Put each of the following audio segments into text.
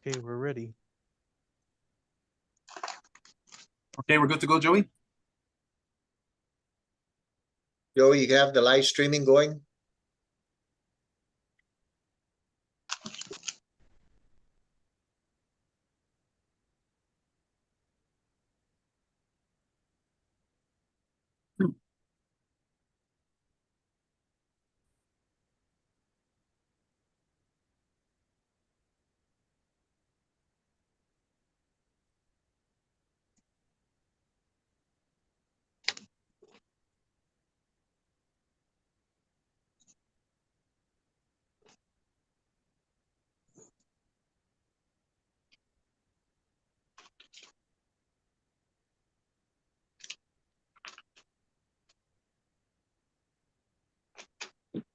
Okay, we're ready. Okay, we're good to go, Joey? Joey, you have the live streaming going?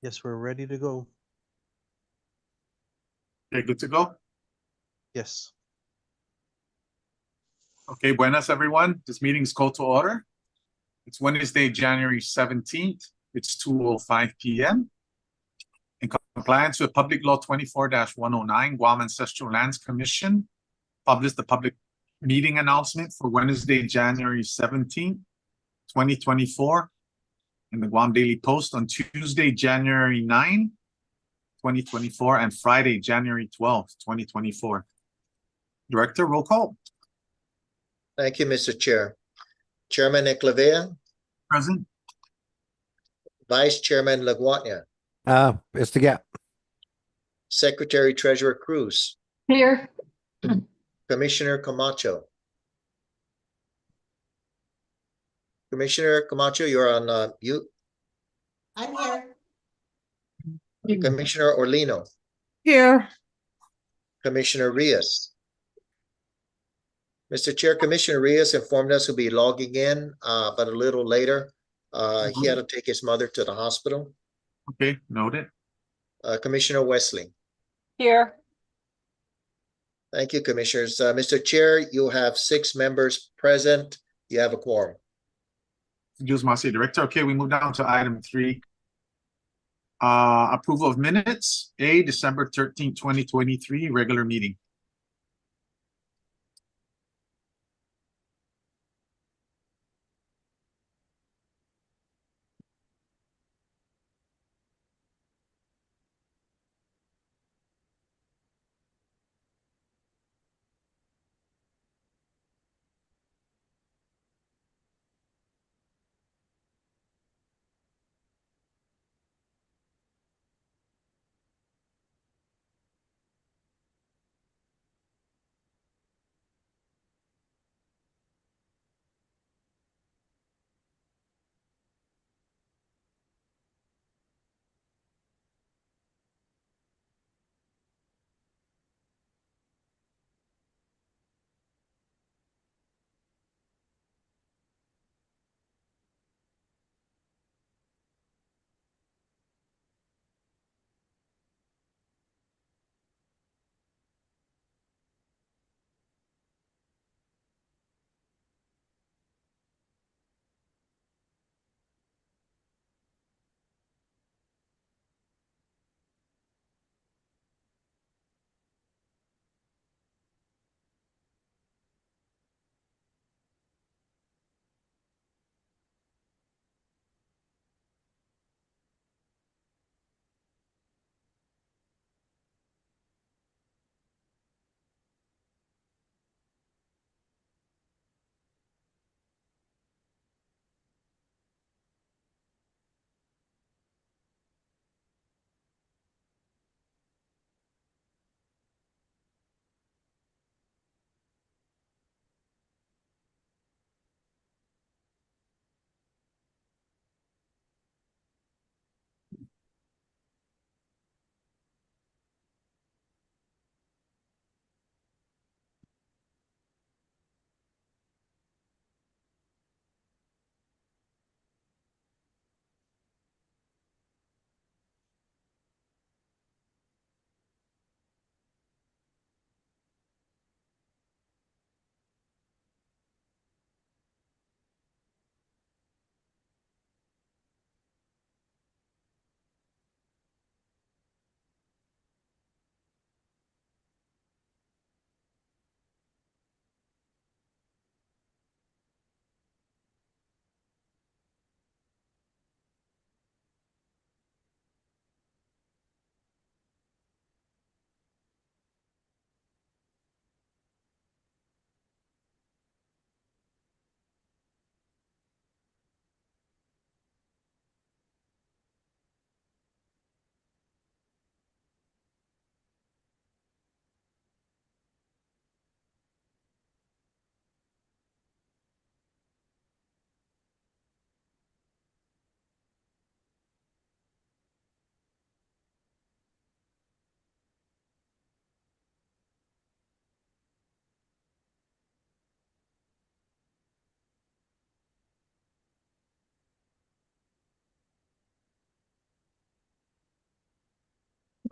Yes, we're ready to go. Okay, good to go? Yes. Okay, buenas, everyone. This meeting is called to order. It's Wednesday, January 17th. It's 2:05 p.m. In compliance with Public Law 24-109, Guam Ancestral Lands Commission published the public meeting announcement for Wednesday, January 17th, 2024, in the Guam Daily Post on Tuesday, January 9, 2024, and Friday, January 12th, 2024. Director, roll call. Thank you, Mr. Chair. Chairman Eklevea, Present. Vice Chairman Laguatnia, It's the gap. Secretary Treasurer Cruz, Here. Commissioner Camacho. Commissioner Camacho, you're on mute. I'm here. Commissioner Orlino, Here. Commissioner Rios. Mr. Chair, Commissioner Rios informed us he'll be logging in, but a little later. He had to take his mother to the hospital. Okay, noted. Commissioner Wesley. Here. Thank you, Commissioners. Mr. Chair, you have 6 members present. You have a quorum. Jules Masi, Director. Okay, we move down to item 3. Approval of minutes. A, December 13th, 2023, regular meeting.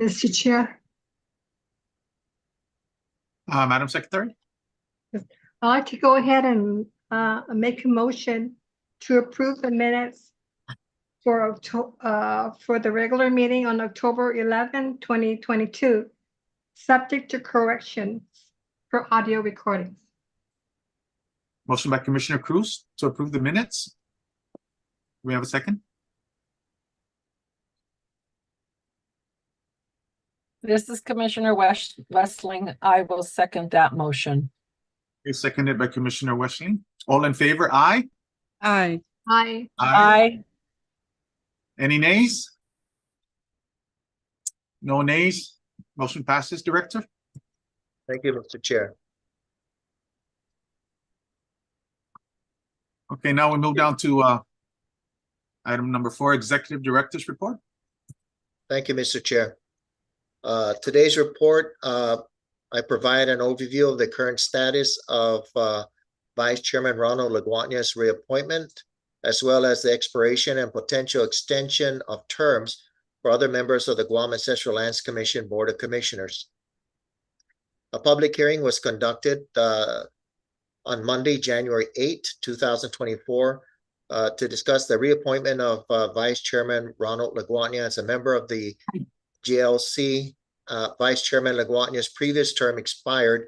Mr. Chair, Madam Secretary? I'd like to go ahead and make a motion to approve the minutes for the regular meeting on October 11, 2022, subject to corrections for audio recordings. Motion by Commissioner Cruz to approve the minutes. Do we have a second? This is Commissioner Westling. I will second that motion. Okay, seconded by Commissioner Westling. All in favor, aye? Aye. Aye. Aye. Any nays? No nays. Motion passes, Director. Thank you, Mr. Chair. Okay, now we move down to item number 4, Executive Director's Report. Thank you, Mr. Chair. Today's report, I provide an overview of the current status of Vice Chairman Ronald Laguarnia's reappointment, as well as the expiration and potential extension of terms for other members of the Guam Ancestral Lands Commission Board of Commissioners. A public hearing was conducted on Monday, January 8, 2024, to discuss the reappointment of Vice Chairman Ronald Laguarnia as a member of the GALC. Vice Chairman Laguarnia's previous term expired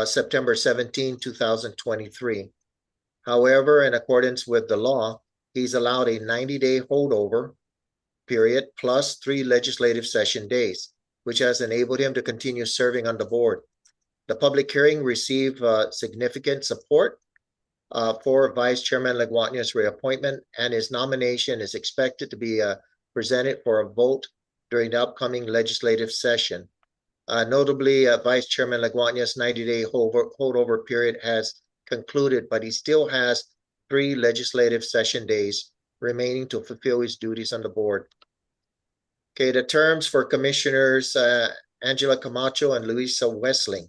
September 17, 2023. However, in accordance with the law, he's allowed a 90-day holdover period plus 3 legislative session days, which has enabled him to continue serving on the board. The public hearing received significant support for Vice Chairman Laguarnia's reappointment, and his nomination is expected to be presented for a vote during the upcoming legislative session. Notably, Vice Chairman Laguarnia's 90-day holdover period has concluded, but he still has 3 legislative session days remaining to fulfill his duties on the board. Okay, the terms for Commissioners Angela Camacho and Luisa Westling.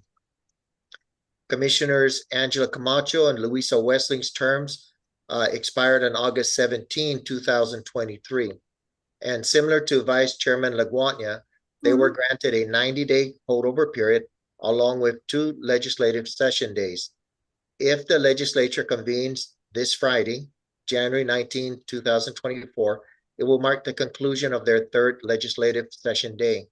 Commissioners Angela Camacho and Luisa Westling's terms expired on August 17, 2023. And similar to Vice Chairman Laguarnia, they were granted a 90-day holdover period along with 2 legislative session days. If the legislature convenes this Friday, January 19, 2024, it will mark the conclusion of their 3rd legislative session day,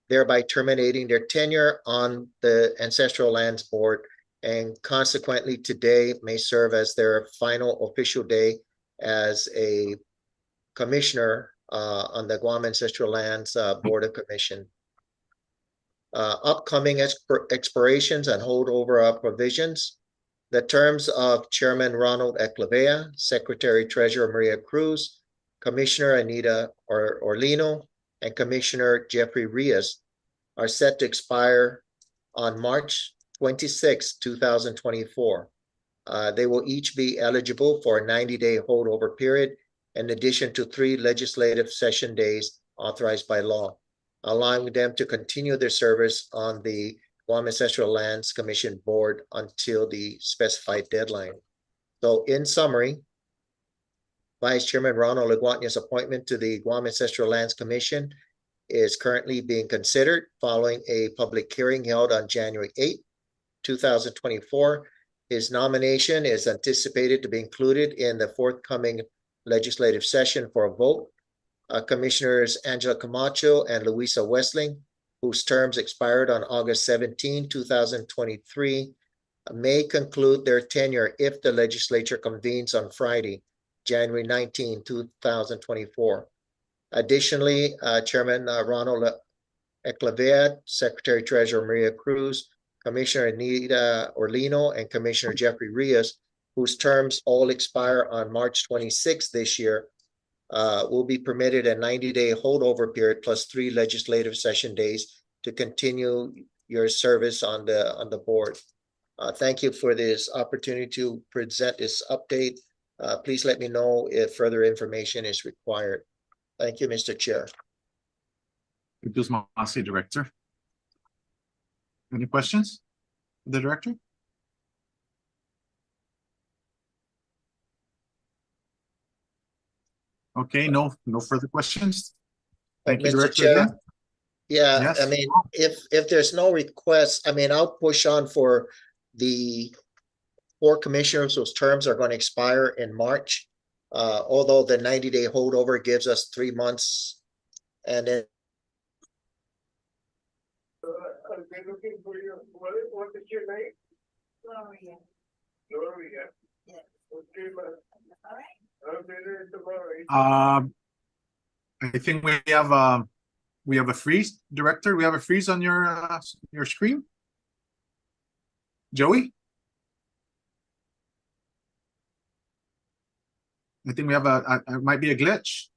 thereby terminating their tenure on the Ancestral Lands Board, and consequently today may serve as their final official day as a commissioner on the Guam Ancestral Lands Board of Commission. Upcoming expirations and holdover provisions. The terms of Chairman Ronald Eclavea, Secretary Treasurer Maria Cruz, Commissioner Anita Orlino, and Commissioner Jeffrey Rios are set to expire on March 26, 2024. They will each be eligible for a 90-day holdover period in addition to 3 legislative session days authorized by law, allowing them to continue their service on the Guam Ancestral Lands Commission Board until the specified deadline. So in summary, Vice Chairman Ronald Laguarnia's appointment to the Guam Ancestral Lands Commission is currently being considered following a public hearing held on January 8, 2024. His nomination is anticipated to be included in the forthcoming legislative session for a vote. Commissioners Angela Camacho and Luisa Westling, whose terms expired on August 17, 2023, may conclude their tenure if the legislature convenes on Friday, January 19, 2024. Additionally, Chairman Ronald Eclavea, Secretary Treasurer Maria Cruz, Commissioner Anita Orlino, and Commissioner Jeffrey Rios, whose terms all expire on March 26 this year, will be permitted a 90-day holdover period plus 3 legislative session days to continue your service on the board. Thank you for this opportunity to present this update. Please let me know if further information is required. Thank you, Mr. Chair. Thank you, Masi, Director. Any questions for the Director? Okay, no further questions. Thank you, Mr. Director. Chair, Again. Yeah, I Yes. mean, if there's no request, I mean, I'll push on for the 4 commissioners whose terms are going to expire in March. Although the 90-day holdover gives us 3 months, and then I've been looking for you. What is your name? Gloria. Gloria. Yes. Okay, man. All right. I'll be there tomorrow. I think we have a freeze, director. We have a freeze on your screen. Joey? I think we have it might be a glitch.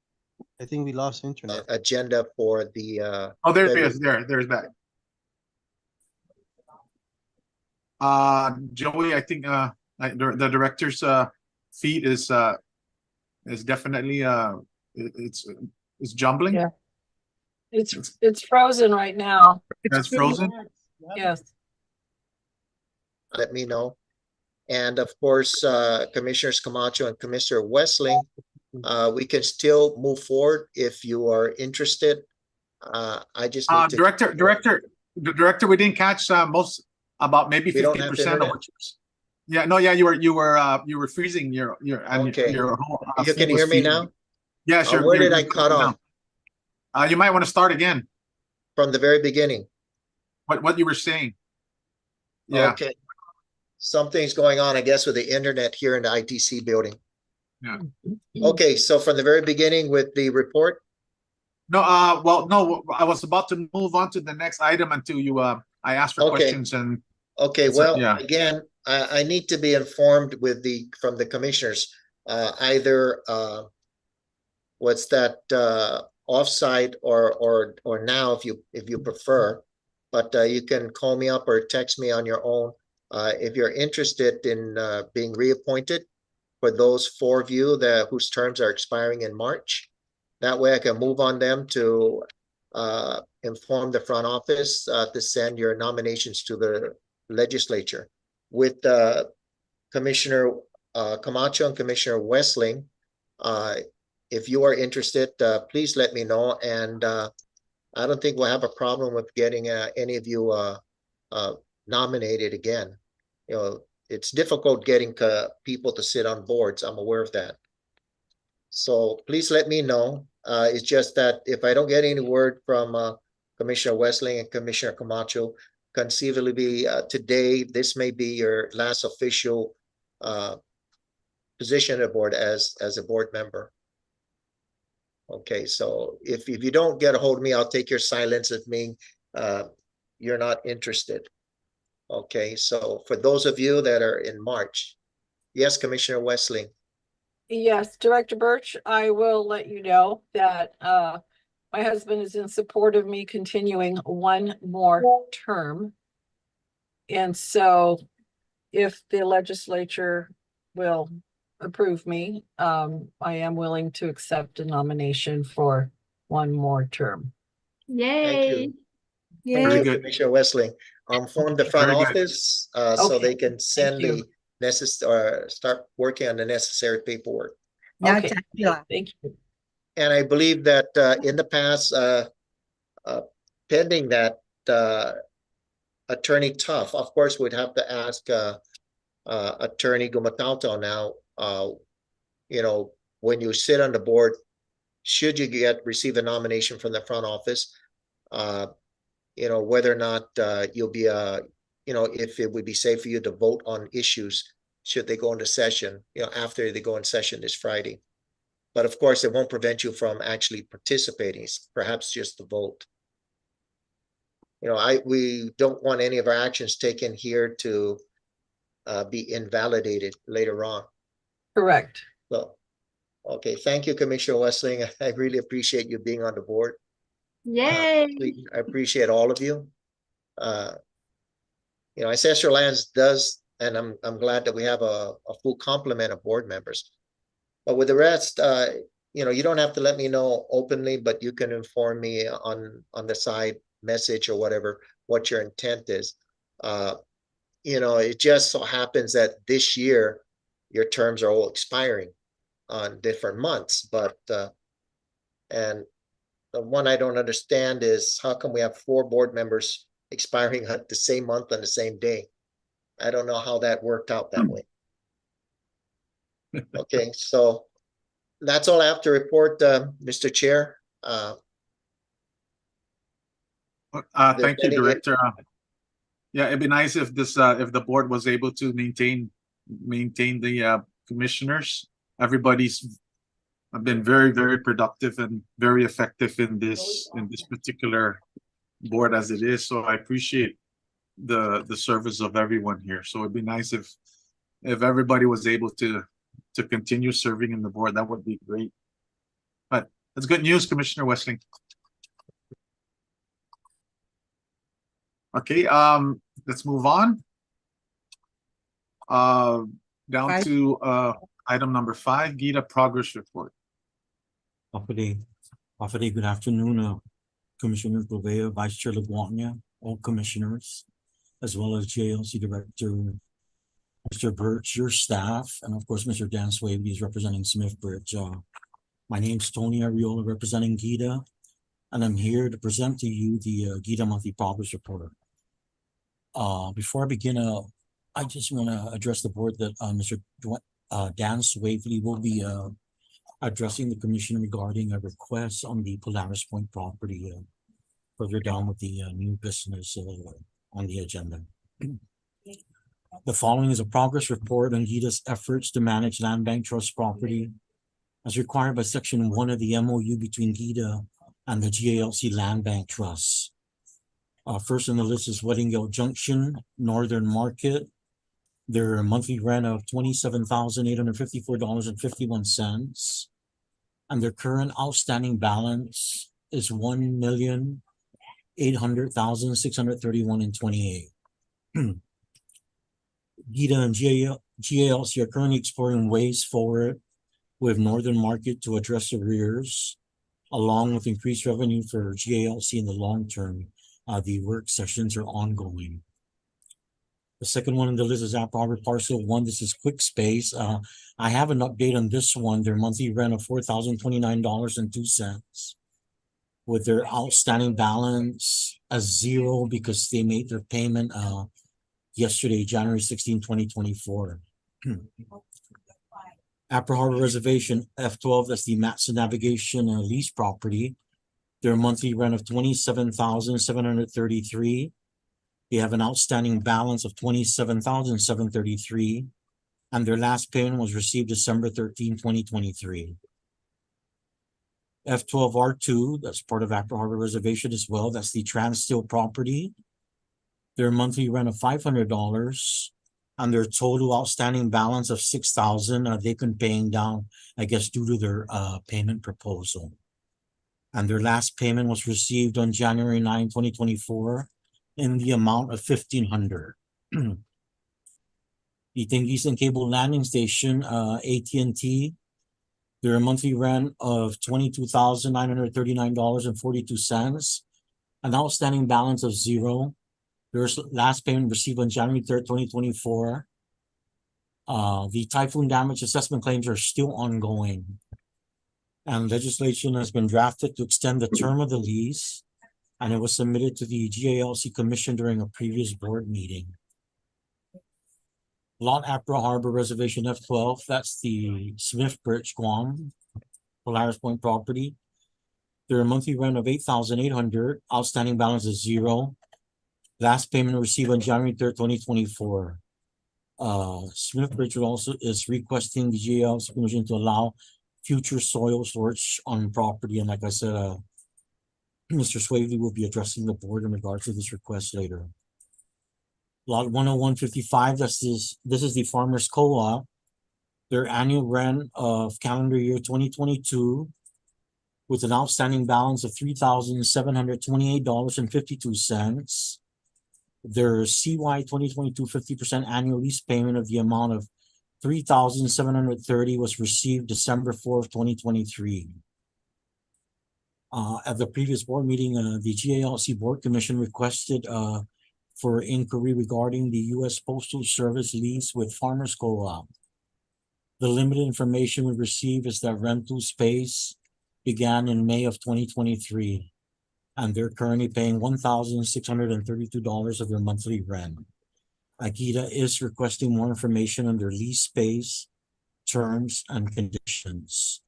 I think we lost internet. agenda for the Oh, there it February- is. There's back. Joey, I think the director's feed is definitely it's jumbling. Yeah. It's frozen right now. It's frozen. Yes. let me know. And of course, Commissioners Camacho and Commissioner Westling, we can still move forward if you are interested. I just need to. Director, we didn't catch about maybe We don't 50% have of internet? what yeah, no, yeah, you were freezing Okay. your whole, You feed can was hear me freezing. now? Yeah, sure. Where you're- did I you're cut freezing off? now. You might want to start again. From the very beginning. What you were saying. Yeah. Okay. Something's going on, I guess, with the internet here in the ITC building. Yeah. Okay, so from the very beginning with the report, No, well, no, I was about to move on to the next item until you I asked for Okay. questions and okay, So, well, yeah. again, I need to be informed with from the commissioners, either, what's that, offsite or now if you prefer. But, you can call me up or text me on your own, if you're interested in, being reappointed for those 4 of you whose terms are expiring in March. That way I can move on them to, inform the front office, to send your nominations to the legislature. With Commissioner Camacho and Commissioner Westling, if you are interested, please let me know. And I don't think we'll have a problem with getting any of you nominated again. You know, it's difficult getting people to sit on boards. I'm aware of that. So please let me know. It's just that if I don't get any word from Commissioner Westling and Commissioner Camacho, conceivably today, this may be your last official position of the board as a board member. Okay, so if you don't get a hold of me, I'll take your silence as meaning you're not interested. Okay, so for those of you that are in March, yes, Commissioner Westling. Yes, Director Birch, I will let you know that my husband is in support of me continuing 1 more term. And so if the legislature will approve me, I am willing to accept a nomination for 1 more term. Yay. Thank Very you, good. Commissioner Westling. Inform the front Very good. office so Okay, they can send you. the necessary, start working on the necessary paperwork. Okay, thank you. And I believe that in the past, pending that, Attorney Tough, of course, we'd have to ask Attorney Gumatauto now, you know, when you sit on the board, should you receive a nomination from the front office, you know, whether or not you'll be you know, if it would be safe for you to vote on issues should they go into session, you know, after they go in session this Friday. But of course, it won't prevent you from actually participating, perhaps just the vote. You know, we don't want any of our actions taken here to be invalidated later on. Correct. So, okay, thank you, Commissioner Westling. I really appreciate you being on the board. Yay. I appreciate all of you. You know, Ancestral Lands does, and I'm glad that we have a full complement of board members. But with the rest, you know, you don't have to let me know openly, but you can inform me on the side message or whatever, what your intent is. You know, it just so happens that this year, your terms are all expiring on different months, but, and The one I don't understand is how come we have 4 board members expiring at the same month on the same day? I don't know how that worked out that way. Okay, so that's all I have to report, Mr. Chair. Thank you, any- Director. Yeah, it'd be nice if if the board was able to maintain the commissioners. Everybody's been very, very productive and very effective in this particular board as it is. So I appreciate the service of everyone here. So it'd be nice if everybody was able to continue serving in the board. That would be great. But that's good news, Commissioner Westling. Okay, let's move on. Down to item number 5, GITA progress report. Good afternoon, Commissioner Gouveia, Vice Chair Laguarnia, all commissioners, as well as GALC Director, Mr. Birch, your staff, and of course, Mr. Dan Swavely is representing Smith Bridge. My name's Tony Ariola, representing GITA, and I'm here to present to you the GITA Monthly Progress Report. Before I begin, I just want to address the board that Mr. Dan Swavely will be addressing the commission regarding a request on the Polaris Point property further down with the new business on the agenda. The following is a progress report on GITA's efforts to manage land bank trust property as required by Section 1 of the MOU between GITA and the GALC Land Bank Trust. First on the list is Weddingale Junction, Northern Market. Their monthly rent of $27,854.51, and their current outstanding balance is $1,800,631.28. GITA and GALC are currently exploring ways forward with Northern Market to address arrears, along with increased revenue for GALC in the long term. The work sessions are ongoing. The second one on the list is Apple Harbor Parcel 1. This is Quick Space. I have an update on this one. Their monthly rent of $4,029.02 with their outstanding balance as 0 because they made their payment yesterday, January 16, 2024. Apple Harbor Reservation F12, that's the Matson Navigation lease property. Their monthly rent of $27,733. They have an outstanding balance of $27,733, and their last payment was received December 13, 2023. F12R2, that's part of Apple Harbor Reservation as well. That's the Transsteel property. Their monthly rent of $500, and their total outstanding balance of $6,000. They've been paying down, I guess, due to their payment proposal. And their last payment was received on January 9, 2024. In the amount of $1,500. The Tengisan Cable Landing Station, AT&T, their monthly rent of $22,939.42, an outstanding balance of 0. Their last payment received on January 3rd, 2024. The typhoon damage assessment claims are still ongoing. And legislation has been drafted to extend the term of the lease, and it was submitted to the GALC Commission during a previous board meeting. Lot Apra Harbor Reservation F12, that's the Smith Bridge, Guam, Polaris Point property. Their monthly rent of $8,800, outstanding balance is 0. Last payment received on January 3rd, 2024. Smith Bridge also is requesting the GALC Commission to allow future soil storage on property, and like I said, Mr. Swavely will be addressing the board in regards to this request later. Lot 10155, this is the Farmers Co-op. Their annual rent of calendar year 2022 with an outstanding balance of $3,728.52. Their CY 2022 50% annual lease payment of the amount of $3,730 was received December 4th, 2023. At the previous board meeting, the GALC Board Commission requested for inquiry regarding the U.S. Postal Service lease with Farmers Co-op. The limited information we received is that rental space began in May of 2023. And they're currently paying $1,632 of their monthly rent. Agita is requesting more information on their lease space, terms, and conditions.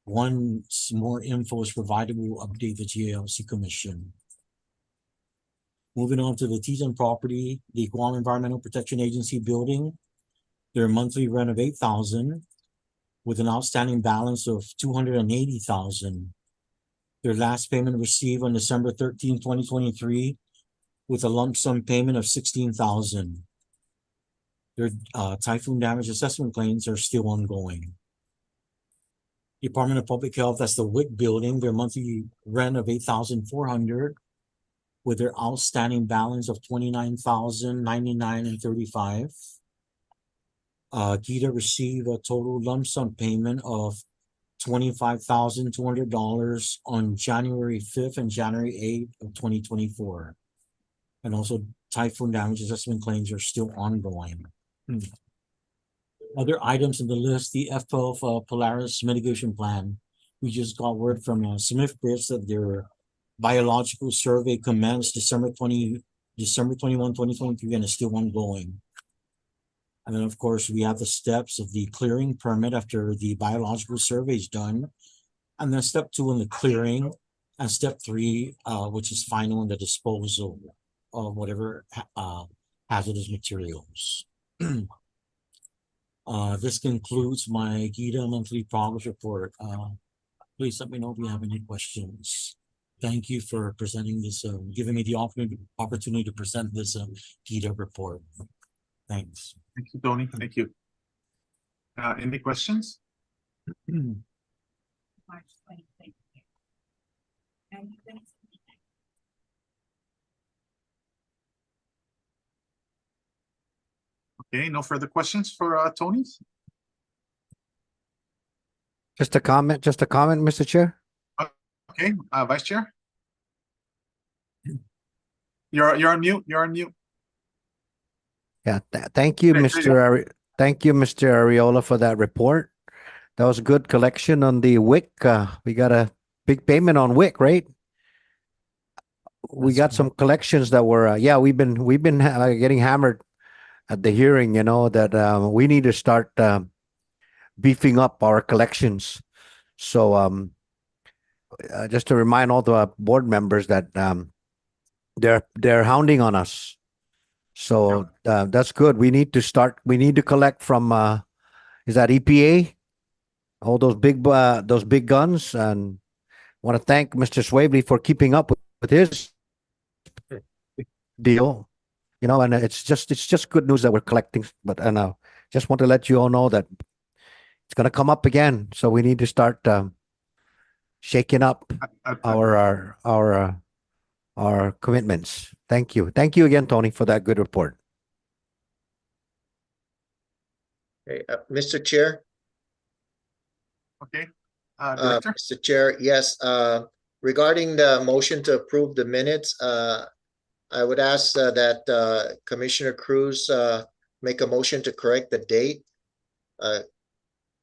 Once more info is provided, we will update the GALC Commission. Moving on to the Teton property, the Guam Environmental Protection Agency building, their monthly rent of $8,000 with an outstanding balance of $280,000. Their last payment received on December 13, 2023, with a lump sum payment of $16,000. Their typhoon damage assessment claims are still ongoing. Department of Public Health, that's the WIC building, their monthly rent of $8,400 with their outstanding balance of $29,099.35. Gita received a total lump sum payment of $25,200 on January 5th and January 8th of 2024. And also typhoon damage assessment claims are still ongoing. Other items in the list, the F12 Polaris mitigation plan. We just got word from Smith Bridge that their biological survey commenced December 21, 2023, and is still ongoing. And then, of course, we have the steps of the clearing permit after the biological survey is done. And then step 2 in the clearing, and step 3, which is final in the disposal of whatever hazardous materials. This concludes my GITA monthly progress report. Please let me know if you have any questions. Thank you for presenting this, giving me the opportunity to present this GITA report. Thanks. Thank you, Tony. Thank you. Any questions? Okay, no further questions for Tony? Just a comment, Mr. Chair. Okay, Vice Chair. You're on mute. You're on mute. Yeah, thank you, thank you, Mr. Ariola, for that report. That was a good collection on the WIC. We got a big payment on WIC, right? We got some collections that were, yeah, we've been getting hammered at the hearing, you know, that we need to start beefing up our collections. So just to remind all the board members that they're hounding on us. So that's good. We need to collect from is that EPA? All those big guns, and want to thank Mr. Swavely for keeping up with his deal. You know, and it's just good news that we're collecting, but just want to let you all know that it's going to come up again. So we need to start shaking up our commitments. Thank you. Thank you again, Tony, for that good report. Okay, Mr. Chair. Okay. Director? Mr. Chair, yes. Regarding the motion to approve the minutes, I would ask that Commissioner Cruz make a motion to correct the date.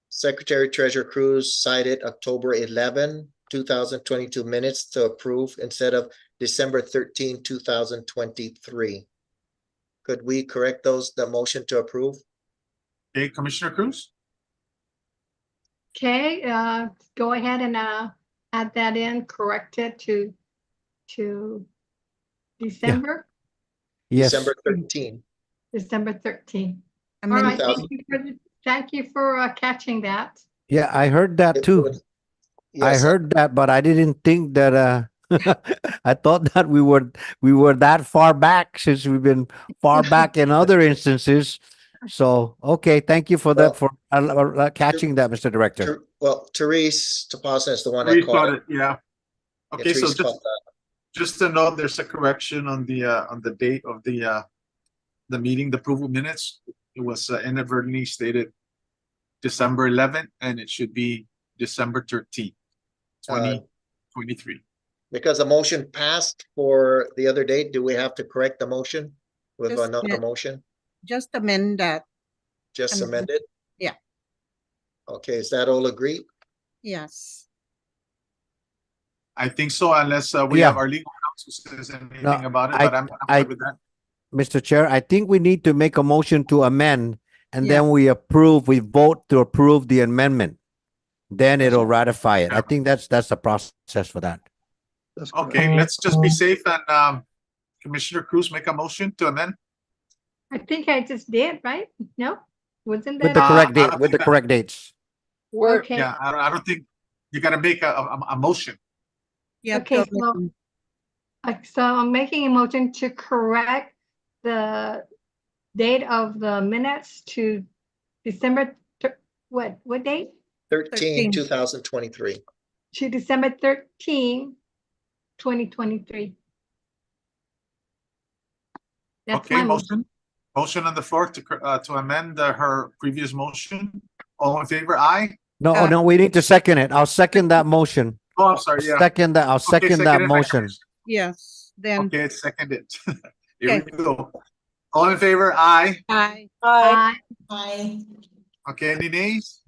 Secretary Treasurer Cruz cited October 11, 2022 minutes to approve instead of December 13, 2023. Could we correct the motion to approve? Okay, Commissioner Cruz? Okay, go ahead and add that in, correct it to December. Yes. December 13. December 13. All right, thank you for catching that. Yeah, I heard that too. Yes, I heard that, but I didn't think that I thought that we were that far back, since we've been far back in other instances. So, okay, thank you for that, for catching that, Mr. Director. Well, Therese Tapasa is the one Therese that caught got it. it. Yeah. Okay, so Therese caught that. just to note, there's a correction on the date of the meeting, the approval minutes. It was inadvertently stated December 11th, and it should be December 13th, 2023. Because the motion passed for the other date, do we have to correct the motion with Just another amend- motion? Just amend that. Just amend- amended? Yeah. Okay, is that all agreed? Yes. I think so, unless we Yeah. have our legal counsel says anything about it, I- but I'm I- good with that. Mr. Chair, I think we need to make a motion to amend and Yeah. then we vote to approve the amendment. Then it'll ratify it. I Yeah. think that's the process for that. That's correct. Okay, let's just be safe and Commissioner Cruz make a motion to amend. I think I just did, right? No? Wasn't With that? the correct I date, don't with the think that- correct dates. We're, Okay, Yeah, I don't think you gotta make a motion. okay, so I'm making a motion to correct the date of the minutes to December, what date? 13, 2023. To December 13, 2023. That's Okay, my motion. motion on the floor to amend her previous motion. All in favor, aye? No, no, we need to second it. I'll second that motion. Oh, I'm sorry, yeah. I'll Okay, second that seconded by motion. Commissioner- Yes, then Okay, it's seconded. Here we go. All in favor, aye? I. Aye. Okay, any nays?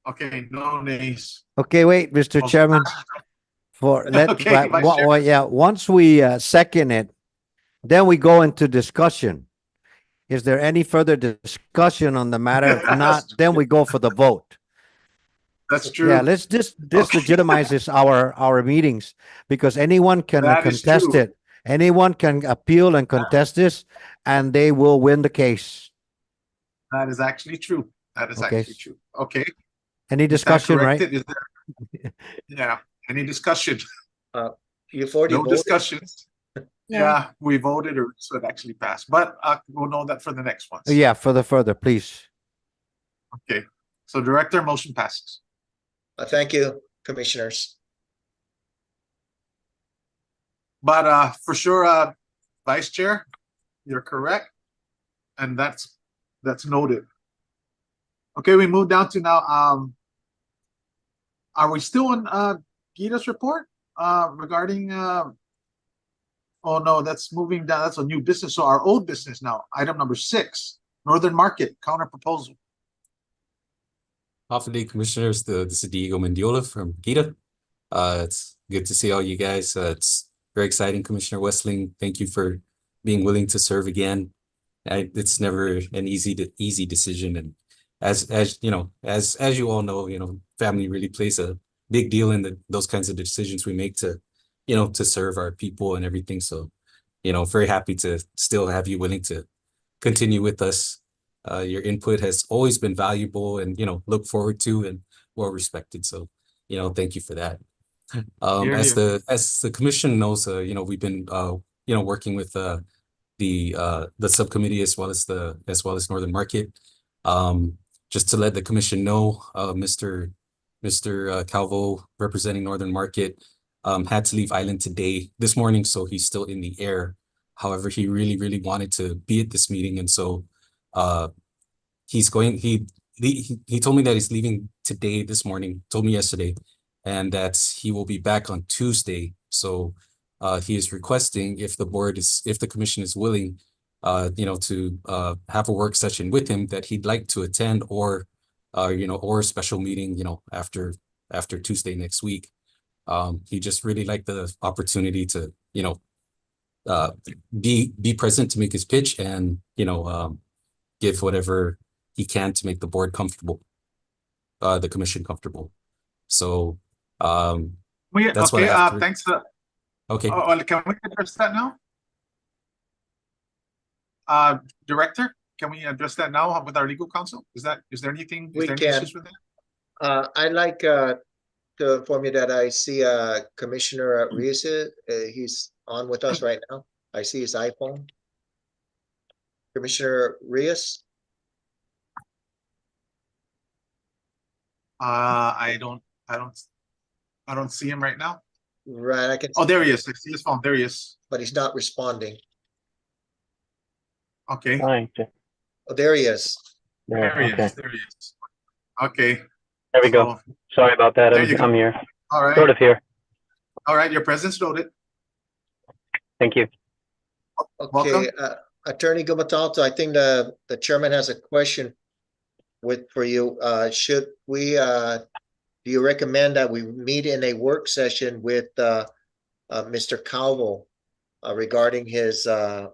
Okay, no nays. Okay, wait, Mr. Motion Chairman, passes. Okay, Vice Chair. yeah, once we second it, then we go into discussion. Is there any further discussion on the matter? If not, then we go for the vote. That's true. Yeah, let's this Okay. legitimizes our meetings because anyone can That is contest true. it. Anyone can appeal and contest this, and they will win the case. That is actually true. That is Okay. actually true. Okay. Any is that discussion, right? corrected? Is there? Yeah, any discussion? You've already No voted. discussions. Yeah, we voted or so it actually passed, but we'll know that for the next ones. Yeah, further, please. Okay, so Director, motion passes. Thank you, commissioners. But for sure, Vice Chair, you're correct. And that's noted. Okay, we move down to now, are we still on Gita's report regarding oh no, that's moving down, that's a new business. So our old business now, item number 6, Northern Market counter proposal. Afternoon, Commissioners. This is Diego Mendiola from Gita. It's good to see all you guys. It's very exciting, Commissioner Westling. Thank you for being willing to serve again. It's never an easy decision, and as you know, as you all know, family really plays a big deal in those kinds of decisions we make to, to serve our people and everything. So, very happy to still have you willing to continue with us. Your input has always been valuable and, look forward to and well respected. So, thank you for that. As the commission knows, we've been, working with the subcommittee as well as Northern Market. Just to let the commission know, Mr. Calvo, representing Northern Market, had to leave island this morning, so he's still in the air. However, he really wanted to be at this meeting, and so he told me that he's leaving this morning, told me yesterday, and that he will be back on Tuesday. So he is requesting if the commission is willing, to have a work session with him that he'd like to attend, or a special meeting, after Tuesday next week. He just really liked the opportunity to, be present to make his pitch and, give whatever he can to make the board comfortable, the commission comfortable. So, that's what I have to- Thanks. Okay. Can we address that now? Director, can we address that now with our legal counsel? Is there anything? We is there can. any issues with that? I'd like to inform you that I see Commissioner Reyes, he's on with us right now. I see his iPhone. Commissioner Reyes? I don't see him right now. Right, I can. Oh, there he is. I see his phone. There he is. But he's not responding. Okay. Oh, there he is. There he is. There he is. Okay. There we go. Sorry about that. There you go. I'm here. All right. Sort of here. All right. Your presence noted. Thank you. Welcome. Okay, Attorney Gumatalto, I think the chairman has a question for you. Should we do you recommend that we meet in a work session with Mr. Calvo regarding his I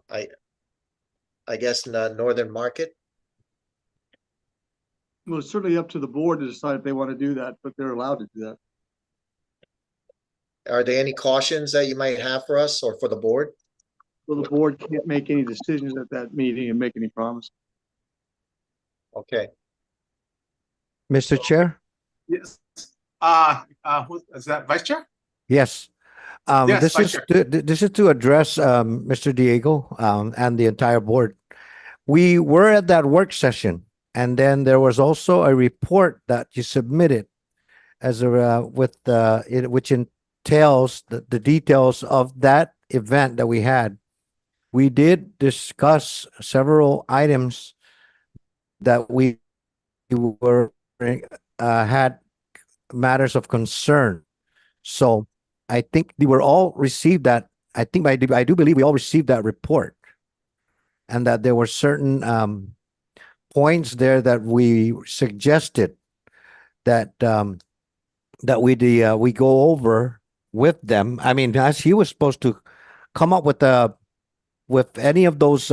guess in the Northern Market? Well, it's certainly up to the board to decide if they want to do that, but they're allowed to do that. Are there any cautions that you might have for us or for the board? Well, the board can't make any decisions at that meeting and make any promises. Okay. Mr. Chair? Yes. Who is that, Vice Chair? Yes. Yes, This Vice is Chair. this is to address Mr. Diego and the entire board. We were at that work session, and then there was also a report that you submitted as a which entails the details of that event that we had. We did discuss several items that we were had matters of concern. So I think we were all received that. I think I do believe we all received that report, and that there were certain points there that we suggested that that we go over with them. I mean, as he was supposed to come up with any of those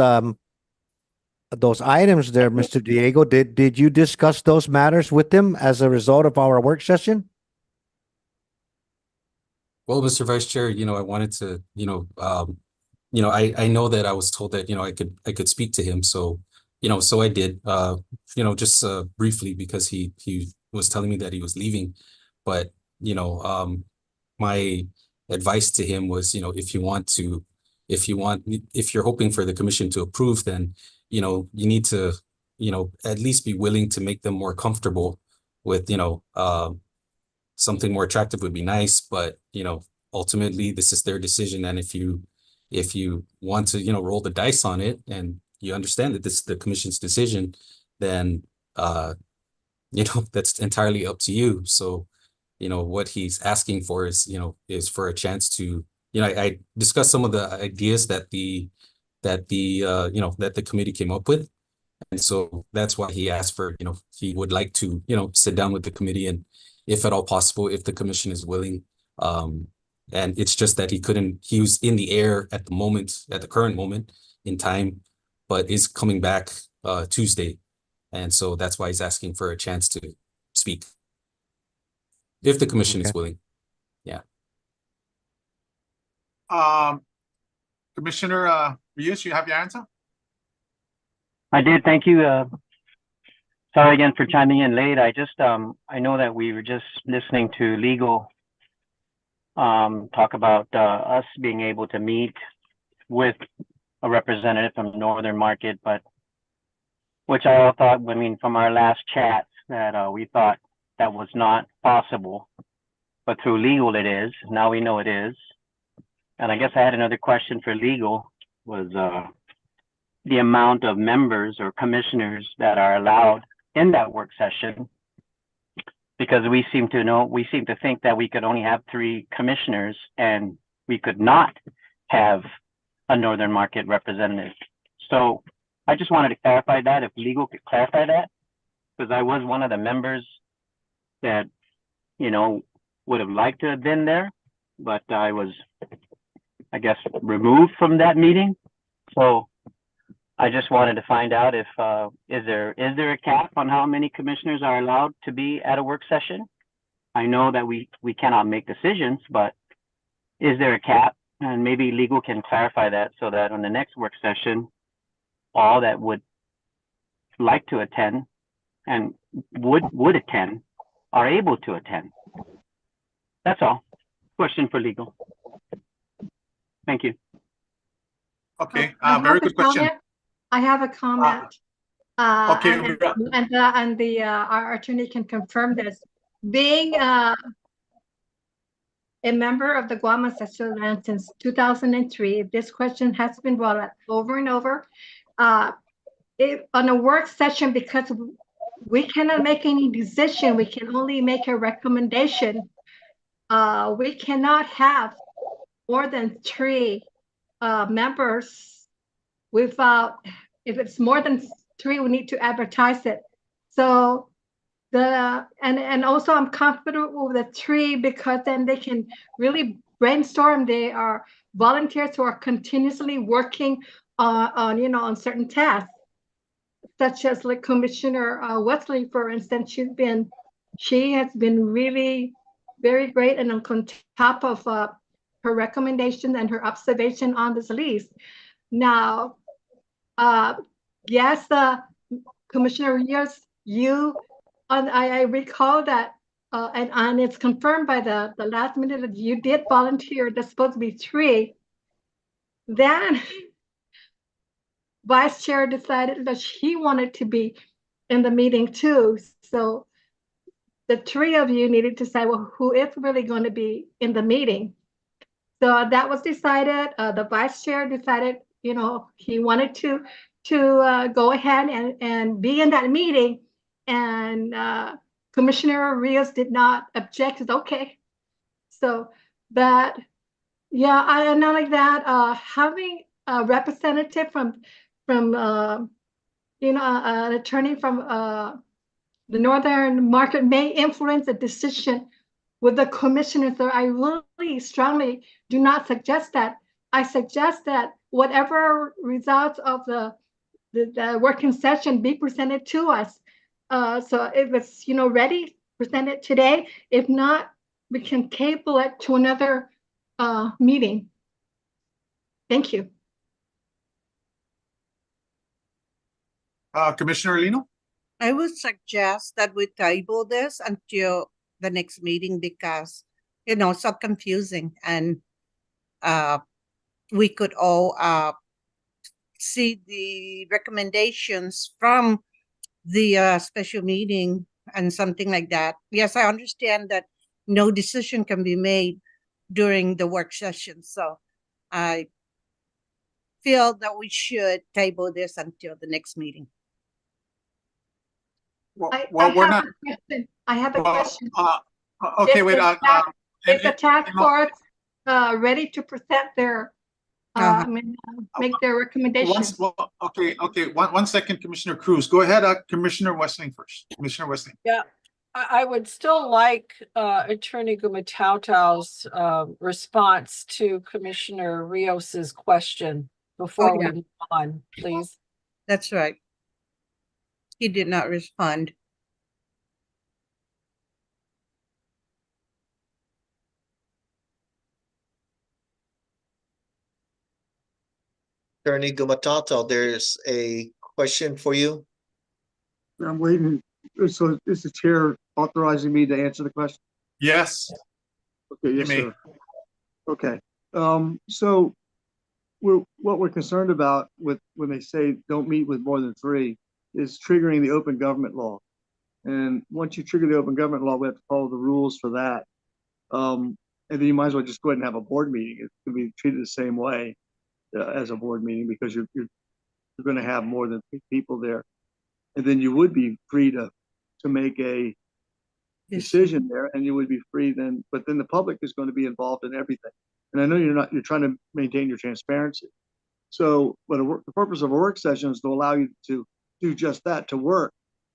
items there, Mr. Diego. Did you discuss those matters with him as a result of our work session? Well, Mr. Vice Chair, I wanted to, I know that I was told that, I could speak to him. So, so I did, just briefly, because he was telling me that he was leaving. But, my advice to him was, if you're hoping for the commission to approve, then, you need to, at least be willing to make them more comfortable with, something more attractive would be nice, but ultimately this is their decision. And if you want to, roll the dice on it, and you understand that this is the commission's decision, then that's entirely up to you. So, what he's asking for is for a chance to, I discussed some of the ideas that the committee came up with. And so that's why he asked for, he would like to, sit down with the committee, and if at all possible, if the commission is willing. And it's just that he was in the air at the current moment in time, but is coming back Tuesday. And so that's why he's asking for a chance to speak, if the commission is willing. Yeah. Commissioner Rios, you have your answer? I did. Thank you. Sorry again for chiming in late. I just, I know that we were just listening to legal talk about us being able to meet with a representative from Northern Market, but which I all thought, I mean, from our last chat, that we thought that was not possible, but through legal it is. Now we know it is. And I guess I had another question for legal, was the amount of members or commissioners that are allowed in that work session, because we seem to think that we could only have 3 commissioners, and we could not have a Northern Market representative. So I just wanted to clarify that, if legal could clarify that, because I was one of the members that, would have liked to have been there, but I was, I guess, removed from that meeting. So I just wanted to find out if, is there a cap on how many commissioners are allowed to be at a work session? I know that we cannot make decisions, but is there a cap? And maybe legal can clarify that, so that on the next work session, all that would like to attend and would attend are able to attend. That's all. Question for legal. Thank you. Okay, I have very a good question. comment. I have a comment. Okay, And our attorney can confirm this. Being a member of the Guam Ancestral Land since 2003, this question has been brought up over and over. On a work session, because we cannot make any decision, we can only make a recommendation. We cannot have more than 3 members without, if it's more than 3, we need to advertise it. So and also I'm comfortable with the 3 because then they can really brainstorm. They are volunteers who are continuously working on on certain tasks, such as like Commissioner Wesley, for instance. She has been really very great and on top of her recommendations and her observation on this list. Now, yes, Commissioner Rios, I recall that, and it's confirmed by the last minute that you did volunteer. There's supposed to be 3. Then Vice Chair decided that he wanted to be in the meeting too. So the 3 of you needed to decide, well, who is really going to be in the meeting. So that was decided. The Vice Chair decided, he wanted to go ahead and be in that meeting. And Commissioner Rios did not object. It's okay. So that, yeah, and not like that, having a representative from an attorney from the Northern Market may influence the decision with the commissioners. So I really strongly do not suggest that. I suggest that whatever results of the working session be presented to us. So if it's ready, present it today. If not, we can table it to another meeting. Thank you. Commissioner Lino? I would suggest that we table this until the next meeting because, so confusing, and we could all see the recommendations from the special meeting and something like that. Yes, I understand that no decision can be made during the work session. So I feel that we should table this until the next meeting. I have a question. Okay, wait. Is the task force ready to present their make their recommendations? Okay. One second, Commissioner Cruz. Go ahead, Commissioner Westling first. Commissioner Westling. Yeah, I would still like Attorney Gumatautau's response to Commissioner Rios's question before we move on, please. That's right. He did not respond. Attorney Gumatautau, there's a question for you. I'm waiting. So is the chair authorizing me to answer the question? Yes. Okay, yes, sir. Okay. So what we're concerned about with when they say don't meet with more than 3 is triggering the open government law. And once you trigger the open government law, we have to follow the rules for that. And then you might as well just go ahead and have a board meeting. It's going to be treated the same way as a board meeting because you're going to have more than 3 people there. And then you would be free to make a decision there, and you would be free then. But then the public is going to be involved in everything. And I know you're trying to maintain your transparency. So, but the purpose of a work session is to allow you to do just that, to work,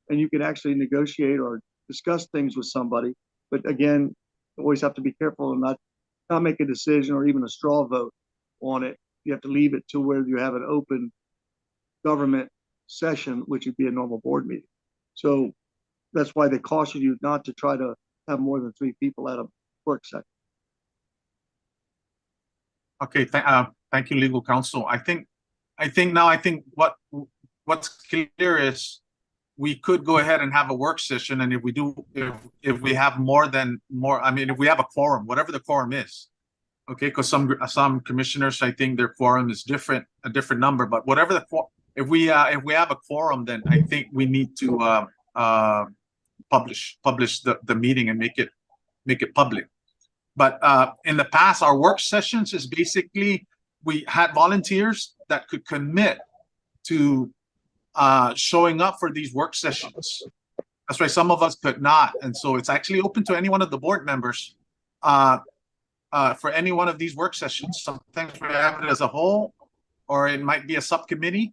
and you can actually negotiate or discuss things with somebody. But again, you always have to be careful and not make a decision or even a straw vote on it. You have to leave it to where you have an open government session, which would be a normal board meeting. So that's why they caution you not to try to have more than 3 people at a work session. Okay, thank you, legal counsel. I think what's clear is we could go ahead and have a work session, and if we have if we have a quorum, whatever the quorum is, okay, because some commissioners, I think their quorum is a different number, but whatever if we have a quorum, then I think we need to publish the meeting and make it public. But in the past, our work sessions is basically we had volunteers that could commit to showing up for these work sessions. That's why some of us could not, and so it's actually open to any one of the board members for any one of these work sessions. Sometimes we have it as a whole, or it might be a subcommittee.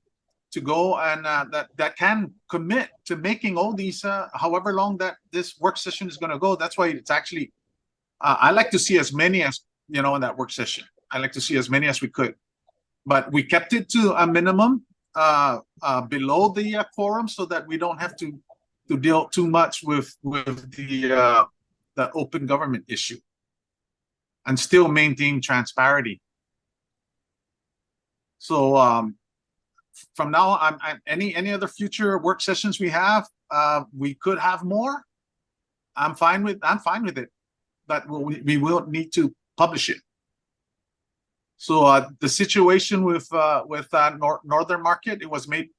to go and that can commit to making all these however long that this work session is going to go. That's why it's actually I like to see as many as in that work session. I like to see as many as we could, but we kept it to a minimum below the quorum so that we don't have to deal too much with the open government issue and still maintain transparency. So from now on, any other future work sessions we have, we could have more. I'm fine with it, but we will need to publish it. So the situation with Northern Market, it was made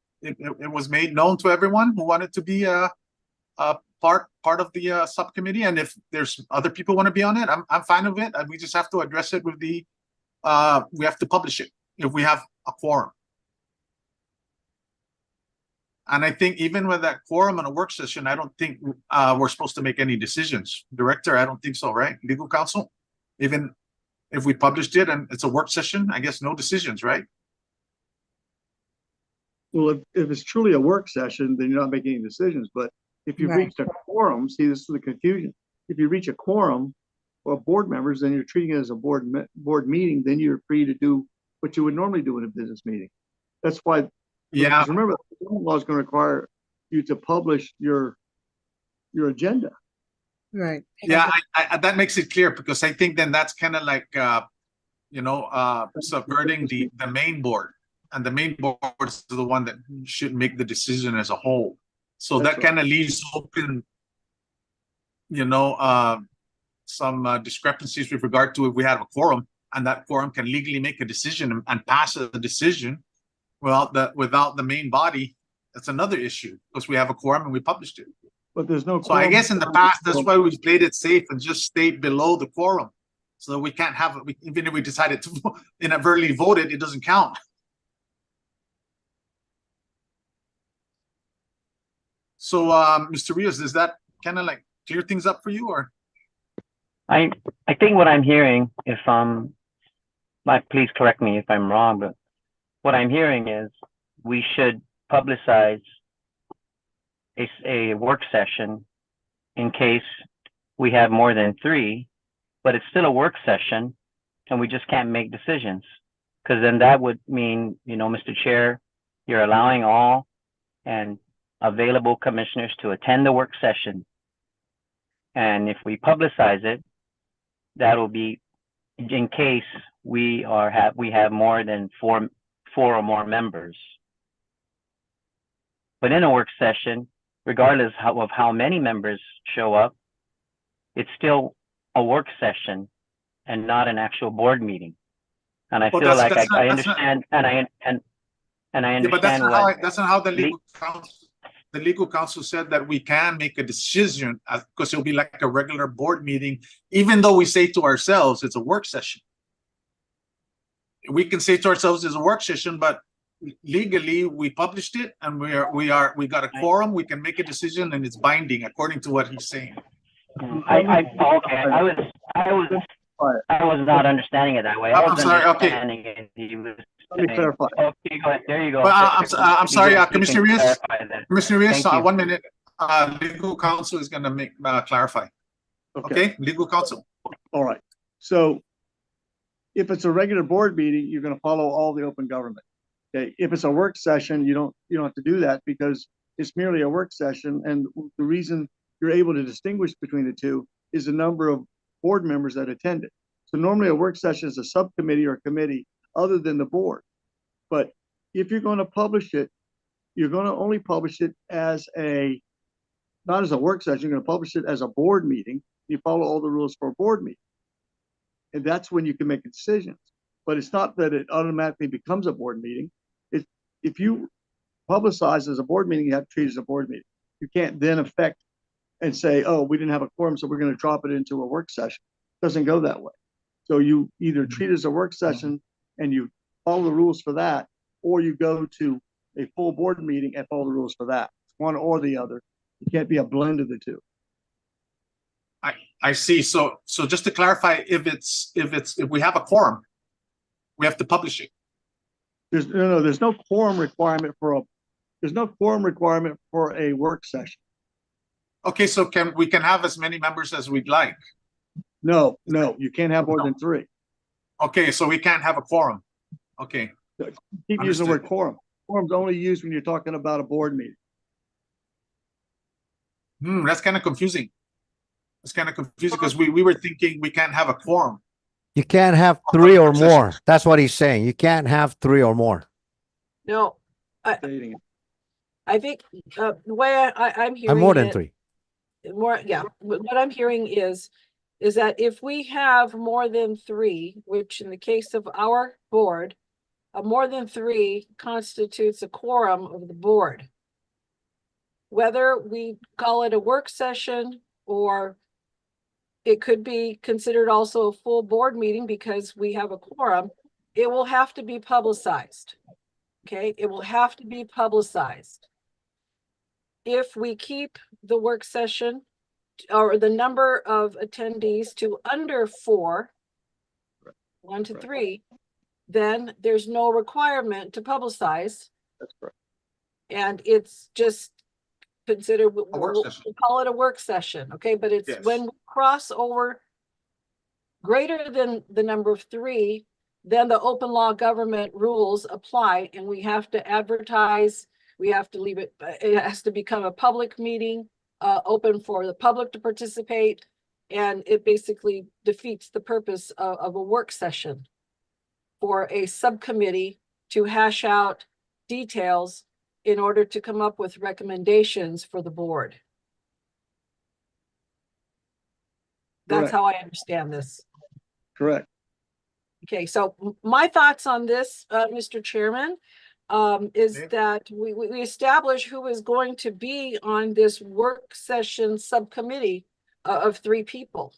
known to everyone who wanted to be a part of the subcommittee, and if there's other people want to be on it, I'm fine with it. And we just have to address it with we have to publish it if we have a quorum. And I think even with that quorum on a work session, I don't think we're supposed to make any decisions. Director, I don't think so, right? Legal counsel, even if we published it and it's a work session, I guess no decisions, right? Well, if it's truly a work session, then you're not making any decisions. But if you've Right. reached a quorum, see, this is the confusion. If you reach a quorum of board members, then you're treating it as a board meeting. Then you're free to do what you would normally do in a business meeting. That's why. Yeah. Because remember, the law is going to require you to publish your agenda. Right. Yeah, I that makes it clear, because I think then that's kind of like subverting the main board, and the main board is the one that should make the decision as a whole. So That's that kind of leaves open, some discrepancies with regard to if we have a quorum, and that quorum can legally make a decision and pass a decision without the main body. That's another issue, because we have a quorum and we published it. But there's no. So I quorum. guess in the past, that's why we played it safe and just stayed below the quorum. So we can't have, even if we decided to inadvertently vote it, it doesn't count. So, Mr. Rios, does that kind of like clear things up for you, or? I think what I'm hearing, if please correct me if I'm wrong, but what I'm hearing is we should publicize a work session in case we have more than 3, but it's still a work session and we just can't make decisions. Because then that would mean, Mr. Chair, you're allowing all and available commissioners to attend the work session. And if we publicize it, that'll be in case we have more than four or more members. But in a work session, regardless of how many members show up, it's still a work session and not an actual board meeting. And I feel like I understand, and I understand. Yeah, but that's not how the legal counsel said that we can make a decision, because it'll be like a regular board meeting, even though we say to ourselves it's a work session. We can say to ourselves it's a work session, but legally we published it and we got a quorum. We can make a decision and it's binding according to what he's saying. I was not understanding it that way. I'm sorry. Okay. Let me clarify. Okay, go ahead. There you go. I'm sorry, Commissioner Rios. Commissioner Rios, Thank you. 1 minute. Legal counsel is going to clarify. Okay, legal counsel. All right. So if it's a regular board meeting, you're going to follow all the open government. Okay. If it's a work session, you don't have to do that, because it's merely a work session. And the reason you're able to distinguish between the two is the number of board members that attend it. So normally a work session is a subcommittee or committee other than the board. But if you're going to publish it, you're going to only publish it as not as a work session, you're going to publish it as a board meeting. You follow all the rules for a board meeting. And that's when you can make decisions. But it's not that it automatically becomes a board meeting. If you publicize as a board meeting, you have to treat it as a board meeting. You can't then affect and say, oh, we didn't have a quorum, so we're going to drop it into a work session. It doesn't go that way. So you either treat it as a work session and you follow the rules for that, or you go to a full board meeting and follow the rules for that. It's one or the other. It can't be a blend of the two. I see. So just to clarify, if we have a quorum, we have to publish it. there's no quorum requirement for a work session. Okay, so we can have as many members as we'd like. No, you can't have more than three. Okay, so we can't have a quorum. Okay, Keep using the word Understood. quorum. Quorum's only used when you're talking about a board meeting. that's kind of confusing. It's kind of confusing because we were thinking we can't have a quorum. You can't have Oh, three or work session. more. That's what he's saying. You can't have three or more. No, Stating it. I think, the way I'm hearing And more than it, three. more, yeah, what I'm hearing is that if we have more than three, which in the case of our board, more than three constitutes a quorum of the board. Whether we call it a work session or it could be considered also a full board meeting because we have a quorum, it will have to be publicized. Okay, it will have to be publicized. If we keep the work session or the number of attendees to under 4, 1 to 3, then there's no requirement to publicize. That's correct. And it's just considered, A work we'll session. call it a work session, okay? But it's Yes. when we cross over greater than the number of 3, then the open law government rules apply and we have to advertise, we have to leave it, it has to become a public meeting, open for the public to participate. And it basically defeats the purpose of a work session for a subcommittee to hash out details in order to come up with recommendations for the board. That's Correct. how I understand this. Correct. Okay, so my thoughts on this, Mr. Chairman, is Okay. that we establish who is going to be on this work session subcommittee of 3 people.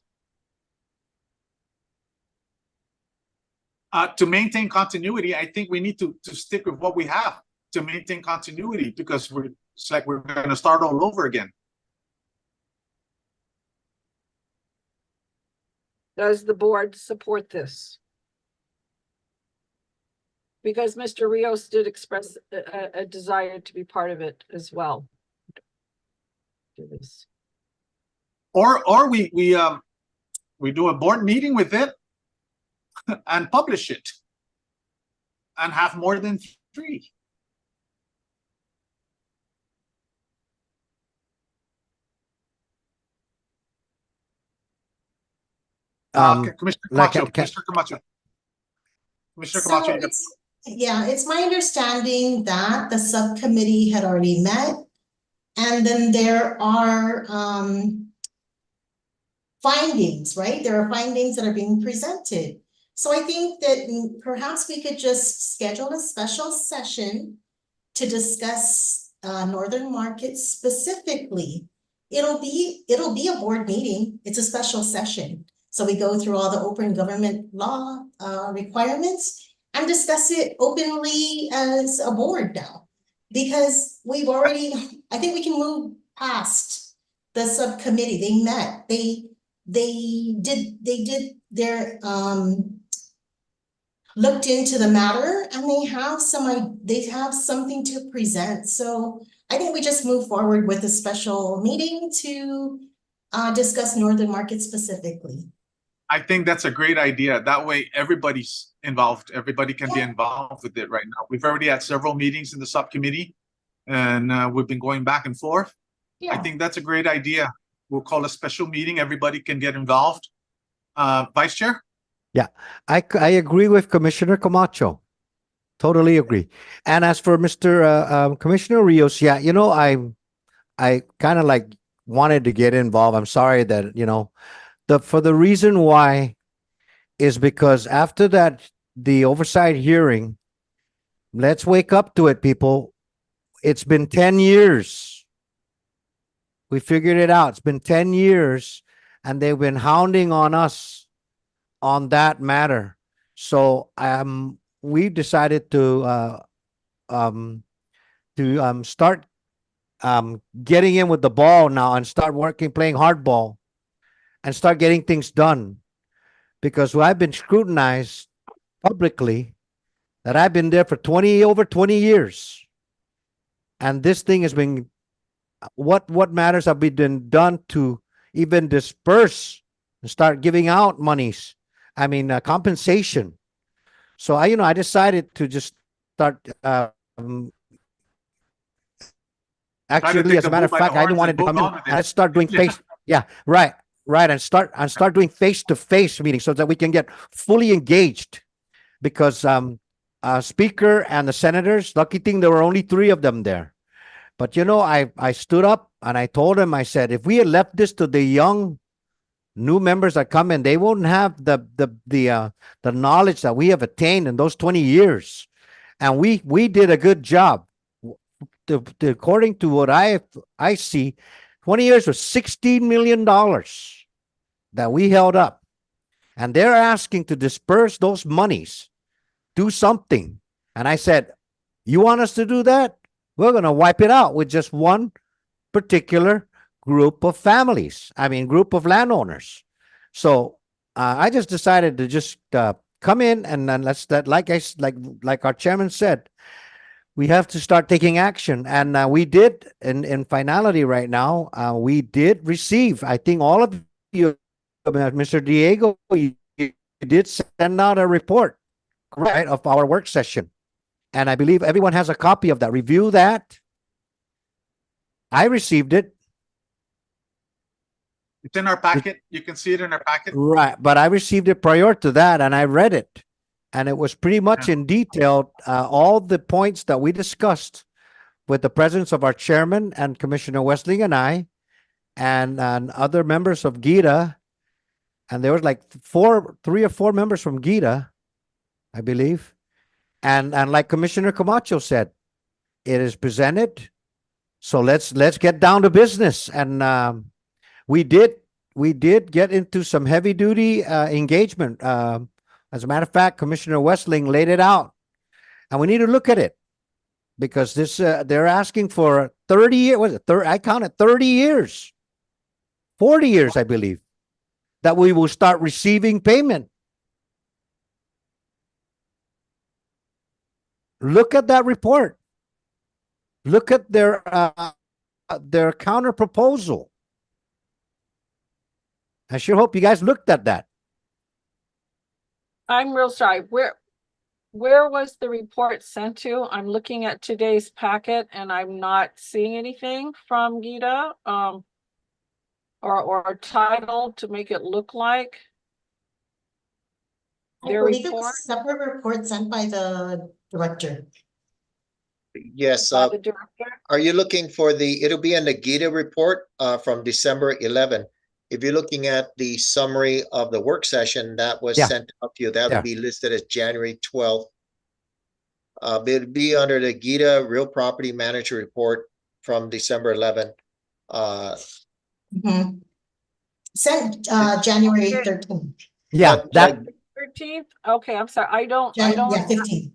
To maintain continuity, I think we need to stick with what we have to maintain continuity because it's like we're going to start all over again. Does the board support this? Because Mr. Rios did express a desire to be part of it as well. Do this. Or we do a board meeting with it and publish it and have more than 3. Commissioner like, Camacho, Commissioner Camacho. Commissioner So Camacho, you got- it's my understanding that the subcommittee had already met. And then there are findings, right? There are findings that are being presented. So I think that perhaps we could just schedule a special session to discuss Northern Market specifically. It'll be a board meeting. It's a special session. So we go through all the open government law requirements and discuss it openly as a board now. Because we've already, I think we can move past the subcommittee. They met, they did their looked into the matter and they have something to present. So I think we just move forward with a special meeting to discuss Northern Market specifically. I think that's a great idea. That way everybody's involved. Everybody can be involved with it right now. We've already had several meetings in the subcommittee and we've been going back and forth. I think that's a great idea. We'll call a special meeting. Everybody can get involved. Vice Chair? Yeah, I agree with Commissioner Camacho. Totally agree. And as for Mr. Commissioner Rios, yeah, you know, I kind of like wanted to get involved. I'm sorry that, you know, for the reason why is because after that, the oversight hearing, let's wake up to it, people. It's been 10 years. We figured it out. It's been 10 years and they've been hounding on us on that matter. So we decided to start getting in with the ball now and start playing hardball and start getting things done, because I've been scrutinized publicly that I've been there for over 20 years. And this thing has been, what matters have been done to even disperse and start giving out monies. I mean, compensation. So I decided to just start, actually, as a matter of fact, I wanted to come in and start doing yeah, right, and start doing face-to-face meetings so that we can get fully engaged. Because speaker and the senators, lucky thing there were only 3 of them there. But I stood up and I told them, I said, if we had left this to the young new members that come in, they won't have the knowledge that we have attained in those 20 years. And we did a good job. According to what I see, 20 years was $16 million that we held up. And they're asking to disperse those monies, do something. And I said, you want us to do that? We're going to wipe it out with just one particular group of families. I mean, group of landowners. So I just decided to just come in and then like our chairman said, we have to start taking action. And we did in finality right now, we did receive, I think all of you, Mr. Diego, you did send out a report, right, of our work session. And I believe everyone has a copy of that. Review that. I received it. It's in our packet. You can see it in our packet. Right. But I received it prior to that and I read it. And it was pretty much in detail, all the points that we discussed with the presence of our chairman and Commissioner Westling and I and other members of GITA. And there was like 3 or 4 members from GITA, I believe. And like Commissioner Camacho said, it is presented. So let's get down to business. And we did get into some heavy duty engagement. As a matter of fact, Commissioner Westling laid it out, and we need to look at it because this they're asking for 30 years. Was it 30? I counted 30 years, 40 years, I believe, that we will start receiving payment. Look at that report. Look at their counter proposal. I sure hope you guys looked at that. I'm real sorry. Where was the report sent to? I'm looking at today's packet and I'm not seeing anything from GITA, or a title to make it look like their I believe it was report. a separate report sent by the director. Yes, By the director. are you looking for it'll be in the GITA report from December 11. If you're looking at the summary of the work session that was sent out to you, that would be listed as January 12th. It'll be under the GITA Real Property Manager Report from December 11. Sent January 13th. Yeah, that 13th. Okay, I'm sorry. I don't. Yeah, 15th.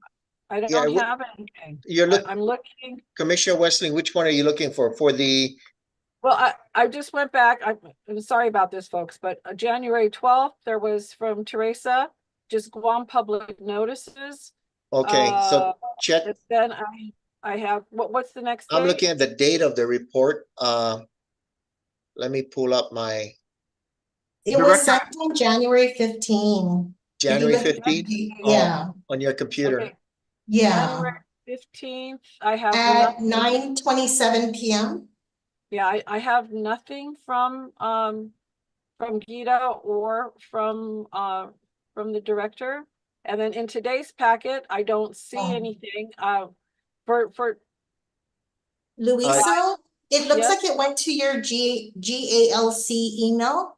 I don't have anything. I'm looking. Commissioner Westling, which one are you looking for? For the Well, I just went back. I'm sorry about this, folks, but January 12th, there was from Teresa, just Guam public notices. Okay, so check. Then I have, what's the next I'm date? looking at the date of the report. Let me pull up my. It was sent on January 15. January 15th? Yeah. On your computer. Okay. Yeah. January 15th, I have. At 9:27 p.m. Yeah, I have nothing from GITA or from the director. And then in today's packet, I don't see anything for Luisa, it looks like it went to your GALC email.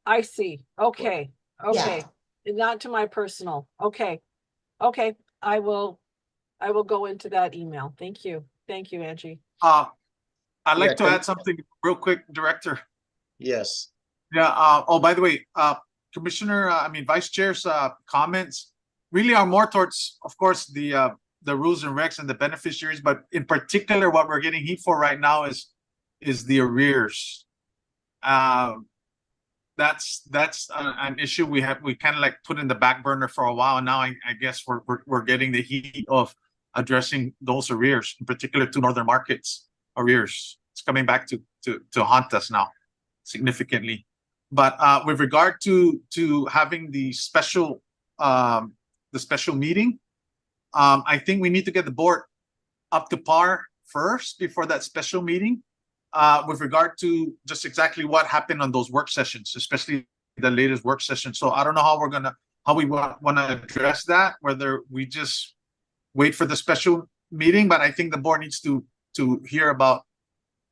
I see. Okay. Not to my personal. Okay. I will go into that email. Thank you, Angie. I'd like to add something real quick, Director. Yes. Yeah. Oh, by the way, Commissioner, Vice Chair's comments really are more towards, of course, the rules and regs and the beneficiaries, but in particular, what we're getting heat for right now is the arrears. that's an issue we kind of like put in the back burner for a while. And now I guess we're getting the heat of addressing those arrears, in particular to northern markets arrears. It's coming back to haunt us now significantly. But with regard to having the special meeting, I think we need to get the board up to par first before that special meeting. With regard to just exactly what happened on those work sessions, especially the latest work session. So I don't know how we want to address that, whether we just wait for the special meeting, but I think the board needs to hear about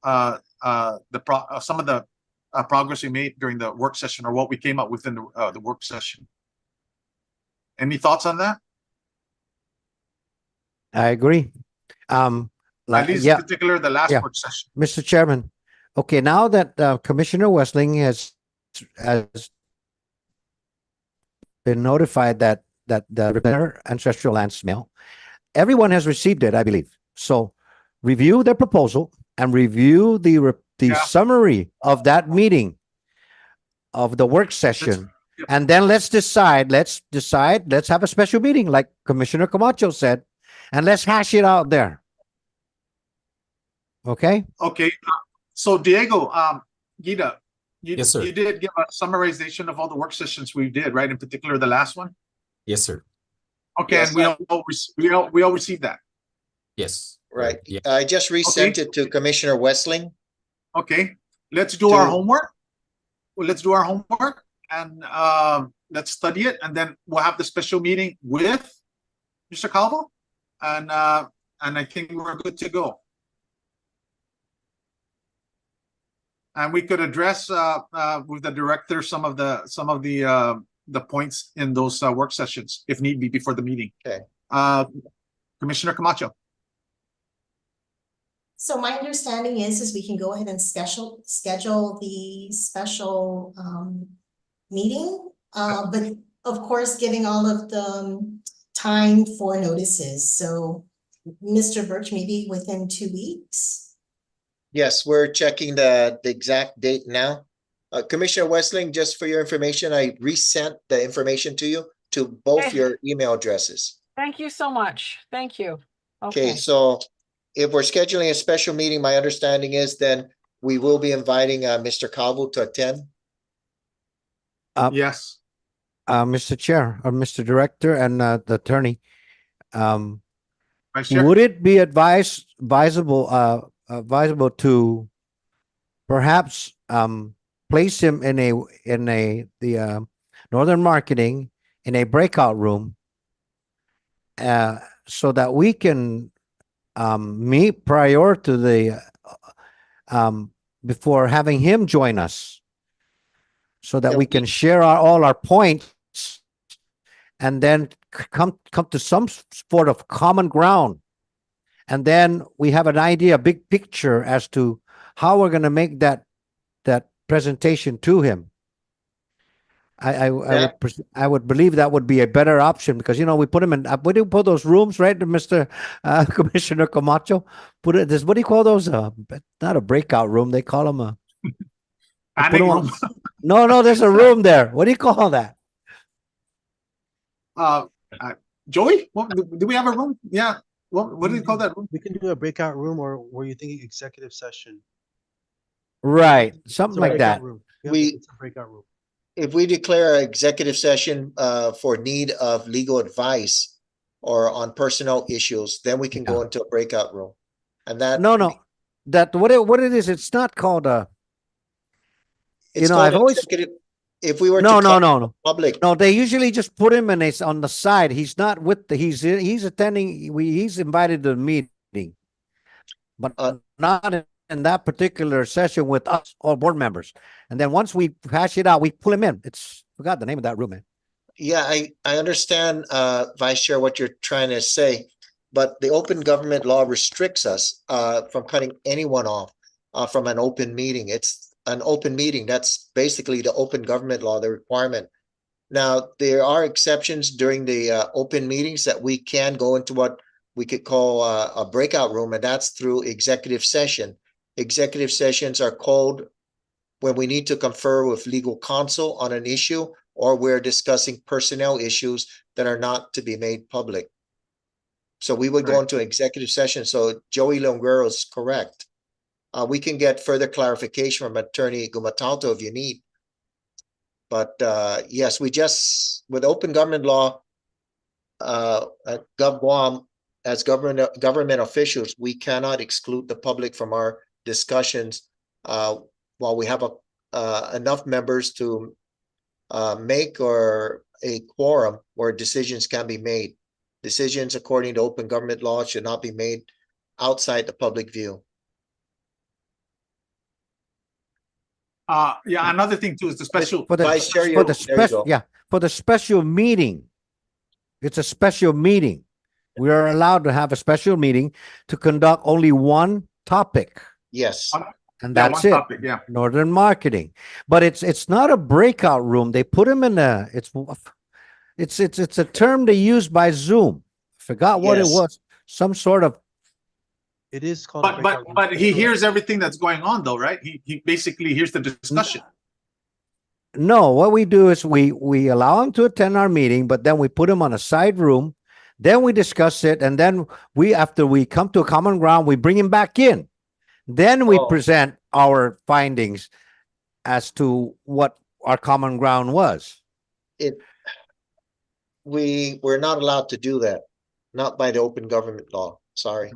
some of the progress we made during the work session, or what we came up with in the work session. Any thoughts on that? I agree. At least in particular, the last work session. Mr. Chairman. Okay, now that Commissioner Westling has been notified that the ancestral land smell, everyone has received it, I believe. So review the proposal and review the summary of that meeting of the work session. And then let's decide, let's have a special meeting like Commissioner Camacho said, and let's hash it out there. Okay. Okay. So Diego, Gita, Yes, sir. You did give a summarization of all the work sessions we did, right? In particular, the last one. Yes, sir. Okay, Yes, and we all received that. Yes. Right. Yeah. I just resent it to Commissioner Westling. Okay, let's do our homework. Well, let's do our homework and let's study it, and then we'll have the special meeting with Mr. Calvo, and I think we're good to go. And we could address with the director some of the points in those work sessions, if need be, before the meeting. Okay. Commissioner Camacho. So my understanding is we can go ahead and schedule the special meeting, but of course, giving all of the time for notices. So Mr. Birch, maybe within 2 weeks. Yes, we're checking the exact date now. Commissioner Westling, just for your information, I resent the information to you to both your email addresses. Thank you so much. Thank you. Okay, so if we're scheduling a special meeting, my understanding is then we will be inviting Mr. Calvo to attend. Yes. Mr. Chair or Mr. Director and the attorney, Vice Chair? would it be advisable to perhaps place him in the Northern Marketing in a breakout room so that we can meet prior to the before having him join us, so that we can share all our points and then come to some sort of common ground. And then we have an idea, a big picture as to how we're going to make that presentation to him. I would believe that would be a better option, because we put him in. What do you put those rooms, right, Mr. Commissioner Camacho? What do you call those? Not a breakout room. They call them a panic room. No, there's a room there. What do you call that? Joey, do we have a room? Yeah. What do you call that room? We can do a breakout room, or were you thinking executive session? Right, something like that. It's a breakout room. If we declare an executive session for need of legal advice or on personnel issues, then we can go into a breakout room. And that that what it is, it's not called a. I've always. If we were no public, they usually just put him on the side. He's not with he's attending. He's invited to the meeting, but not in that particular session with us, all board members. And then once we hash it out, we pull him in. Forgot the name of that room, man. Yeah, I understand, Vice Chair, what you're trying to say, but the open government law restricts us from cutting anyone off from an open meeting. It's an open meeting. That's basically the open government law, the requirement. Now, there are exceptions during the open meetings that we can go into what we could call a breakout room, and that's through executive session. Executive sessions are called when we need to confer with legal counsel on an issue, or we're discussing personnel issues that are not to be made public. So we would go Right. into executive session. So Joey Longuero is correct. We can get further clarification from Attorney Gumatalto if you need. But yes, we just, with open government law, at GovGuam, as government officials, we cannot exclude the public from our discussions while we have enough members to make or a quorum where decisions can be made. Decisions according to open government law should not be made outside the public view. Yeah, another thing too is the special. For the, Vice Chair, for the there you special, go. yeah, for the special meeting. It's a special meeting. We are allowed to have a special meeting to conduct only one topic, Yes. and Yeah, that's one it. topic, yeah. Northern marketing, but it's not a breakout room. They put them in a it's a term they use by Zoom. Forgot what it Yes. was. Some sort of It is called. a But breakout room. but he hears everything that's going on though, right? He basically hears the discussion. no. What we do is we allow them to attend our meeting, but then we put them on a side room. Then we discuss it, and then after we come to a common ground, we bring him back in. Then we Oh. present our findings as to what our common ground was. We're not allowed to do that, not by the open government law. Sorry.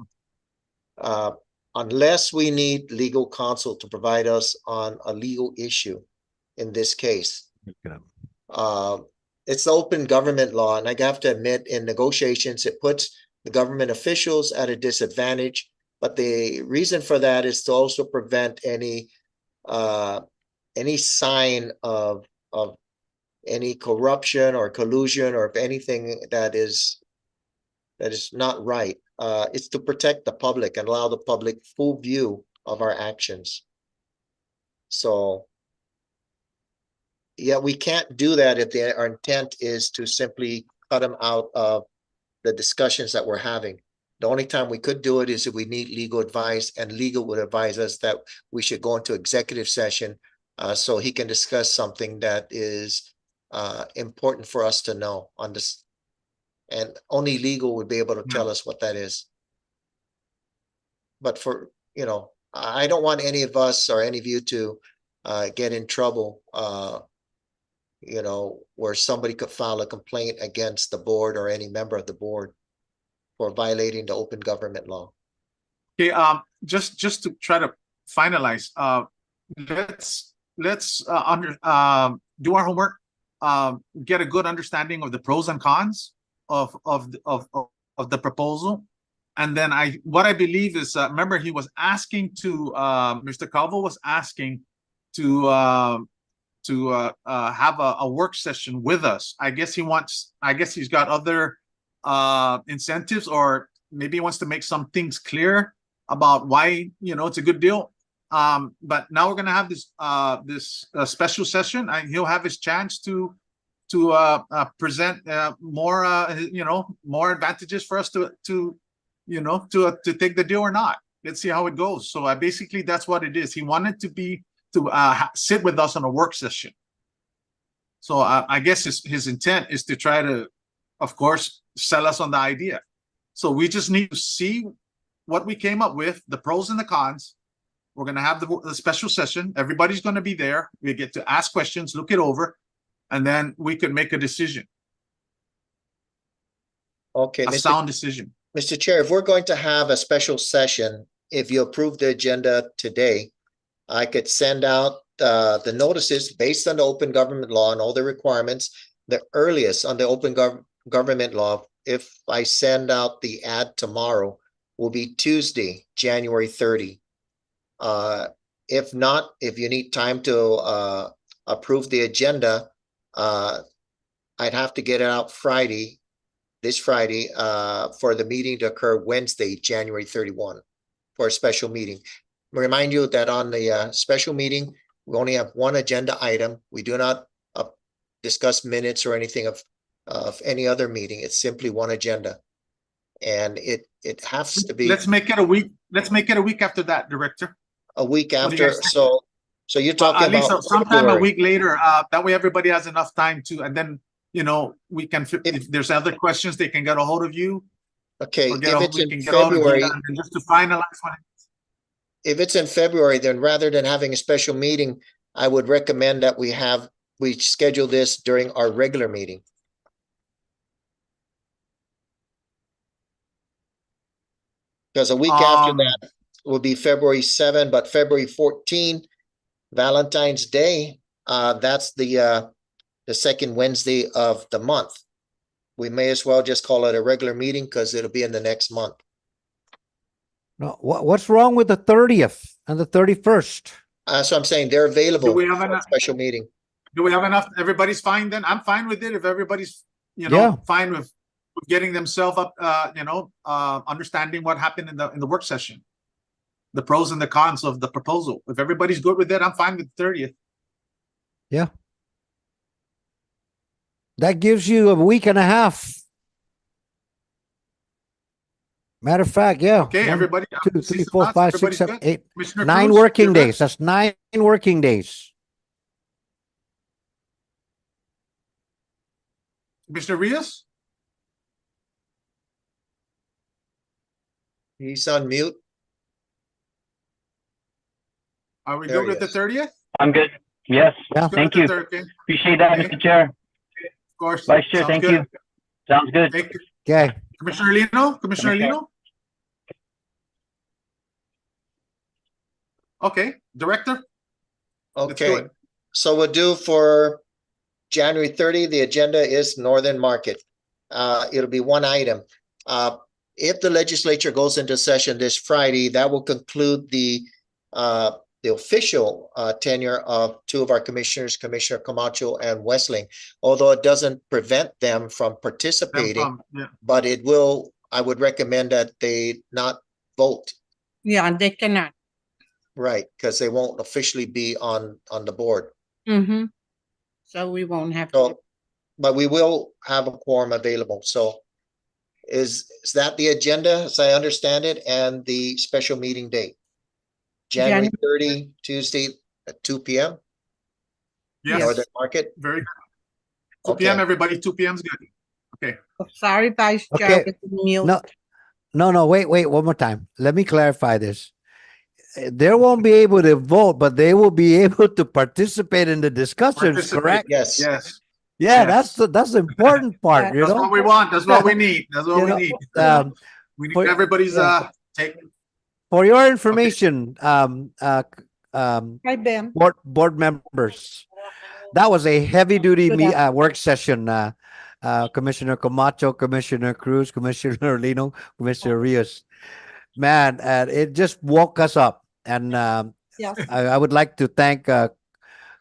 Unless we need legal counsel to provide us on a legal issue in this case. It's the open government law, and I have to admit, in negotiations, it puts the government officials at a disadvantage. But the reason for that is to also prevent any sign of any corruption or collusion or anything that is not right. It's to protect the public and allow the public full view of our actions. So yeah, we can't do that if our intent is to simply cut them out of the discussions that we're having. The only time we could do it is if we need legal advice, and legal would advise us that we should go into executive session so he can discuss something that is important for us to know on this. And only legal would be able to tell us what that is. But for, I don't want any of us or any of you to get in trouble, where somebody could file a complaint against the board or any member of the board for violating the open government law. Okay, just to try to finalize, let's do our homework, get a good understanding of the pros and cons of the proposal, and then what I believe is, remember, he was asking to Mr. Calvo was asking to have a work session with us. I guess he's got other incentives, or maybe he wants to make some things clear about why it's a good deal. But now we're gonna have this special session, and he'll have his chance to present more advantages for us to take the deal or not. Let's see how it goes. So basically that's what it is. He wanted to sit with us on a work session. So I guess his intent is to try to, of course, sell us on the idea. So we just need to see what we came up with, the pros and the cons. We're going to have the special session. Everybody's going to be there. We get to ask questions, look it over, and then we could make a decision. Okay, A sound decision. Mr. Chair, if we're going to have a special session, if you approve the agenda today, I could send out the notices based on the open government law and all the requirements. The earliest on the open government law, if I send out the ad tomorrow, will be Tuesday, January 30. If not, if you need time to approve the agenda, I'd have to get it out this Friday, for the meeting to occur Wednesday, January 31, for a special meeting. Remind you that on the special meeting, we only have one agenda item. We do not discuss minutes or anything of any other meeting. It's simply one agenda, and it has to be. Let's make it a week. Let's make it a week after that, Director. A week What do you after. guys think? So So you're talking At least about sometime a February. week later, that way everybody has enough time to, and then, you know, we can, if there's other questions, they can get a hold of you. Okay, Or if it's we in can get a hold of February, Gina, and then just to finalize one. if it's in February, then rather than having a special meeting, I would recommend that we schedule this during our regular meeting. Because a week after that will be February 7, but February 14, Valentine's Day, that's the second Wednesday of the month. We may as well just call it a regular meeting because it'll be in the next month. No, what's wrong with the 30th and the 31st? So I'm saying they're available Do we have for a enough? special meeting. Do we have enough? Everybody's fine then? I'm fine with it if everybody's, you Yeah. know, fine with getting themselves up, you know, understanding what happened in the work session. The pros and the cons of the proposal. If everybody's good with it, I'm fine with the 30th. Yeah. That gives you a week and a half. Matter of fact, yeah. Okay, 1, everybody. 2, 3, 4, 5, 6, Everybody's 7, good? 8, Commissioner 9 Cruz, working you're good? days. That's 9 working days. Commissioner Rios? He's on mute. Are we There good he with the is. 30th? I'm good. Yes, Yeah. Good thank with you. the 30th? Appreciate that, Okay. Mr. Chair. Of course. Vice Chair, Sounds thank good. you. Sounds good. Thank you. Okay. Commissioner Lino? Commissioner Okay. Lino? Okay, Director? Let's do Okay, it. so we'll do for January 30, the agenda is Northern Market. It'll be one item. If the legislature goes into session this Friday, that will conclude the official tenure of two of our commissioners, Commissioner Camacho and Westling. Although it doesn't prevent them from participating, Yeah. but it will, I would recommend that they not vote, Yeah, they cannot. right? Because they won't officially be on the board. Mm-hmm. So we won't have to. So, but we will have a quorum available. So is that the agenda, as I understand it, and the special meeting date? January 30, Tuesday at 2 p.m. Yes. Northern Market. Very good. 2 p.m. Okay. everybody. 2 p.m. is good. Okay. Sorry, Vice Chair. Okay. with the mute. No, wait, one more time. Let me clarify this. They won't be able to vote, but they will be able to participate in the discussions, Participate. correct? Yes. Yes. Yeah, Yes. that's the important part, you That's know? what we want. That's what we need. That's what You we know, need. We need for- everybody's yeah. take. For your information, Hi, Ben. board members, that was a heavy duty Good work session. Commissioner Camacho, Commissioner Cruz, Commissioner Lino, Commissioner Rios. Man, it just woke us up. And Yes. I would like to thank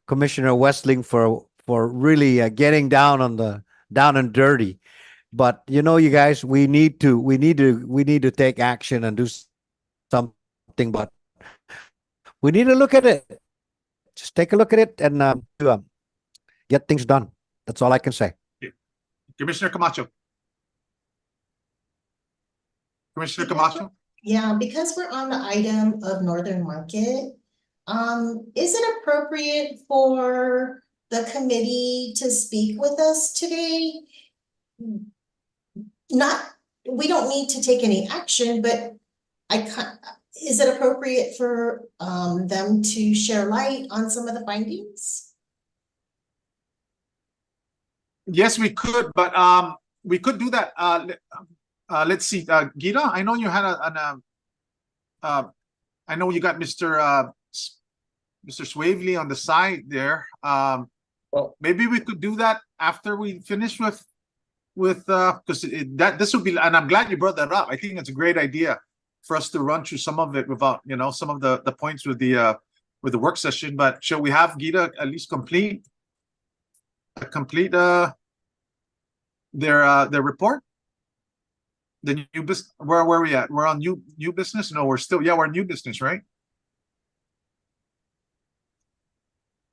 Commissioner Westling for really getting down and dirty. But you know, you guys, we need to take action and do something. But we need to look at it. Just take a look at it and get things done. That's all I can say. Commissioner Camacho. Commissioner Camacho. Yeah, because we're on the item of Northern Market, is it appropriate for the committee to speak with us today? We don't need to take any action, but is it appropriate for them to share light on some of the findings? Yes, we could, but we could do that. Let's see, Gita. I know you had I know you got Mr. Swavely on the side there. Well, maybe we could do that after we finish with because this would be, and I'm glad you brought that up. I think it's a great idea for us to run through some of it without, you know, some of the points with the work session. But shall we have Gita at least complete their report? The new business, where are we at? We're on new business? No, we're still, we're new business, right?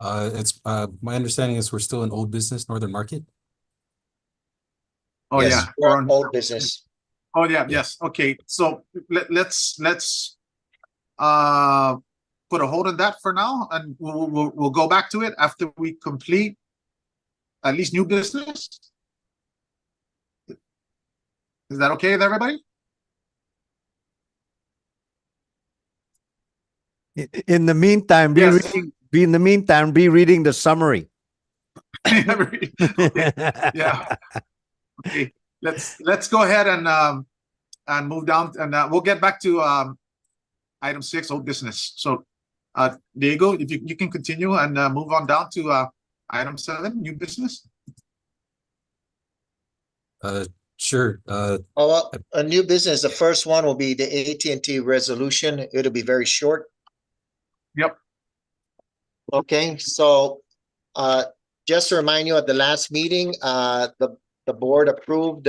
It's my understanding is we're still in old business, Northern Market. Oh yes, yeah, we're on old business. Oh yeah, yes. Okay, so let's put a hold on that for now, and we'll go back to it after we complete at least new business. Is that okay with everybody? In the meantime, Yes. be reading the summary. Okay, yeah. Okay, let's go ahead and move down, and we'll get back to item 6, old business. So Diego, if you can continue and move on down to item 7, new business. Sure. Oh, well, a new business, the first one will be the AT&T resolution. It'll be very short. Yep. Okay, so just to remind you, at the last meeting, the board approved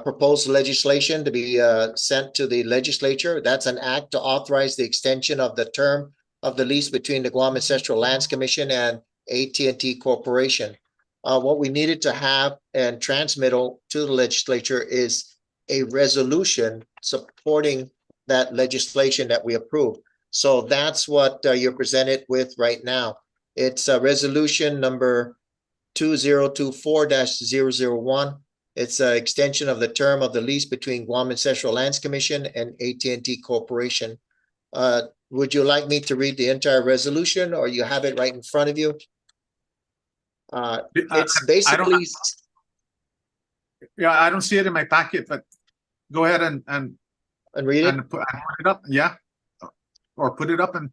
proposed legislation to be sent to the legislature. That's an act to authorize the extension of the term of the lease between the Guam Ancestral Lands Commission and AT&T Corporation. What we needed to have and transmit to the legislature is a resolution supporting that legislation that we approved. So that's what you're presented with right now. It's resolution number 2024-001. It's an extension of the term of the lease between Guam Ancestral Lands Commission and AT&T Corporation. Would you like me to read the entire resolution, or you have it right in front of you? It's basically. Yeah, I don't see it in my packet, but go ahead and read it. And put it up. Yeah, or put it up and.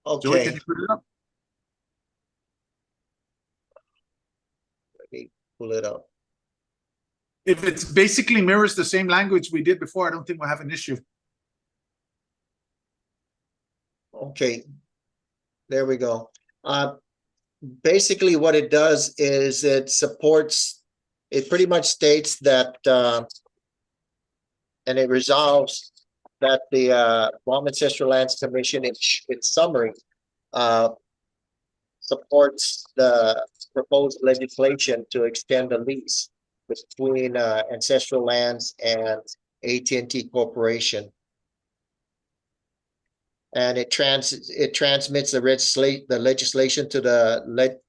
Okay. Joey, can you put it up? Let me pull it up. If it's basically mirrors the same language we did before, I don't think we'll have an issue. Okay, there we go. Basically what it does is it pretty much states that, and it resolves that the Guam Ancestral Lands Commission, its summary, supports the proposed legislation to extend the lease between Ancestral Lands and AT&T Corporation. And it transmits the legislation to the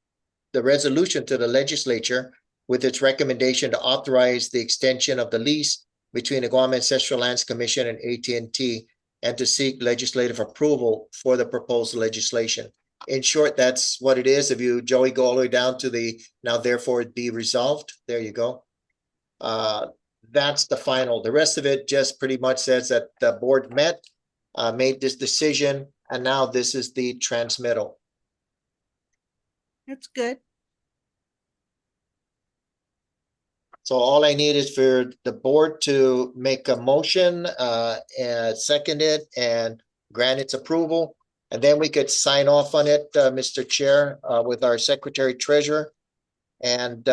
resolution to the legislature with its recommendation to authorize the extension of the lease between the Guam Ancestral Lands Commission and AT&T, and to seek legislative approval for the proposed legislation. In short, that's what it is. If you, Joey, go all the way down to the now therefore it be resolved, there you go. That's the final. The rest of it just pretty much says that the board met, made this decision, and now this is the transmittal. That's good. So all I need is for the board to make a motion, and second it, and grant its approval. And then we could sign off on it, Mr. Chair, with our Secretary Treasurer, and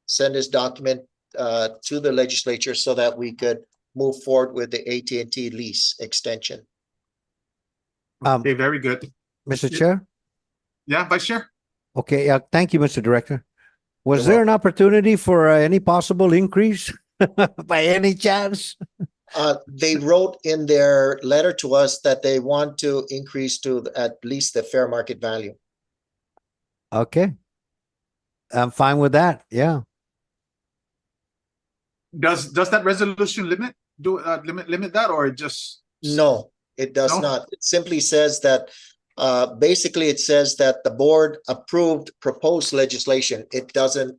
send this document to the legislature so that we could move forward with the AT&T lease extension. Okay, very good. Mr. Chair? Yeah, Vice Chair? Okay, thank you, Mr. Director. Was You're there an opportunity for any possible increase by any chance? They wrote in their letter to us that they want to increase to at least the fair market value. Okay. I'm fine with that. Yeah. Does that resolution limit that, or it just? No, it does No? not. It simply says that basically it says that the board approved proposed legislation. It doesn't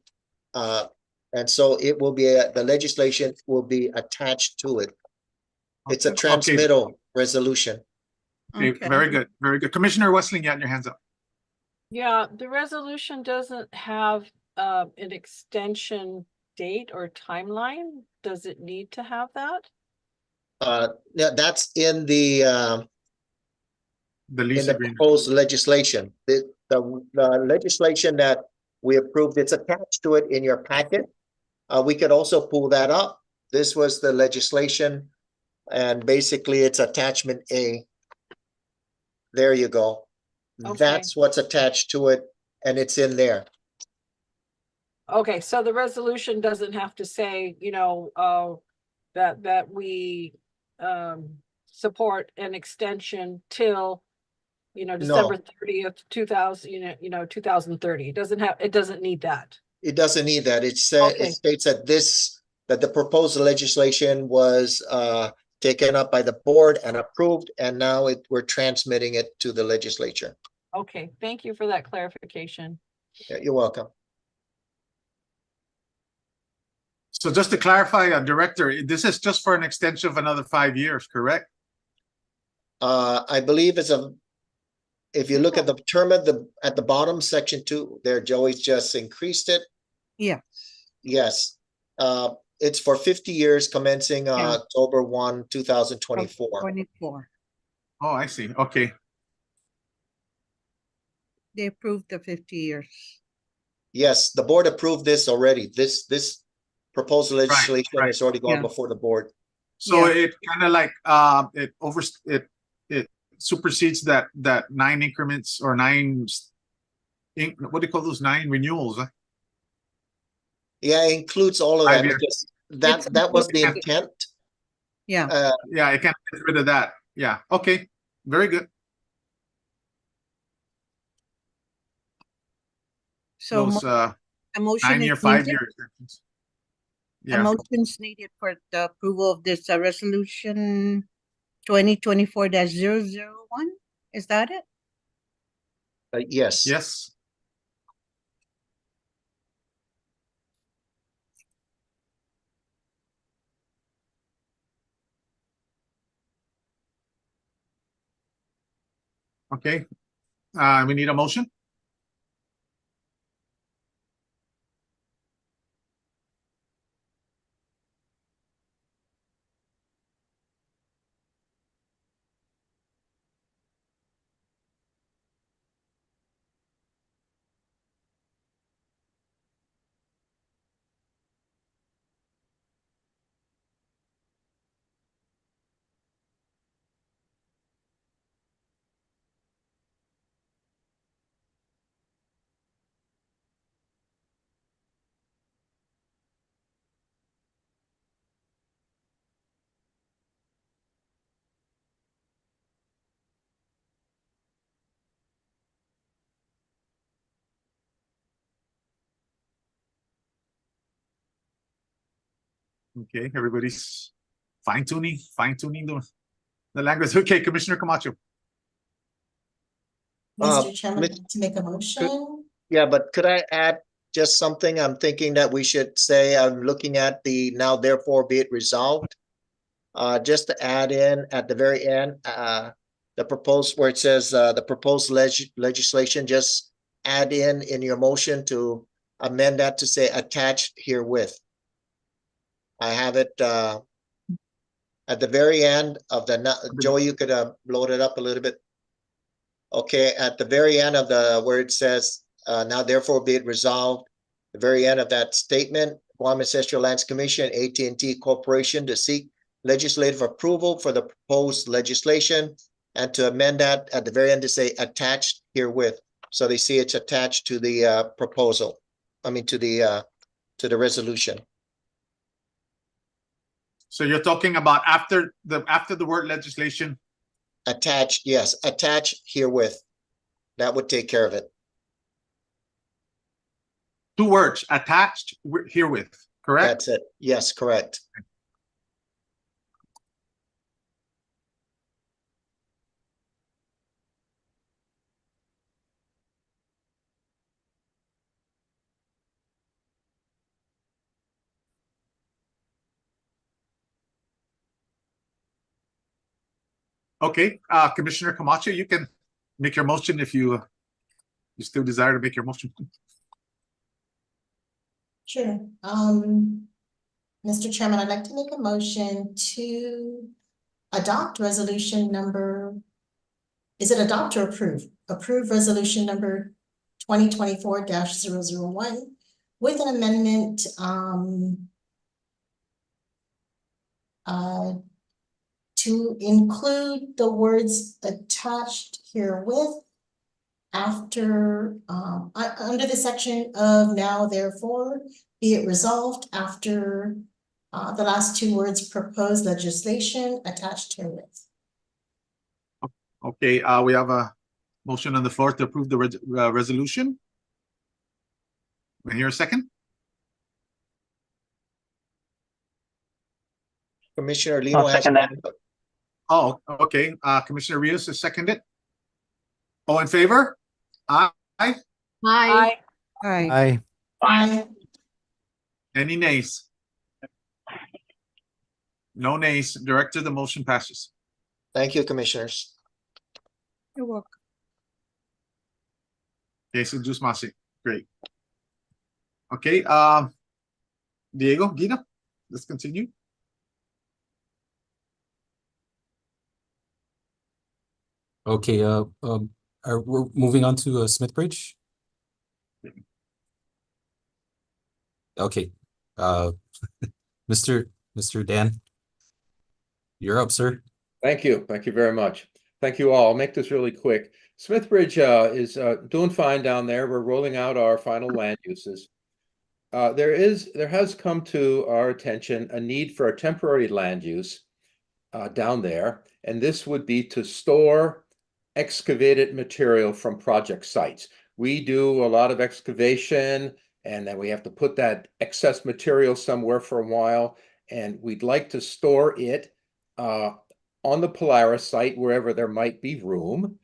and so it will be the legislation will be attached to it. It's a Okay. transmittal resolution. Okay, very good, very good. Commissioner Wessling, you had your hands up. Yeah, the resolution doesn't have an extension date or timeline. Does it need to have that? Yeah, that's in the lease agreement. proposed legislation. The legislation that we approved, it's attached to it in your packet. We could also pull that up. This was the legislation, and basically it's attachment A. There you go. Okay. That's what's attached to it, and it's in there. Okay, so the resolution doesn't have to say, that we support an extension till, No. December 30th, 2030. It doesn't need that. It doesn't need that. It said, Okay. it states that the proposed legislation was taken up by the board and approved, and now we're transmitting it to the legislature. Okay, thank you for that clarification. Yeah, you're welcome. So just to clarify, Director, this is just for an extension of another 5 years, correct? I believe if you look at the term at the bottom, section 2 there, Joey's just increased it. Yeah. Yes. It's for 50 years commencing Yeah. October 1, 2024. 24. Oh, I see. Okay. They approved the 50 years. Yes, the board approved this already. This proposed legislation right. has already gone Yeah. before the board. So Yeah. it kind of like it supersedes that 9 increments or 9 what do you call those 9 renewals? Huh? Yeah, it includes all of 5 that years. because It's that was the included. intent. Yeah. Yeah, I can't get rid of that. Yeah. Okay. Very good. So Those a motion 9-year, is 5-year needed. extensions. A Yeah. motion's needed for the approval of this resolution 2024-001. Is that it? Yes. Yes. Okay. We need a motion. Okay, everybody's fine-tuning the language. Okay, Commissioner Camacho. Mr. Chairman, Mis- I'd like to make a motion. Yeah, but could I add just something? I'm thinking that we should say, I'm looking at the now therefore be it resolved. Just to add in at the very end, the proposed, where it says, the proposed legislation, just add in your motion to amend that to say attached herewith. I have it, at the very end of Joey, you could, load it up a little bit. Okay, at the very end of where it says, now therefore be it resolved, the very end of that statement, Guam Ancestral Lands Commission, AT&T Corporation, to seek legislative approval for the proposed legislation, and to amend that at the very end to say attached herewith. So they see it's attached to the proposal. I mean, to the resolution. So you're talking about after the word legislation. Attached, yes, attached herewith. That would take care of it. 2 words, attached herewith, correct? That's it. Yes, correct. Okay, Commissioner Camacho, you can make your motion if you still desire to make your motion. Sure. Mr. Chairman, I'd like to make a motion to adopt resolution number, is it adopt or approve? Approve resolution number 2024-001 with an amendment to include the words attached herewith after, under the section of now therefore be it resolved, after the last 2 words proposed legislation attached herewith. Okay, we have a motion on the floor to approve the resolution. May I hear a second? Commissioner Lino I'll has. second that. Oh, okay, Commissioner Rios has seconded. All in favor? Aye. Aye. Aye. Aye. Aye. Aye. Any nays? No nays. Director, the motion passes. Thank you, commissioners. You're welcome. Okay, so Jus Masi, great. Okay, Diego, Gina, let's continue. Okay, we're moving on to Smith Bridge. Okay, Mr. Dan, you're up, sir. Thank you. Thank you very much. Thank you all. I'll make this really quick. Smithbridge is doing fine down there. We're rolling out our final land uses. There has come to our attention a need for a temporary land use down there, and this would be to store excavated material from project sites. We do a lot of excavation, and then we have to put that excess material somewhere for a while, and we'd like to store it on the Polaris site wherever there might be room.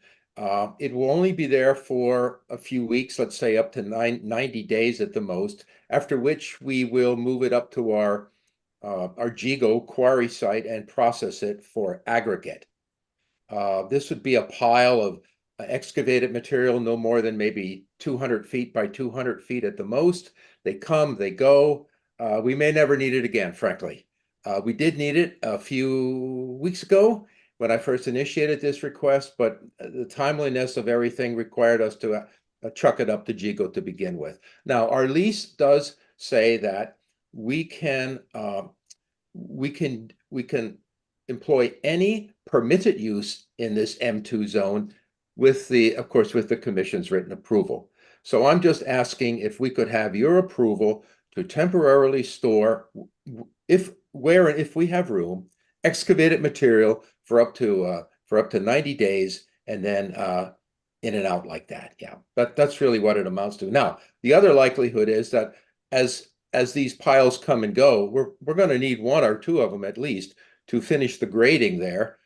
It will only be there for a few weeks, let's say up to 90 days at the most, after which we will move it up to our GIGO quarry site and process it for aggregate. This would be a pile of excavated material, no more than maybe 200 feet by 200 feet at the most. They come, they go. We may never need it again, frankly. We did need it a few weeks ago when I first initiated this request, but the timeliness of everything required us to truck it up to GIGO to begin with. Now, our lease does say that we can employ any permitted use in this M2 zone with of course, with the commission's written approval. So I'm just asking if we could have your approval to temporarily store, if we have room, excavated material for up to 90 days, and then in and out like that. Yeah, that's really what it amounts to. Now, the other likelihood is that as these piles come and go, we're going to need one or two of them at least to finish the grading there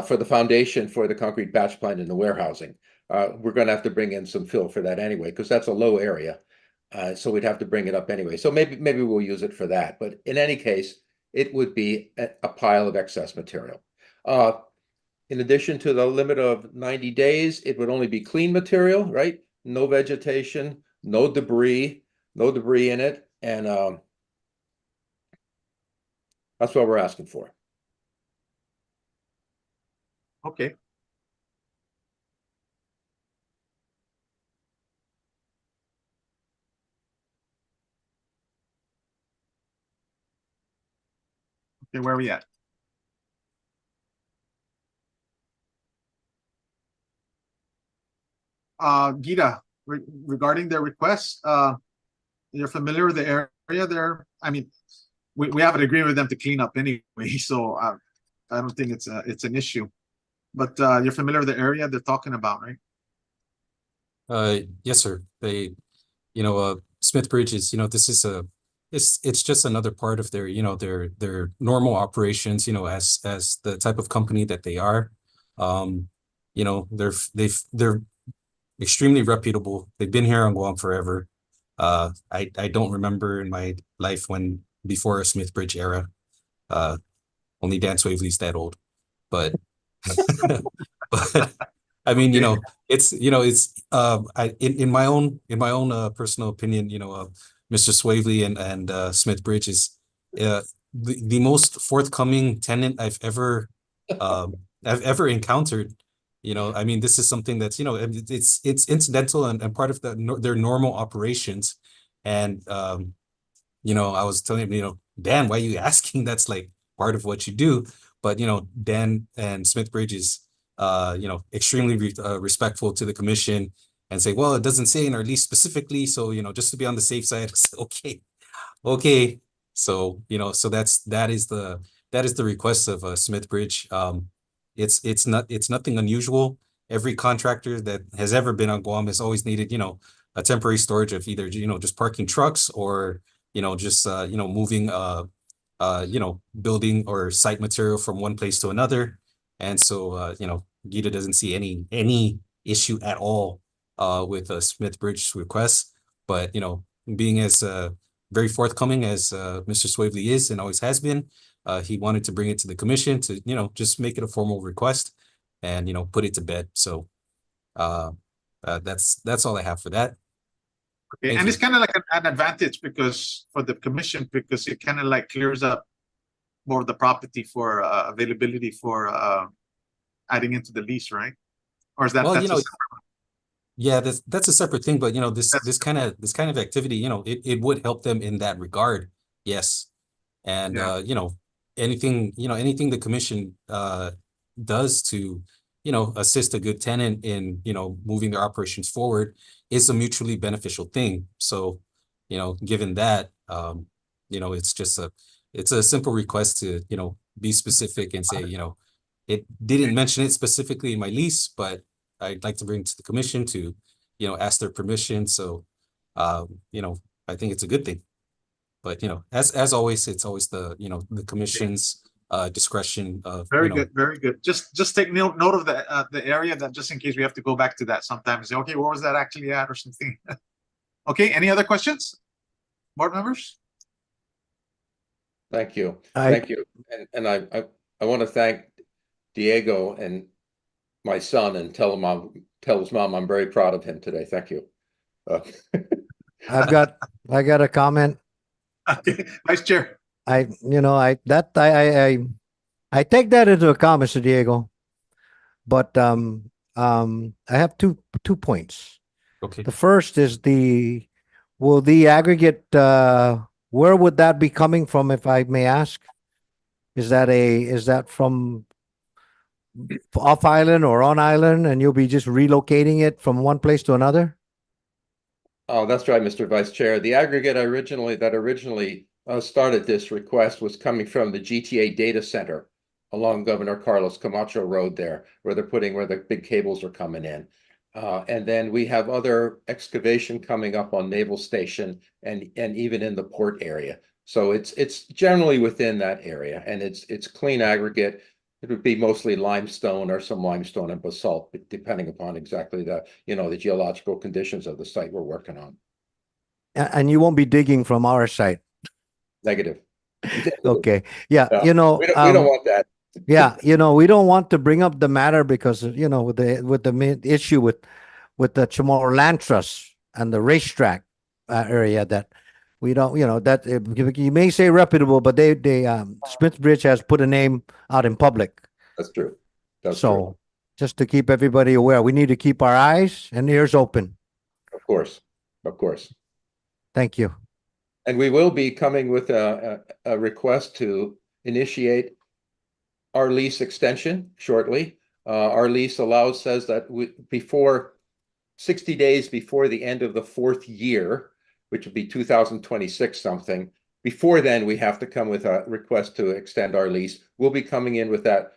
for the foundation for the concrete batch plant and the warehousing. We're going to have to bring in some fill for that anyway, because that's a low area. So we'd have to bring it up anyway. So maybe we'll use it for that. But in any case, it would be a pile of excess material. In addition to the limit of 90 days, it would only be clean material, right? No vegetation, no debris in it. And that's what we're asking for. Okay. Okay, where are we at? Gita, regarding their request, you're familiar with the area there? I mean, we have an agreement with them to clean up anyway, so I don't think it's an issue. But you're familiar with the area they're talking about, right? Yes, sir. Smith Bridge is, this is it's just another part of their, their normal operations, as the type of company that they are. They're extremely reputable. They've been here on Guam forever. I don't remember in my life before a Smith Bridge era. Only Dan Swavely's that old, but but I mean, it's in my own personal opinion, Mr. Swavely and Smith Bridge is the most forthcoming tenant I've ever encountered. I mean, this is something that's, it's incidental and part of their normal operations. And I was telling him, Dan, why are you asking? That's like part of what you do. But Dan and Smith Bridge is extremely respectful to the commission and say, well, it doesn't say in our lease specifically, so just to be on the safe side, okay. So that is the request of Smith Bridge. it's nothing unusual. Every contractor that has ever been on Guam has always needed, a temporary storage of either, just parking trucks or, just, moving, building or site material from one place to another. And so, GITA doesn't see any issue at all with Smith Bridge's request. But, being as very forthcoming as Mr. Swavely is and always has been, he wanted to bring it to the commission to, just make it a formal request and, put it to bed. So that's all I have for that. Okay, Thank and you. it's kind of like an advantage because for the commission, because it kind of like clears up more of the property for availability for adding into the lease, right? Or is that Well, that's a yeah, that's a separate thing, but this That's- this kind of activity, it would help them in that regard. Yes. And Yeah. anything the commission does to, assist a good tenant in, moving their operations forward is a mutually beneficial thing. So, given that, it's just it's a simple request to, be specific and say, it didn't mention it specifically in my lease, but I'd like to bring it to the commission to, ask their permission. So, I think it's a good thing. But, as always, it's always the, the commission's discretion of, Very good, very good. Just take note of the area that just in case we have to go back to that sometimes. Say, okay, where was that actually at or something? Okay, any other questions? Board members? Thank you. I- Thank you. And I want to thank Diego and my son and tell his mom I'm very proud of him today. Thank you. I got a comment. Okay, Vice Chair. I take that into account, Mr. Diego. But I have two points. Okay. The first is will the aggregate where would that be coming from, if I may ask? Is that from off island or on island, and you'll be just relocating it from one place to another? Oh, that's right, Mr. Vice Chair. The aggregate that originally started this request was coming from the GTA data center along Governor Carlos Camacho Road there, where the big cables are coming in. And then we have other excavation coming up on Naval Station and even in the port area. So it's generally within that area, and it's clean aggregate. It would be mostly limestone or some limestone and basalt, depending upon exactly the geological conditions of the site we're working on. And you won't be digging from our site. Negative. Okay. Yeah. We don't want that. Yeah, we don't want to bring up the matter because with the main issue with the Chamorro Land Trust and the racetrack area, that we don't, that you may say reputable, but they Smith Bridge has put a name out in public. That's true. That's So true. just to keep everybody aware, we need to keep our eyes and ears open. Of course. Of course. Thank you. And we will be coming with a request to initiate our lease extension shortly. Our lease says that before 60 days before the end of the fourth year, which would be 2026 something, before then we have to come with a request to extend our lease. We'll be coming in with that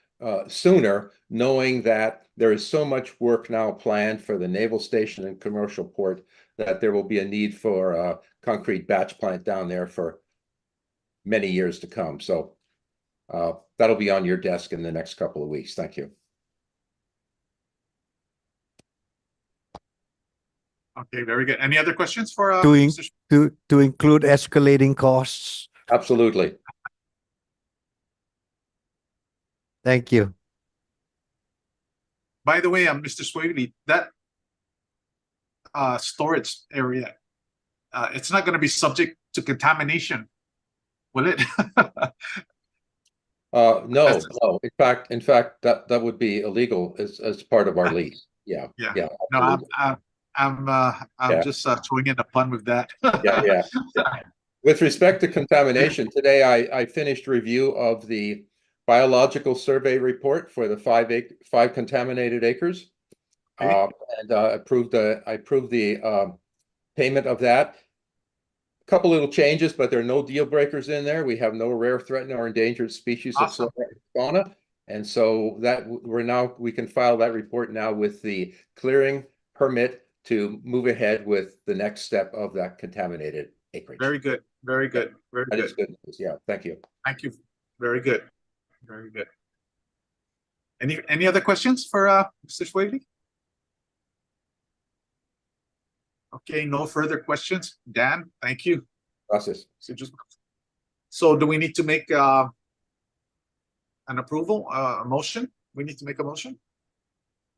sooner, knowing that there is so much work now planned for the Naval Station and commercial port that there will be a need for a concrete batch plant down there for many years to come. So that'll be on your desk in the next couple of weeks. Thank you. Okay, very good. Any other questions for To include escalating costs. Absolutely. Thank you. By the way, Mr. Swavely, that storage area, it's not going to be subject to contamination, will it? No. In fact, that would be illegal as part of our lease. Yeah. No, I'm just throwing in a pun with that. Yeah. With respect to contamination, today I finished review of the biological survey report for the five contaminated acres. And I approved the payment of that. A couple little changes, but there are no deal breakers in there. We have no rare, threatened, or endangered species of flora and fauna. And so that we can file that report now with the clearing permit to move ahead with the next step of that contaminated acreage. Very good, very good, very That is good. good news. Yeah, thank you. Thank you. Very good, very good. Any other questions for Mr. Swaley? Okay, no further questions. Dan, thank you. Process. So do we need to make an approval, a motion? We need to make a motion?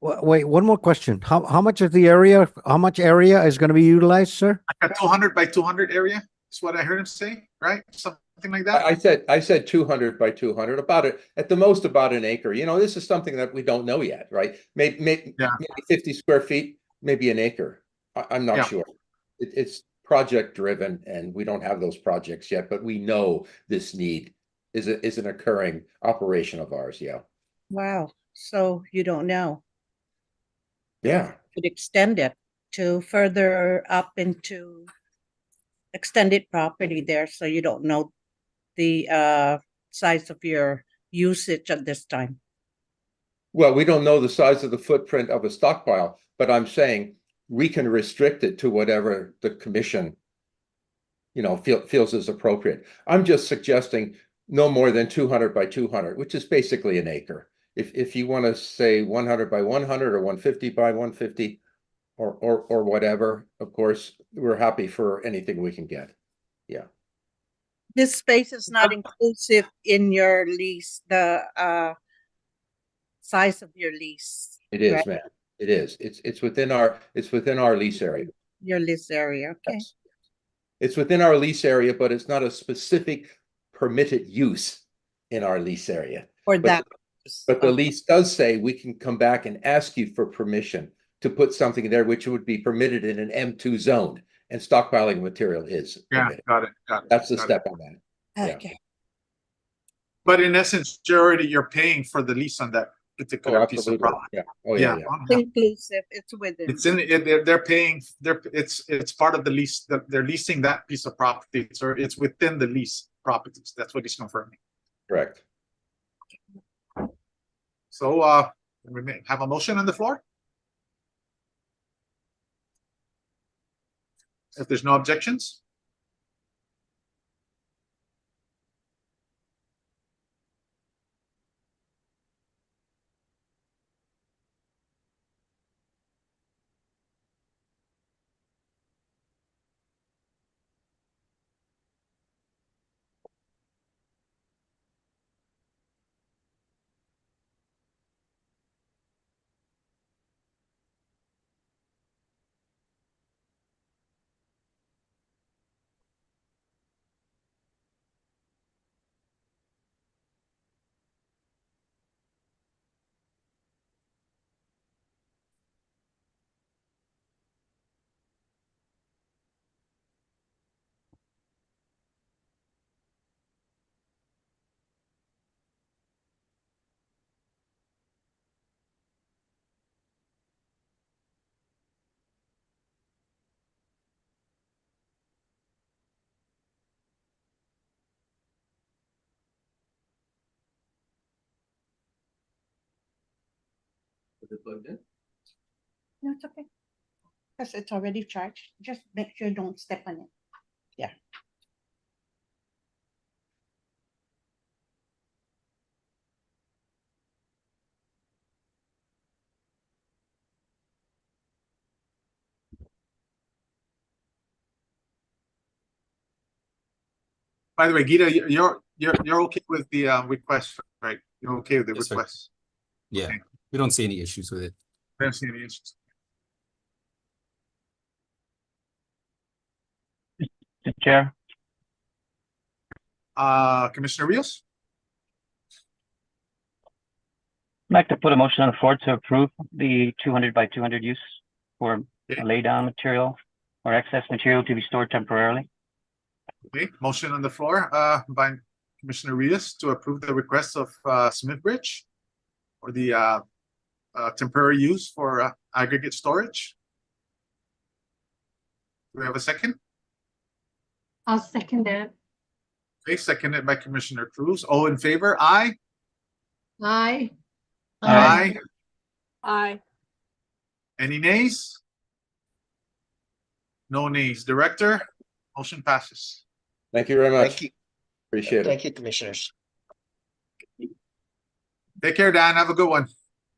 Wait, one more question. How much of the area, how much area is going to be utilized, sir? Like a 200 by 200 area is what I heard him say, right? Something like that? I said 200 by 200, about it, at the most about an acre. You know, this is something that we don't know yet, right? Maybe 50 square feet, maybe an acre. I'm not sure. It's project driven and we don't have those projects yet, but we know this need is an occurring operation of ours. Yeah. Wow. So you don't know. Yeah. Could extend it to further up into extended property there, so you don't know the size of your usage at this time. Well, we don't know the size of the footprint of a stockpile, but I'm saying we can restrict it to whatever the commission, you know, feels is appropriate. I'm just suggesting no more than 200 by 200, which is basically an acre. If you want to say 100 by 100 or 150 by 150 or whatever, of course, we're happy for anything we can get. Yeah. This space is not inclusive in your lease, the size of your lease. It is, right? man. It is. It's within our lease area. Your lease area, okay. Yes. It's within our lease area, but it's not a specific permitted use in our lease area. For that. But the lease does say we can come back and ask you for permission to put something there which would be permitted in an M2 zone, and stockpiling material is permitted. Got it. That's the step on that. Okay. But in essence, you're paying for the lease on that particular piece of property. Yeah. Oh yeah. Inclusive, it's within. It's in it. They're paying. It's part of the lease. They're leasing that piece of property, so it's within the lease properties. That's what he's confirming. Correct. So we may have a motion on the floor. If there's no objections. Is it plugged in? No, it's okay. Because it's already charged. Just make sure you don't step on it. Yeah. By the way, Gita, you're okay with the request, right? You're okay with the Yes, sir. request? Yeah, Okay. we don't see any issues with it. I don't see any issues. Mr. Chair, Commissioner Rios? I'd like to put a motion on the floor to approve the 200 by 200 use for Okay. lay down material or excess material to be stored temporarily. Okay, motion on the floor by Commissioner Rios to approve the request of Smith Bridge for the temporary use for aggregate storage. Do we have a second? I'll second that. Okay, seconded by Commissioner Cruz. All in favor? Aye. Aye. Aye. Aye. Any nays? No nays. Director, motion passes. Thank you very much. Thank you. Appreciate it. Thank you, commissioners. Take care, Dan. Have a good one.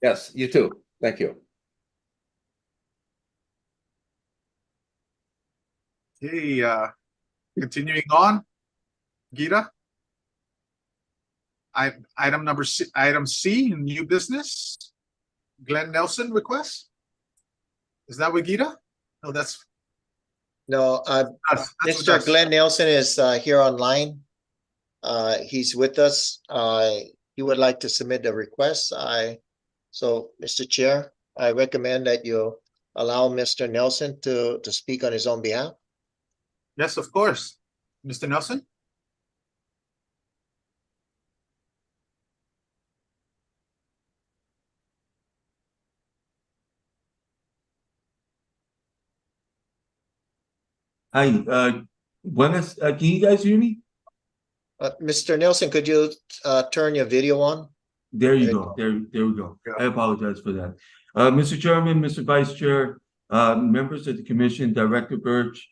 Yes, you too. Thank you. Okay, continuing on. Gita? Item C, new business. Glenn Nelson request? Is that with Gita? No, that's No, us. That's with Mr. us. Glenn Nelson is here online. He's with us. He would like to submit a request. So, Mr. Chair, I recommend that you allow Mr. Nelson to speak on his own behalf. Yes, of course. Mr. Nelson? Hi, can you guys hear me? Mr. Nelson, could you turn your video on? There you There you go. There we go. Yeah. I apologize for that. Mr. Chairman, Mr. Vice Chair, members of the commission, Director Birch,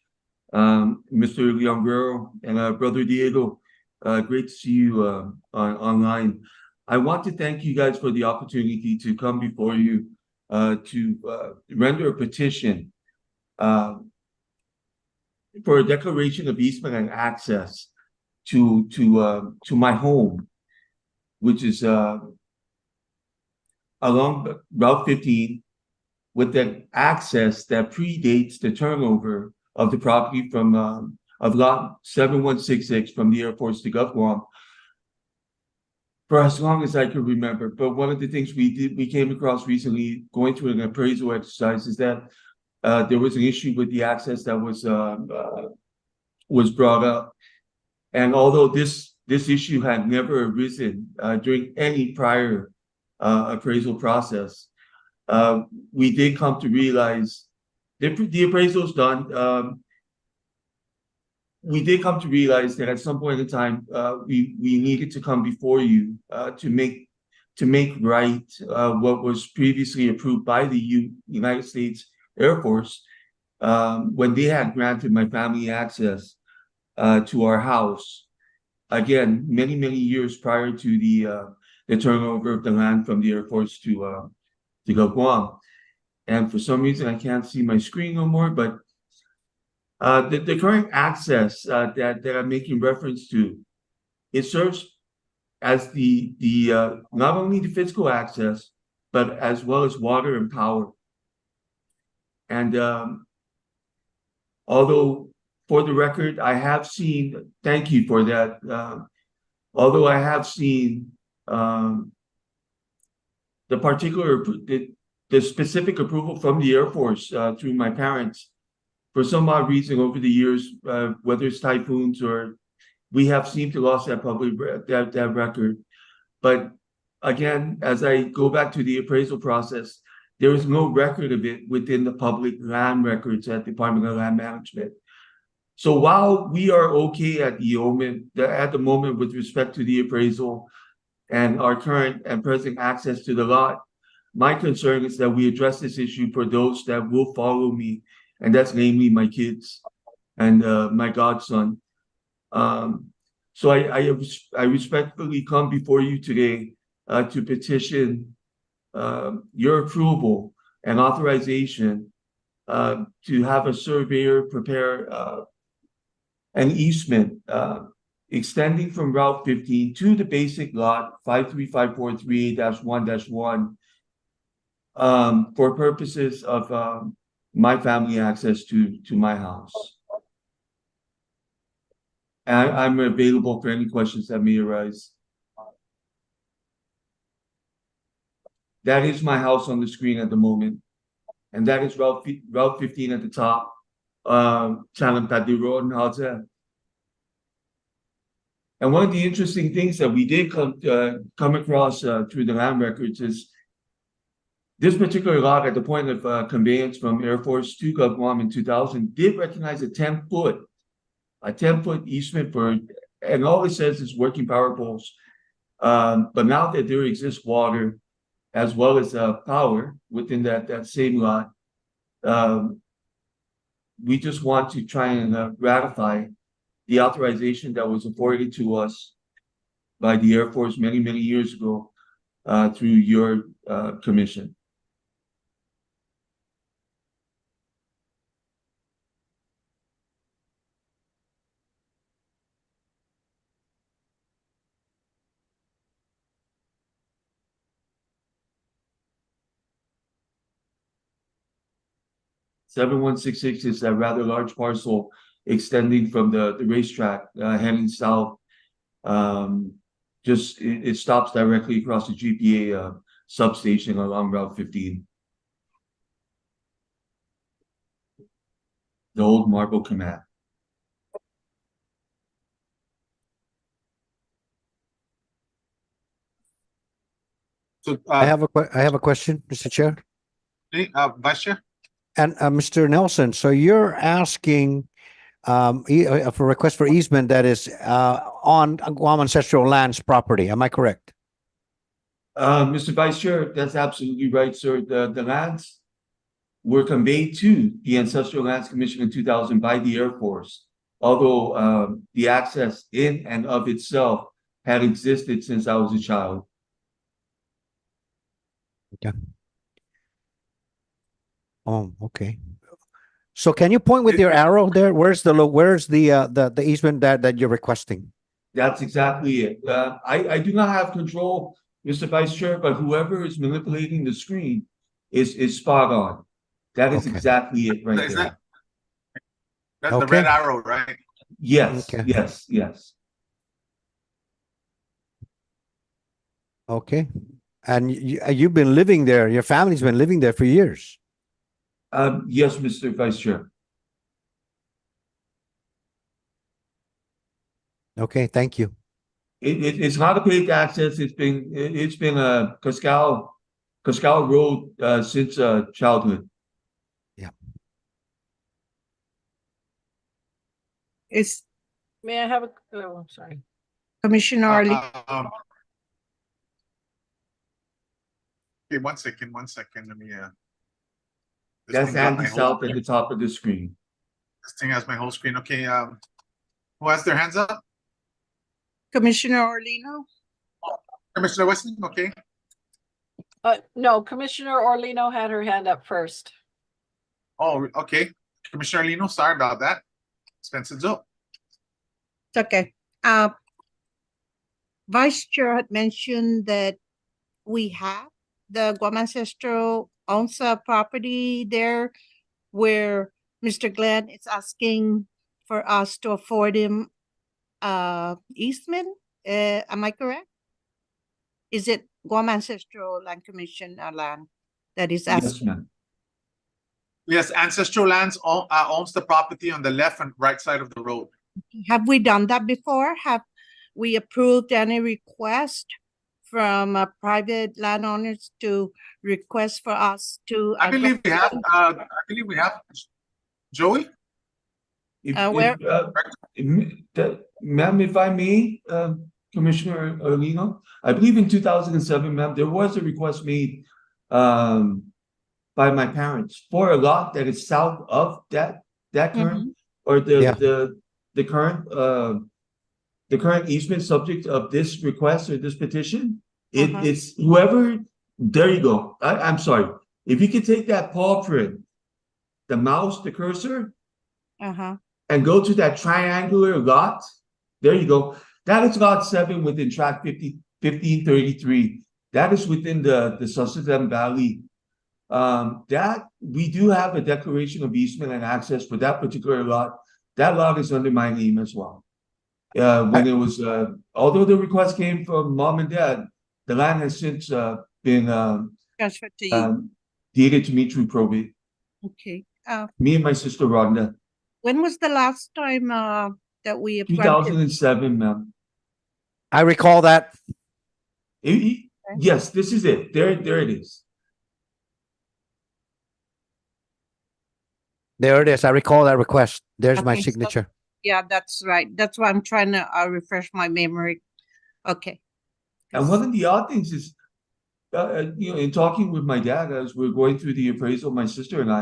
Mr. Leonguero, and Brother Diego, great to see you online. I want to thank you guys for the opportunity to come before you to render a petition for a declaration of easement and access to my home, which is along Route 15, with the access that predates the turnover of the property from of lot 7166 from the Air Force to Gulf Guam for as long as I can remember. But one of the things we came across recently going through an appraisal exercise is that there was an issue with the access that was brought up. And although this issue had never arisen during any prior appraisal process, we did come to realize the appraisal's done. We did come to realize that at some point in time, we needed to come before you to make right what was previously approved by the United States Air Force when they had granted my family access to our house. Again, many years prior to the turnover of the land from the Air Force to Guam. And for some reason, I can't see my screen no more, but the current access that I'm making reference to, it serves as the not only the physical access, but as well as water and power. And although for the record, I have seen, thank you for that. Although I have seen the specific approval from the Air Force through my parents, for some odd reason over the years, whether it's typhoons or we have seemed to lost that that record. But again, as I go back to the appraisal process, there is no record of it within the public land records at the Department of Land Management. So while we are okay at the moment with respect to the appraisal and our current and present access to the lot, my concern is that we address this issue for those that will follow me, and that's namely my kids and my godson. So I respectfully come before you today to petition your approval and authorization to have a surveyor prepare an easement extending from Route 15 to the basic lot 53543-1-1 for purposes of my family access to my house. And I'm available for any questions that may arise. That is my house on the screen at the moment. And that is Route 15 at the top. Chalampati Road in Halta. And one of the interesting things that we did come across through the land records is this particular lot at the point of conveyance from Air Force to Guam in 2000 did recognize a 10-foot easement for, and all it says is working power poles But now that there exists water as well as power within that same lot, we just want to try and ratify the authorization that was afforded to us by the Air Force many, many years ago through your commission. (7166) is a rather large parcel extending from the racetrack heading south. It stops directly across the GPA substation along Route 15. The old Marble Command. So, I have a question, Mr. Chair. Vice Chair? And Mr. Nelson, so you're asking for a request for easement that is on Guam ancestral lands property. Am I correct? Mr. Vice Chair, that's absolutely right, sir. The lands were conveyed to the Ancestral Lands Commission in 2000 by the Air Force, although the access in and of itself had existed since I was a child. Okay. Oh, okay. So can you point with your arrow there? Where's the easement that you're requesting? That's exactly it. I do not have control, Mr. Vice Chair, but whoever is manipulating the screen is spot on. That is exactly it right there. That's the red arrow, right? Yes, Okay. yes. Okay. And you've been living there, your family's been living there for years. Yes, Mr. Vice Chair. Okay, thank you. It's not a paved access. It's been a Cascal Road since childhood. Yeah. May I have a, oh, sorry. Commissioner Arlie? Okay, one second. Let me That's Andy South at the top of the screen. This thing has my whole screen. Okay, who has their hands up? Commissioner Orlino? Commissioner Weston, okay. No, Commissioner Orlino had her hand up first. Oh, okay. Commissioner Lino, sorry about that. Spencer's up. It's okay. Vice Chair had mentioned that we have the Guam Ancestral owns a property there where Mr. Glenn is asking for us to afford him easement. Am I correct? Is it Guam Ancestral Land Commission land that is asking? Yes, ma'am. Yes, Ancestral Lands owns the property on the left and right side of the road. Have we done that before? Have we approved any request from private landowners to request for us to? I believe we have. Joey? Where? Ma'am, if I may, Commissioner Orlino, I believe in 2007, ma'am, there was a request made by my parents for a lot that is south of that current or the current easement subject of this request or this petition. It's whoever. There you go. I'm sorry. If you could take that paw print, the mouse, the cursor, and go to that triangular lot. There you go. That is lot 7 within tract 1533. That is within the Sussex Valley. That we do have a declaration of easement and access for that particular lot. That lot is under my name as well. When it was, although the request came from mom and dad, the land has since been transferred to you. Deeded to me through probate. Okay. Me and my sister Rhonda. When was the last time that we have 2007, ma'am. I recall that. Yes, this is it. There it is. There it is. I recall that request. There's my Okay, so- signature. Yeah, that's right. That's why I'm trying to refresh my memory. Okay. And one of the odd things is, in talking with my dad as we're going through the appraisal, my sister and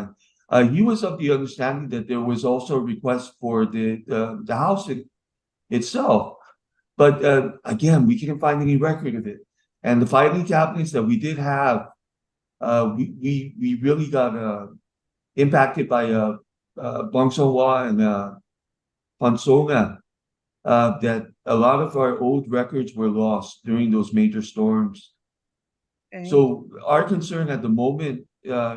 I, he was of the understanding that there was also a request for the house itself. But again, we couldn't find any record of it. And the filing cabinets that we did have, we really got impacted by Bangsawa and Pansonga, that a lot of our old records were lost during those major storms. Okay. So our concern at the moment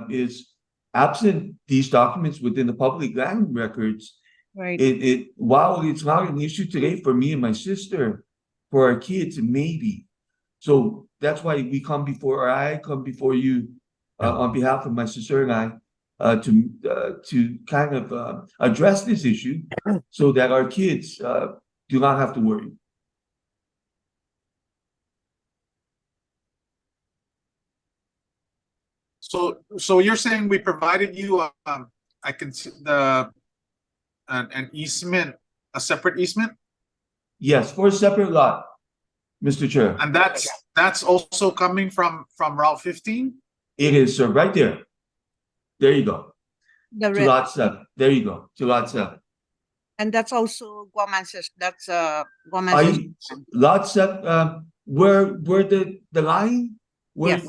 is absent these documents within the public land records. Right. While it's not an issue today for me and my sister, for our kids, maybe. So that's why we come before, or I come before you on behalf of my sister and I to kind of address this issue so that our kids do not have to worry. So you're saying we provided you I can see an easement, a separate easement, Yes, for a separate lot, Mr. Chair. and that's also coming from Route 15. It is, sir, right there. There you go. The To red, lot 7. There you go. To lot 7. and that's also Guamances. That's Guamances. Lot 7, where the line Yes.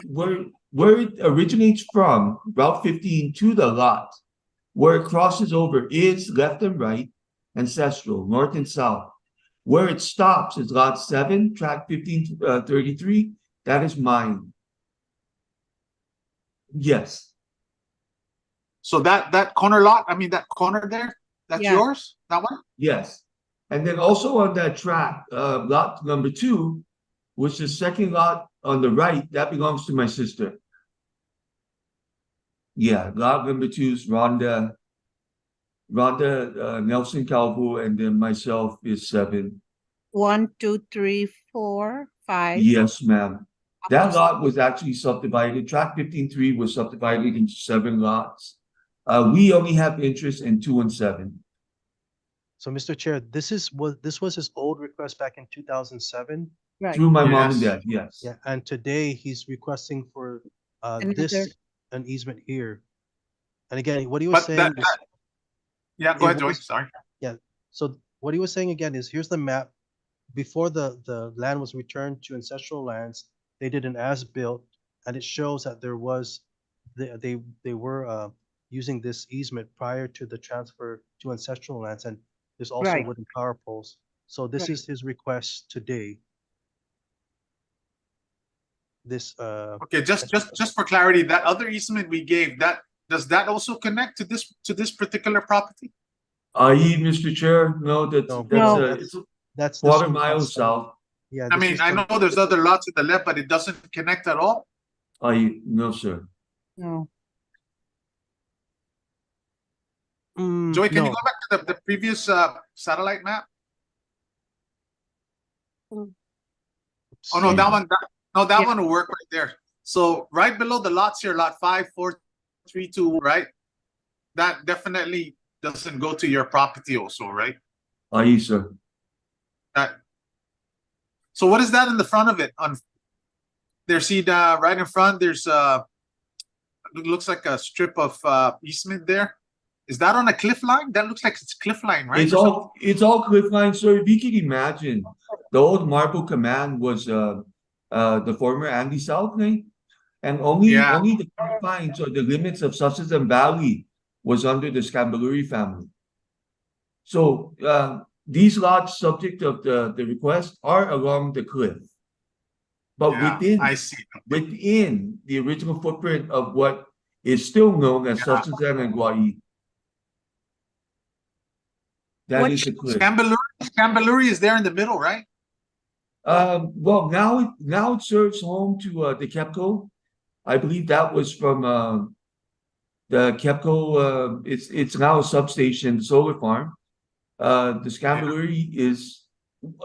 where it originates from, Route 15 to the lot, where it crosses over is left and right, ancestral, north and south. Where it stops is lot 7, track 1533. That is mine. Yes. So that corner lot, I mean that corner there, that's Yeah. yours? That one? Yes. And then also on that track, lot number 2, which is second lot on the right, that belongs to my sister. Yeah, lot number 2 is Rhonda Nelson Calvo, and then myself is 7. 1, 2, 3, 4, 5. Yes, ma'am. That Up to lot was actually subdivided. Track 15-3 was subdivided into 7 lots. We only have interest in 2 and 7. So, Mr. Chair, this was his old request back in 2007. Right. Through my mom and Yes. dad, yes. Yeah, and today he's requesting for Another- an easement here. And again, what he was But saying is, Yeah, go It ahead, Joy. was- Sorry. so what he was saying again is, here's the map. Before the land was returned to ancestral lands, they did an as-built, and it shows that there was, they were using this easement prior to the transfer to ancestral lands, and there's also Right. wooden power poles. So this Right. is his request today. This Okay, just for clarity, that other easement we gave, does that also connect to this particular property? Mr. Chair, no, No. it's that's this quarter one mile also. south. Yeah, I this mean, is I from- know there's other lots to the left, but it doesn't connect at all. No, sir. No. Joey, can you no. go back to the previous satellite map? Oh, no, that one, that Yeah. one will work right there. So right below the lots here, lot 5, 4, 3, 2, right? That definitely doesn't go to your property also, right? Sir. So what is that in the front of it? See right in front, there's it looks like a strip of easement there. Is that on a cliff line? That looks like it's cliff line, right? It's all cliff line, sir. If you can imagine, the old Marble Command was the former Andy South name, and only the confines or the limits of Sussexan Valley was under the Scambaluri family. So these lots, subject of the request, are along the cliff, but I see. within the original footprint of what is still known as Sussexan and Guai. That is the cliff. Scambaluri is there in the middle, right? Well, now it serves home to the KEPCO. I believe that was from the KEPCO. It's now a substation, solar farm. The Scambaluri is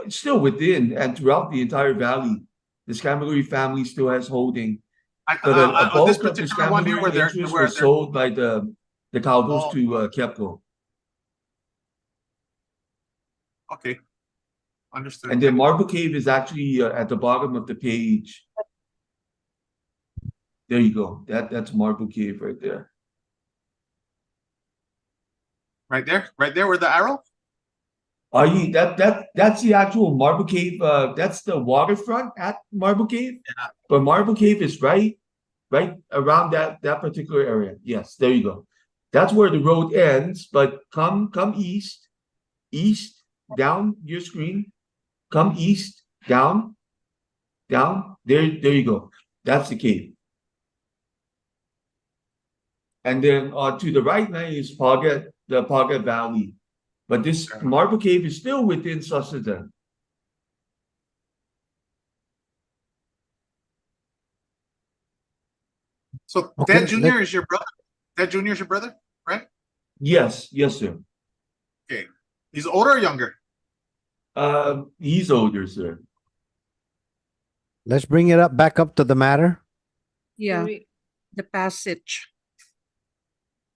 still within and throughout the entire valley. The Scambaluri family still has holding. But a bulk of the Scambaluri interest was sold by the Calvos to KEPCO. Okay, Understood. And then Marble Cave is actually at the bottom of the page. There you go. That's Marble Cave right there. Right there with the arrow? That's the actual Marble Cave. That's the waterfront at Marble Cave. Yeah. But Marble Cave is right around that particular area. Yes, there you go. That's where the road ends. But come east, down your screen. Come east, down. There you go. That's the cave. And then to the right now is the Paga Valley. But this Marble Cave is still within Sussex. So Okay, Ted Jr. is your brother? Ted Jr. is your brother, right? Yes, sir. Okay. He's older or younger? He's older, sir. Let's bring it back up to the matter. Yeah, We- the passage.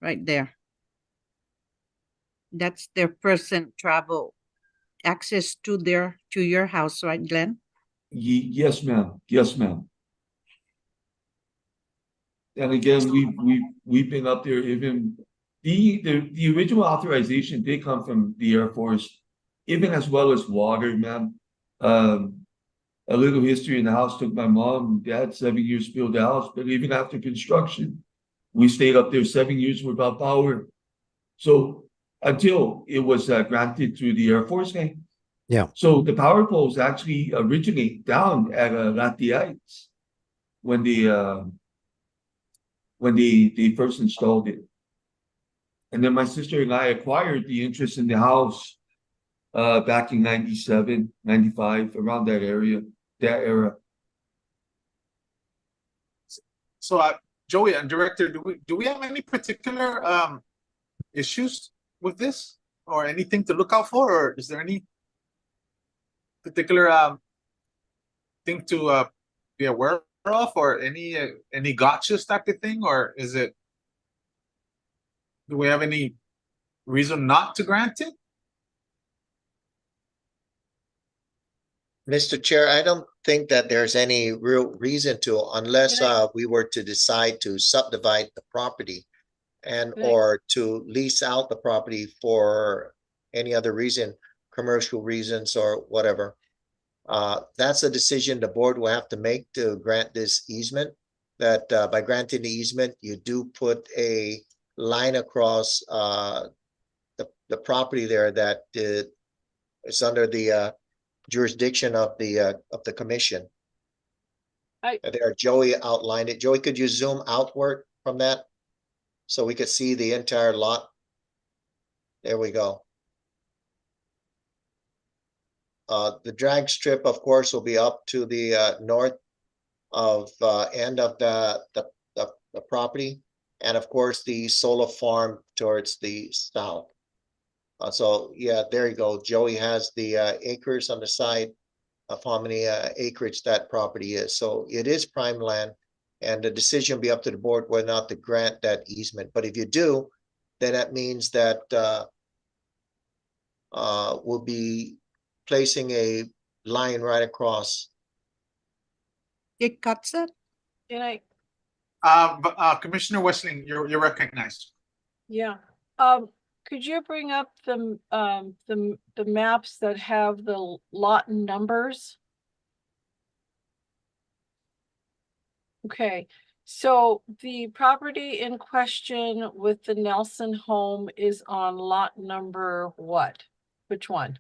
Right there. That's their present travel access to your house, right, Glenn? Yes, ma'am. Yes, ma'am. And again, we've been up there. Even the original authorization did come from the Air Force, even as well as water, ma'am. A little history in the house took my mom and dad 7 years to build the house, but even after construction, we stayed up there 7 years without power. So until it was granted through the Air Force, Yeah. So the power poles actually originate down at Lati Heights when they first installed it. And then my sister and I acquired the interest in the house back in 97, 95, around that era. So Joey and Director, do we have any particular issues with this or anything to look out for, or is there any particular thing to be aware of, or any gotchas type of thing, or do we have any reason not to grant it? Mr. Chair, I don't think that there's any real reason to, unless we were to decide to subdivide the property and Right. or to lease out the property for any other reason, commercial reasons or whatever. That's a decision the board will have to make to grant this easement. That by granting the easement, you do put a line across the property there that is under the jurisdiction of the commission. There, Joey outlined it. Joey, could you zoom outward from that so we could see the entire lot? There we go. The drag strip, of course, will be up to the north of end of the property, and of course the solar farm towards the south. So yeah, there you go. Joey has the acres on the side of how many acreage that property is. So it is prime land, and the decision will be up to the board whether or not to grant that easement. But if you do, then that means that we'll be placing a line right across. It cuts it. Can I? Commissioner Westling, you're recognized. Yeah. Could you bring up the maps that have the lot numbers? Okay, so the property in question with the Nelson home is on lot number what? Which one?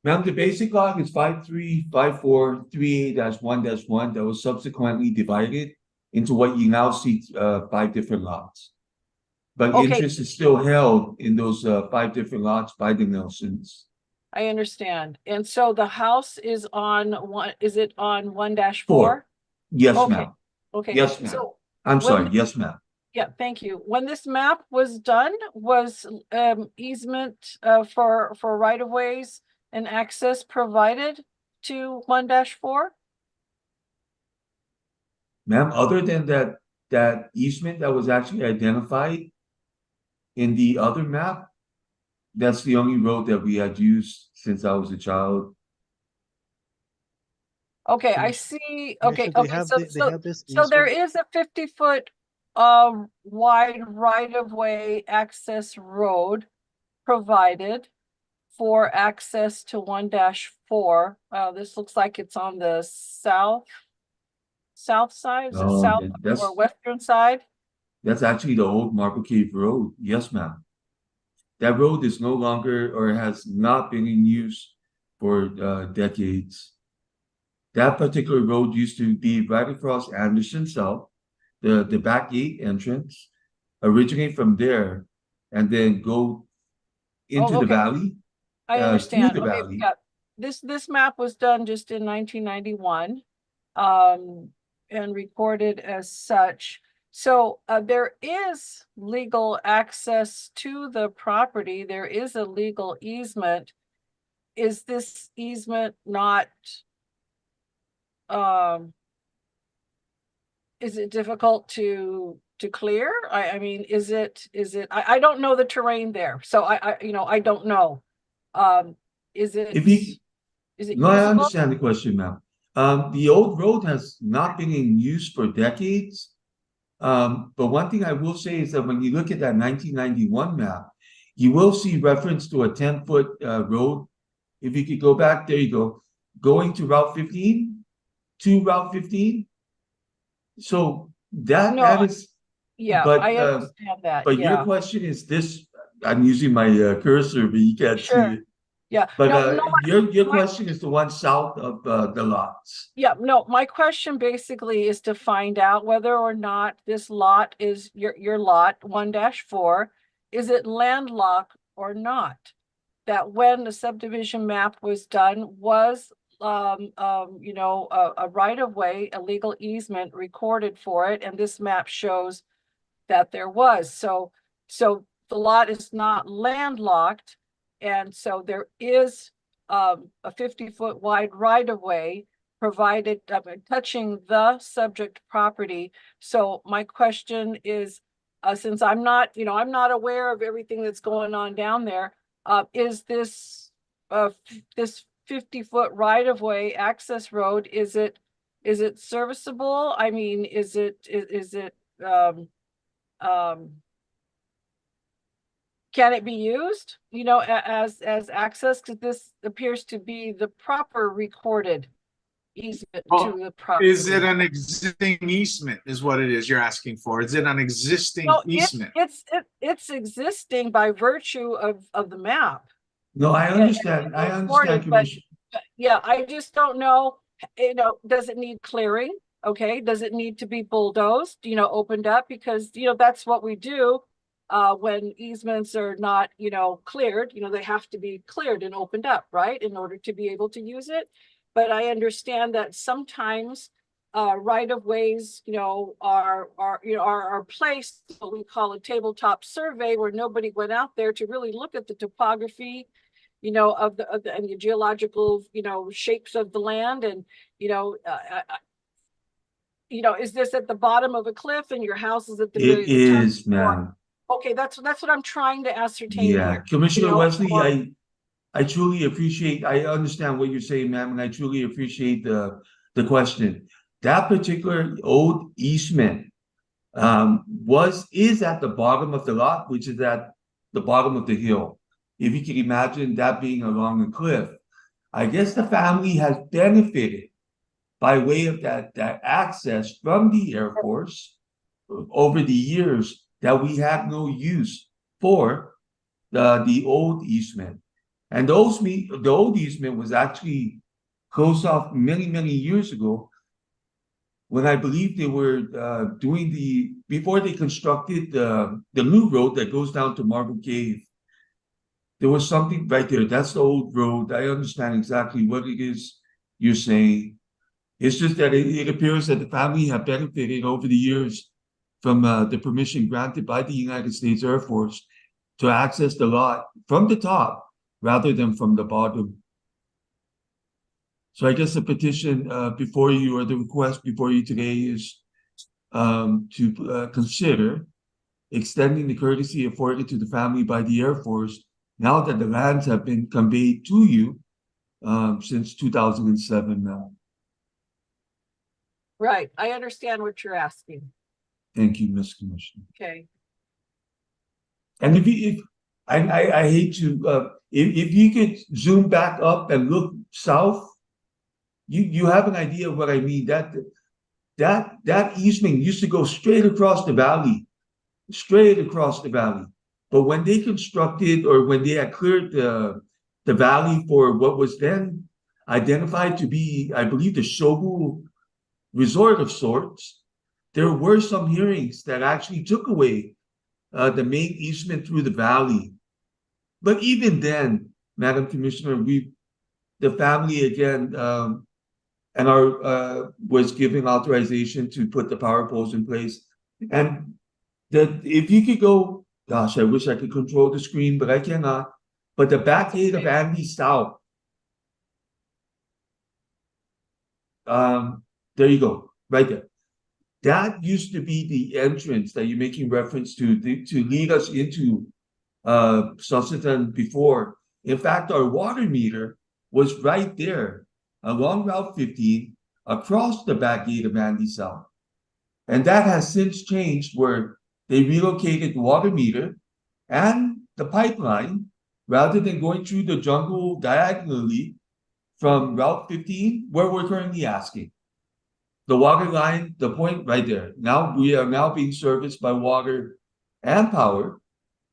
Ma'am, the basic lot is 535438-1-1 that was subsequently divided into what you now see 5 different lots. But Okay. interest is still held in those 5 different lots by the Nelsons. I understand. And so the house is on one, is it on 1-4? 4. Yes, Okay. ma'am. Okay. Yes, ma'am. So I'm sorry. when- Yes, ma'am. Yeah, thank you. When this map was done, was easement for right of ways and access provided to 1-4? Ma'am, other than that easement that was actually identified in the other map, that's the only road that we had used since I was a child. Okay, I Commis- see, okay, Commissioner, they okay, have so, they so, have this so there easement. is a 50-foot wide right-of-way access road provided for access to 1-4. This looks like it's on the south side, is it No, south that's or western side? that's actually the old Marble Cave Road. Yes, ma'am. That road is no longer or has not been in use for decades. That particular road used to be right across Anderson South, the back gate entrance, originate from there, and then go into Oh, the okay, valley, I through understand. the Okay, valley. yeah. This map was done just in 1991, and recorded as such. So, there is legal access to the property. There is a legal easement. Is this easement not, um, is it difficult to clear? I mean, is it, I don't know the terrain there, so I don't know. Is it, If you is it No, I usable? understand the question, ma'am. The old road has not been in use for decades. But one thing I will say is that when you look at that 1991 map, you will see reference to a 10-foot road. If you could go back, there you go, going to Route 15, to Route 15. So that No, is, yeah, I understand that, but your yeah, question is this, I'm using my cursor, but you can't see sure, it. yeah. But No, your my, question is the one south of the lots. yeah, no, my question basically is to find out whether or not this lot is your lot 1-4, is it landlocked or not? That when the subdivision map was done, was a right of way, a legal easement recorded for it, and this map shows that there was. So the lot is not landlocked, and so there is a 50-foot wide right of way provided, touching the subject property. So my question is, since I'm not aware of everything that's going on down there, is this this 50-foot right of way access road, is it serviceable? I mean, is it can it be used, as access? Because this appears to be the proper recorded easement to Well, the property. is it an existing easement is what it is you're asking for? Is it an existing No, easement? it's existing by virtue of the map. No, I and understand. I understand, recorded, but Commissioner. yeah, I just don't know, does it need clearing? Okay, does it need to be bulldozed, opened up? Because, that's what we do when easements are not, cleared, they have to be cleared and opened up, right? In order to be able to use it. But I understand that sometimes right of ways, are placed, what we call a tabletop survey, where nobody went out there to really look at the topography, of the and the geological, shapes of the land, and is this at the bottom of a cliff and your house is at the It very the top? is, ma'am. Okay, that's what I'm trying to ascertain Yeah, here. Commissioner Wesley, or- I truly appreciate, I understand what you're saying, ma'am, and I truly appreciate the question. That particular old easement is at the bottom of the lot, which is at the bottom of the hill. If you can imagine that being along a cliff, I guess the family has benefited by way of that access from the Air Force over the years that we have no use for the old easement. And the old easement was actually closed off many, many years ago when I believe they were doing before they constructed the new road that goes down to Marble Cave. There was something right there. That's the old road. I understand exactly what it is you're saying. It's just that it appears that the family have benefited over the years from the permission granted by the United States Air Force to access the lot from the top rather than from the bottom. So I guess the petition before you, or the request before you today, is to consider extending the courtesy afforded to the family by the Air Force now that the lands have been conveyed to you since 2007 now. Right, I understand what you're asking. Thank you, Ms. Commissioner. Okay, And if I hate to, if you could zoom back up and look south, you have an idea of what I mean. That easement used to go straight across the valley, straight across the valley. But when they constructed, or when they had cleared the valley for what was then identified to be, I believe, the Shogu resort of sorts, there were some hearings that actually took away the main easement through the valley. But even then, Madam Commissioner, the family again, and our was given authorization to put the power poles in place. And if you could go, gosh, I wish I could control the screen, but I cannot. But the back gate of Andy South, there you go, right there. That used to be the entrance that you're making reference to lead us into Susseton before. In fact, our water meter was right there along Route 15 across the back gate of Andy South. And that has since changed, where they relocated the water meter and the pipeline, rather than going through the jungle diagonally from Route 15, where we're currently asking. The water line, the point right there. Now we are now being serviced by water and power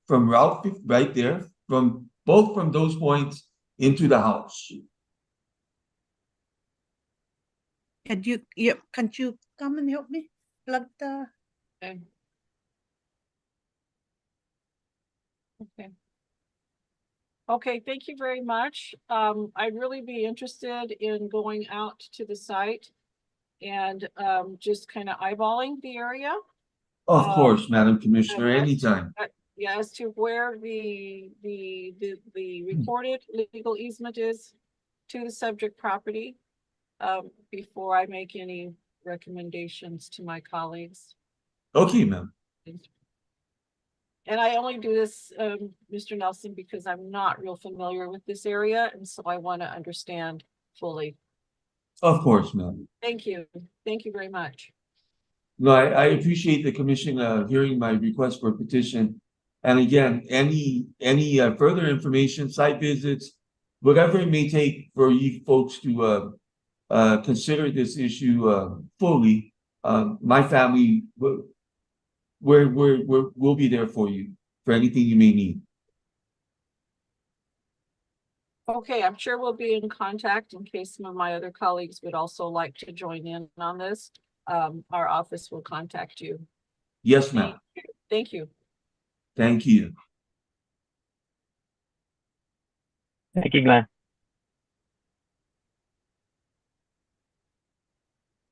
from Route 15, right there, from both from those points into the house. Can't you come and help me plug the? okay. Okay. Okay, thank you very much. I'd really be interested in going out to the site and just kind of eyeballing the area. Of course, Madam Commissioner, as- anytime. Yeah, as to where the recorded legal easement is to the subject property, before I make any recommendations to my colleagues. Okay, ma'am. And I only do this, Mr. Nelson, because I'm not real familiar with this area, and so I want to understand fully. Of course, ma'am. Thank you. Thank you very much. No, I appreciate the commission hearing my request for a petition. And again, any further information, site visits, whatever it may take for you folks to consider this issue fully, my family we'll be there for you for anything you may need. Okay, I'm sure we'll be in contact in case some of my other colleagues would also like to join in on this. Our office will contact you. Yes, ma'am. Thank you. Thank you. Thank you, Glenn.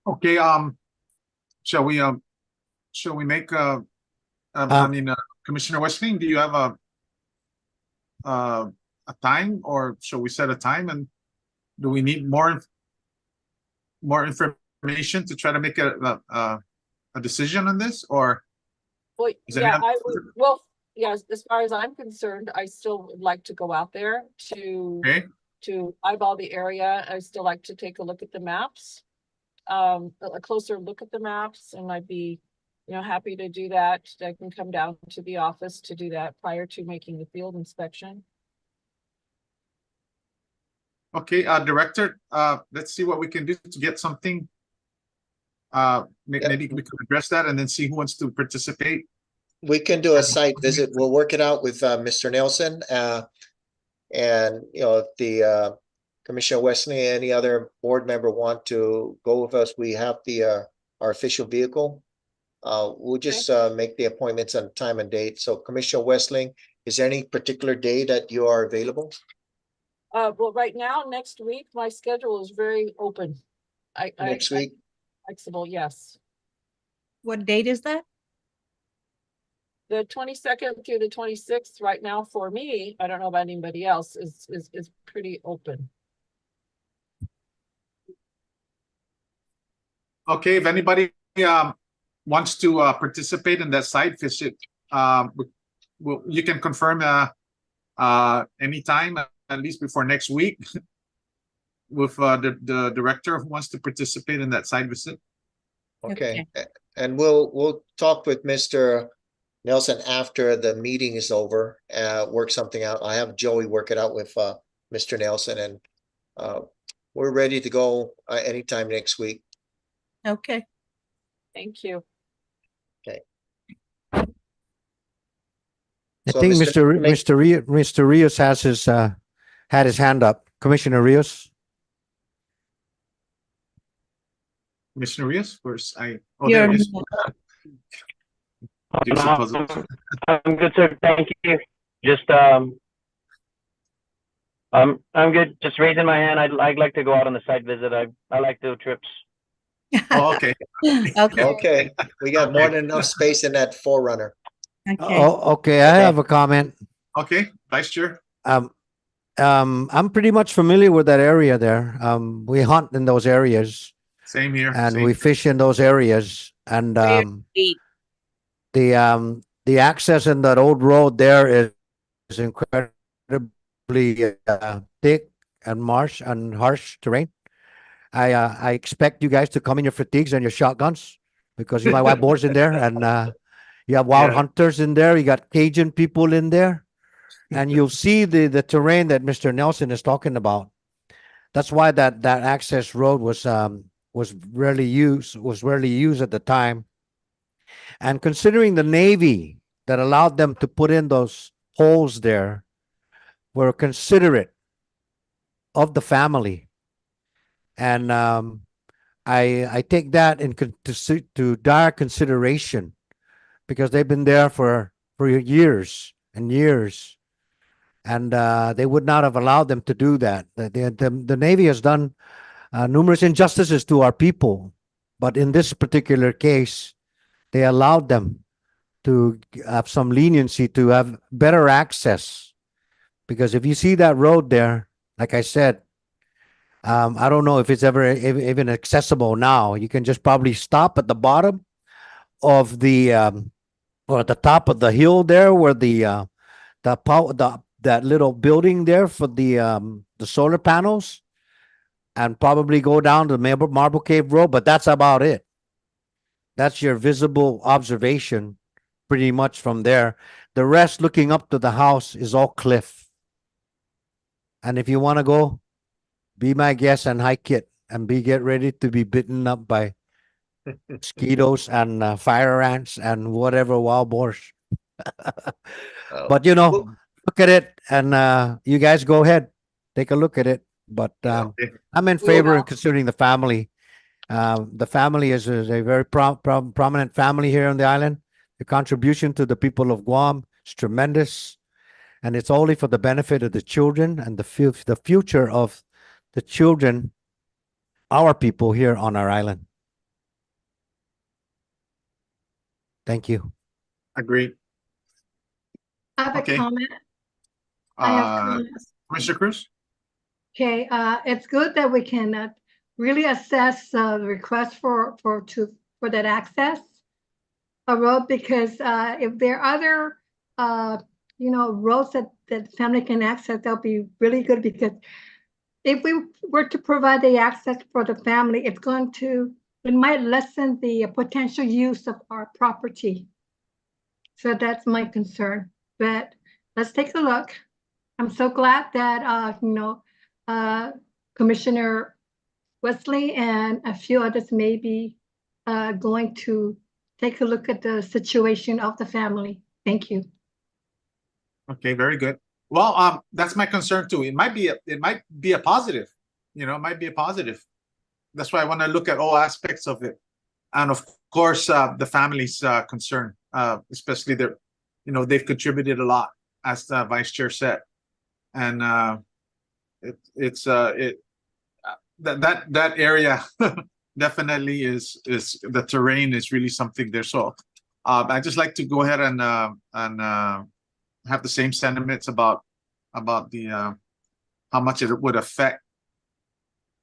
Okay, shall we make Commissioner Westling, do you have a time, or shall we set a time, and do we need more information to try to make a decision on this, or? Well, Is there yeah, any- I would, well, yes, as far as I'm concerned, I still would like to go out there Okay, to eyeball the area. I still like to take a look at the maps. A closer look at the maps, and I'd be, happy to do that. I can come down to the office to do that prior to making the field inspection. okay, Director, let's see what we can do to get something. Maybe we could address that and then see who wants to participate. We can do a site visit. We'll work it out with Mr. Nelson. And if the Commissioner Wesley, any other board member want to go with us, we have our official vehicle. We'll just make the appointments on time and date. So Commissioner Westling, is there any particular day that you are available? Well, right now, next week, my schedule is very open. Next week? Flexible, yes. What date is that? The 22nd through the 26th right now for me, I don't know about anybody else, is pretty open. Okay, if anybody wants to participate in that site visit, you can confirm anytime, at least before next week, with the director who wants to participate in that site visit. Okay. And we'll talk with Mr. Nelson after the meeting is over, work something out. I have Joey work it out with Mr. Nelson, and we're ready to go anytime next week. Okay. Thank you. I So, think Mr. Mr. Rios has his had his hand up. Commissioner Rios. Commissioner Rios, first there You're he is. Gives a puzzle. I'm good, sir. Thank you. Just I'm good. Just raising my hand. I'd like to go out on a site visit. I like to do trips. Oh, okay. Okay. Okay, we got more than enough space in that Forerunner. Okay. Oh, okay. I have a comment. Okay, Vice Chair. I'm pretty much familiar with that area there. We hunt in those areas Same here. and same we here. fish in those areas. And Eight. the access in that old road there is incredibly thick and marsh and harsh terrain. I expect you guys to come in your fatigues and your shotguns because you might have boars in there, and you have wild Yeah. hunters in there. You got Cajun people in there, and you'll see the terrain that Mr. Nelson is talking about. That's why that access road was rarely used at the time. And considering the Navy that allowed them to put in those holes there were considerate of the family. And I take that to dire consideration because they've been there for years and years, and they would not have allowed them to do that. The Navy has done numerous injustices to our people, but in this particular case, they allowed them to have some leniency to have better access. Because if you see that road there, like I said, I don't know if it's ever even accessible now. You can just probably stop at the bottom of the or at the top of the hill there, where that little building there for the solar panels, and probably go down to Marble Cave Road. But that's about it. That's your visible observation, pretty much from there. The rest, looking up to the house, is all cliff. And if you want to go, be my guest and hike it, and get ready to be bitten up by mosquitoes and fire ants and whatever wild boars. But look at it, and you guys go ahead, take a look at it. But I'm in favor of considering the family. The family is a very prominent family here on the island. The contribution to the people of Guam is tremendous, and it's only for the benefit of the children and the future of the children, our people here on our island. Thank you. Agreed. I have a Okay. comment. I have comments. Commissioner Cruz? Okay, it's good that we can really assess the request for that access a road, because if there are other roads that family can access, that'll be really good, because if we were to provide the access for the family, it might lessen the potential use of our property. So that's my concern. But let's take a look. I'm so glad that Commissioner Wesley and a few others may be going to take a look at the situation of the family. Thank you. Okay, very good. Well, that's my concern too. It might be a positive. It might be a positive. That's why I want to look at all aspects of it, and of course, the family's concern, especially they've contributed a lot, as the Vice Chair said, and that area definitely is the terrain is really something there. So I just like to go ahead and have the same sentiments about the how much it would affect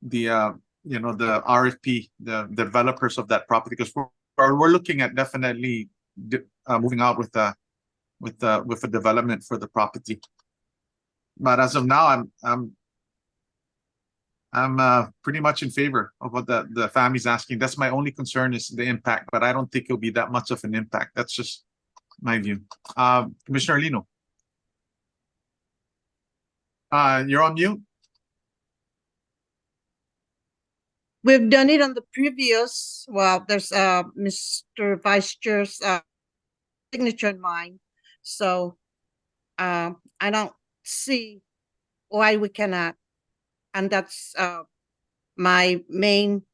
the the RFP, the developers of that property, because we're looking at definitely moving out with a development for the property. But as of now, I'm pretty much in favor of what the family's asking. That's my only concern is the impact, but I don't think it'll be that much of an impact. That's just my view. Commissioner Lino. You're on mute. We've done it on the previous, well, there's Mr. Vice Chair's signature in mine. So I don't see why we cannot. And that's my main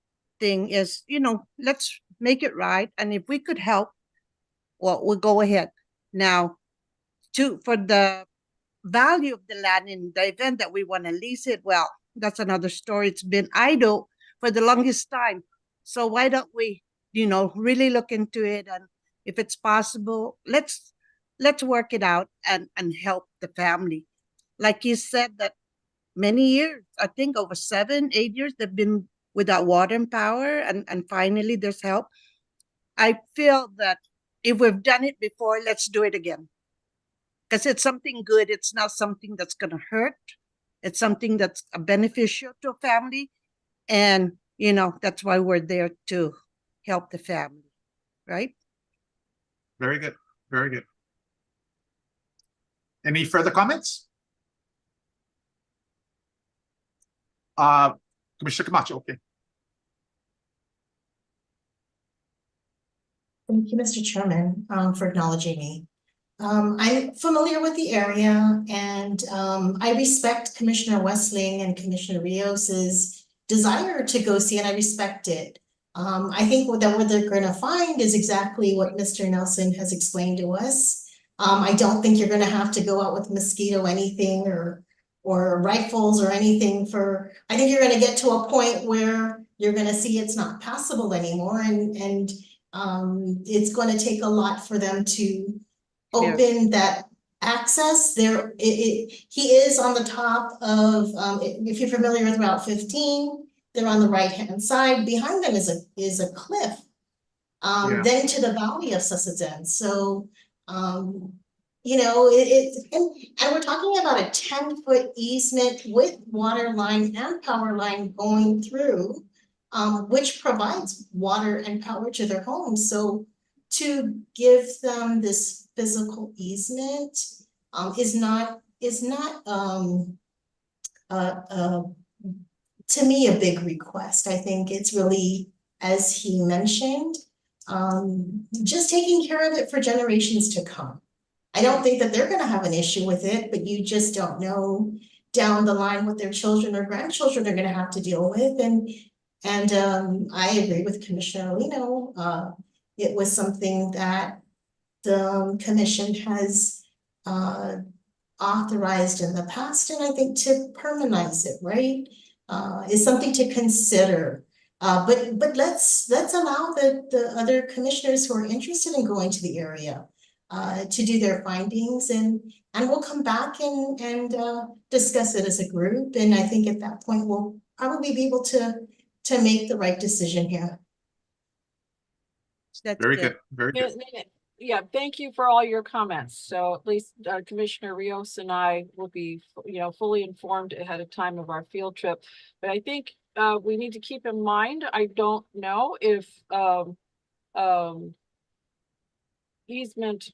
thing is, let's make it right. And if we could help, well, we'll go ahead. Now, for the value of the land in the event that we want to lease it, well, that's another story. It's been idle for the longest time. So why don't we, really look into it? And if it's possible, let's work it out and help the family. Like you said, that many years, I think over 7, 8 years, they've been without water and power, and finally there's help. I feel that if we've done it before, let's do it again. Because it's something good. It's not something that's going to hurt. It's something that's beneficial to a family. And, that's why we're there to help the family, right? Very good. Very good. Any further comments? Commissioner Camacho, okay. Thank you, Mr. Chairman, for acknowledging me. I'm familiar with the area, and I respect Commissioner Westling and Commissioner Rios's desire to go see, and I respect it. I think what they're going to find is exactly what Mr. Nelson has explained to us. I don't think you're going to have to go out with mosquito anything or rifles or anything I think you're going to get to a point where you're going to see it's not passable anymore, and it's going to take a lot for them to open that access. He is on the top of, if you're familiar with Route 15, they're on the right-hand side. Behind them is a cliff, then to the valley of Sussexan. So, and we're talking about a 10-foot easement with water line and power line going through, which provides water and power to their homes. So to give them this physical easement is not to me a big request. I think it's really, as he mentioned, just taking care of it for generations to come. I don't think that they're going to have an issue with it, but you just don't know down the line what their children or grandchildren are going to have to deal with. And I agree with Commissioner Lino. It was something that the commission has authorized in the past, and I think to permanentize it, right, is something to consider. But let's allow the other commissioners who are interested in going to the area to do their findings, and we'll come back and discuss it as a group. And I think at that point we'll probably be able to make the right decision here. That's very good. Very good. Yeah, thank you for all your comments. So at least Commissioner Rios and I will be, fully informed ahead of time of our field trip. But I think we need to keep in mind, I don't know if easement,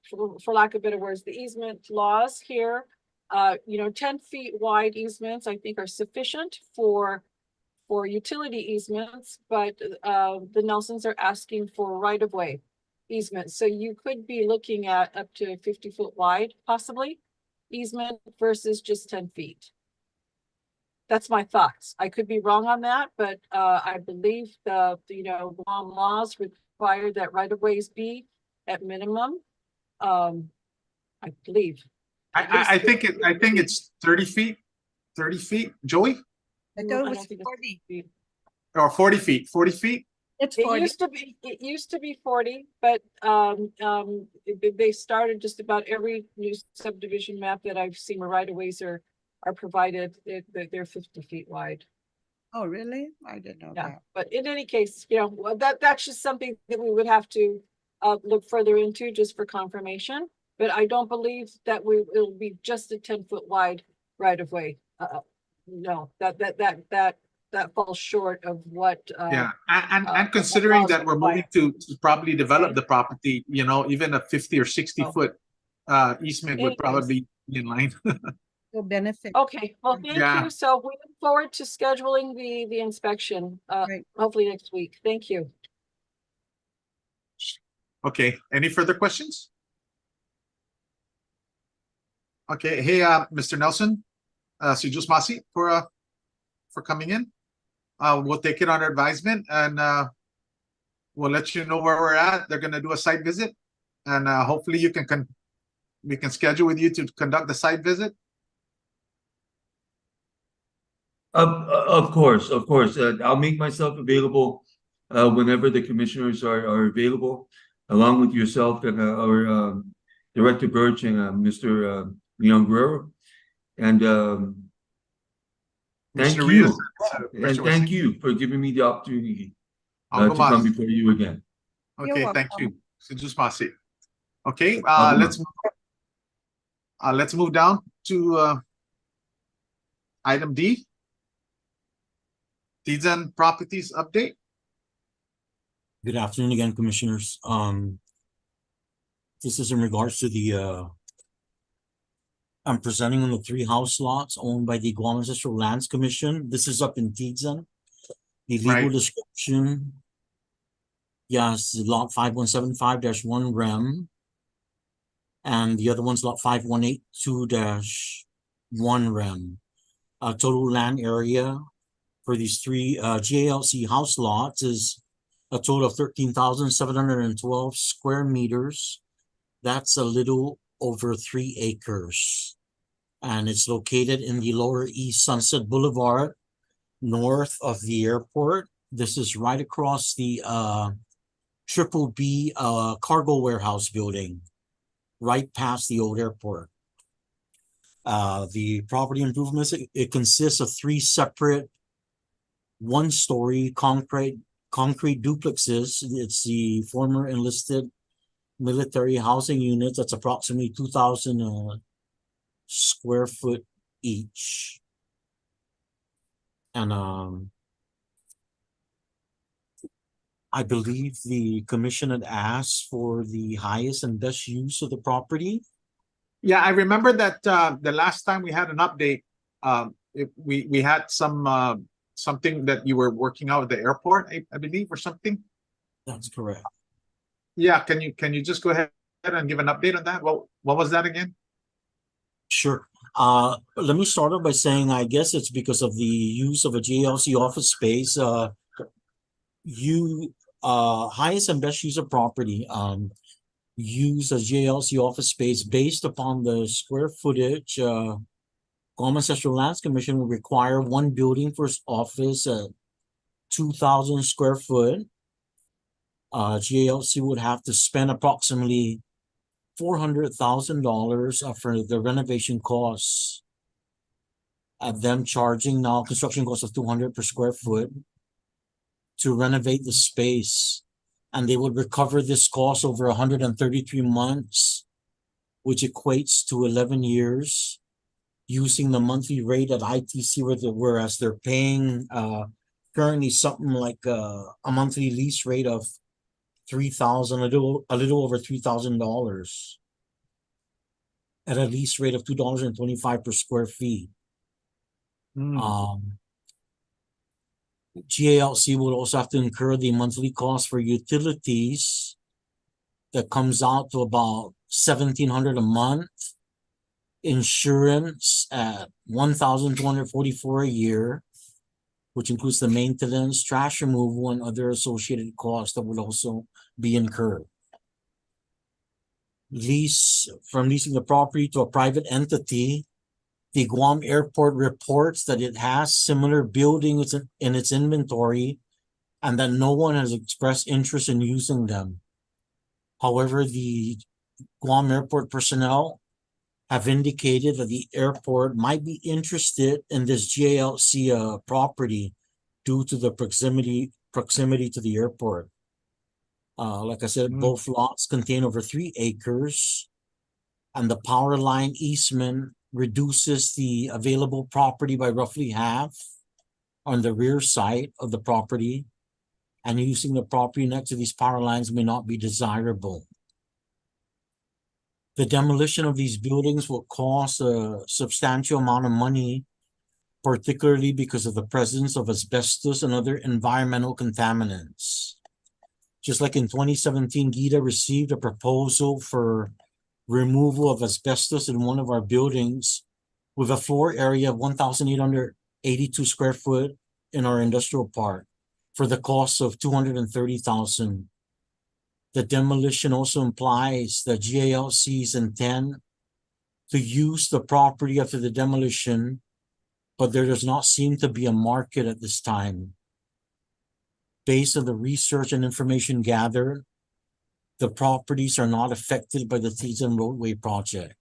for lack of better words, the easement laws here, 10 feet wide easements, I think, are sufficient for utility easements, but the Nelsons are asking for right-of-way easement. So you could be looking at up to 50-foot wide, possibly, easement versus just 10 feet. That's my thoughts. I could be wrong on that, but I believe the Guam laws require that right-of-ways be at minimum. I believe. I think it's 30 feet. 30 feet, Joey? I thought it was 40. Or 40 feet. 40 feet? It's 40. It used to be 40, but they started just about every new subdivision map that I've seen where right-of-ways are provided. They're 50 feet wide. Oh, really? I didn't know that. But in any case, that's just something that we would have to look further into just for confirmation. But I don't believe that it'll be just a 10-foot wide right-of-way. no, that falls short of what, Yeah, and what considering laws that we're moving require. to probably develop Okay. the property, you know, even a 50 or 60 Oh. foot easement would Anyways. probably be in line. Will benefit. Okay, well, thank Yeah. you. So we look forward to scheduling the inspection, Right. hopefully next week. Thank you. Okay, any further questions? Okay, hey, Mr. Nelson, Sijus Masi for coming in. We'll take it under advisement and we'll let you know where we're at. They're gonna do a site visit, and hopefully you can we can schedule with you to conduct the site visit. Of course. I'll make myself available whenever the commissioners are available, along with yourself and our Director Birch and Mr. Leon Guerrero. And thank Mr. you. Rios, And Mr. thank you for giving me the opportunity Algo to come más. before you again. Okay, thank you. Sijus Masi. Okay, Algo let's move down to item D. Tizen Properties update. Good afternoon again, commissioners. This is in regards to the I'm presenting on the 3 house lots owned by the Guam Ancestral Lands Commission. This is up in Tizen. The legal Right. description. Yes, lot 5175-1 REM. And the other one's lot 5182-1 REM. Total land area for these 3 GALC house lots is a total of 13,712 square meters. That's a little over 3 acres. And it's located in the Lower East Sunset Boulevard, north of the airport. This is right across the Triple B cargo warehouse building, right past the old airport. The property improvements, it consists of 3 separate 1-story concrete duplexes. It's the former enlisted military housing unit. That's approximately 2,000 square foot each. And I believe the commission had asked for the highest and best use of the property. Yeah, I remember that the last time we had an update, we had some something that you were working out at the airport, I believe, or something. That's correct. Yeah, can you just go ahead and give an update on that? What was that again? Sure. Let me start off by saying I guess it's because of the use of a GLC office space. Highest and best use of property. Use a GLC office space based upon the square footage. Guam Ancestral Lands Commission will require 1 building for office at 2,000 square foot. GLC would have to spend approximately $400,000 for the renovation costs. At them charging now construction costs of $200 per square foot to renovate the space. And they would recover this cost over 133 months, which equates to 11 years, using the monthly rate at ITC, whereas they're paying currently something like a monthly lease rate of $3,000, a little over $3,000 at a lease rate of $2.25 per square feet. GALC would also have to incur the monthly cost for utilities that comes out to about $1,700 a month. Insurance at $1,244 a year, which includes the maintenance, trash removal, and other associated costs that would also be incurred. Leasing the property to a private entity. The Guam Airport reports that it has similar buildings in its inventory and that no one has expressed interest in using them. However, the Guam Airport personnel have indicated that the airport might be interested in this GALC property due to the proximity to the airport. Like I said, both lots contain over 3 acres, and the power line easement reduces the available property by roughly half on the rear side of the property, and using the property next to these power lines may not be desirable. The demolition of these buildings will cost a substantial amount of money, particularly because of the presence of asbestos and other environmental contaminants. Just like in 2017, GIDA received a proposal for removal of asbestos in one of our buildings with a floor area of 1,882 square foot in our industrial park for the cost of $230,000. The demolition also implies that GALCs intend to use the property after the demolition, but there does not seem to be a market at this time. Based on the research and information gathered, the properties are not affected by the Teton roadway project.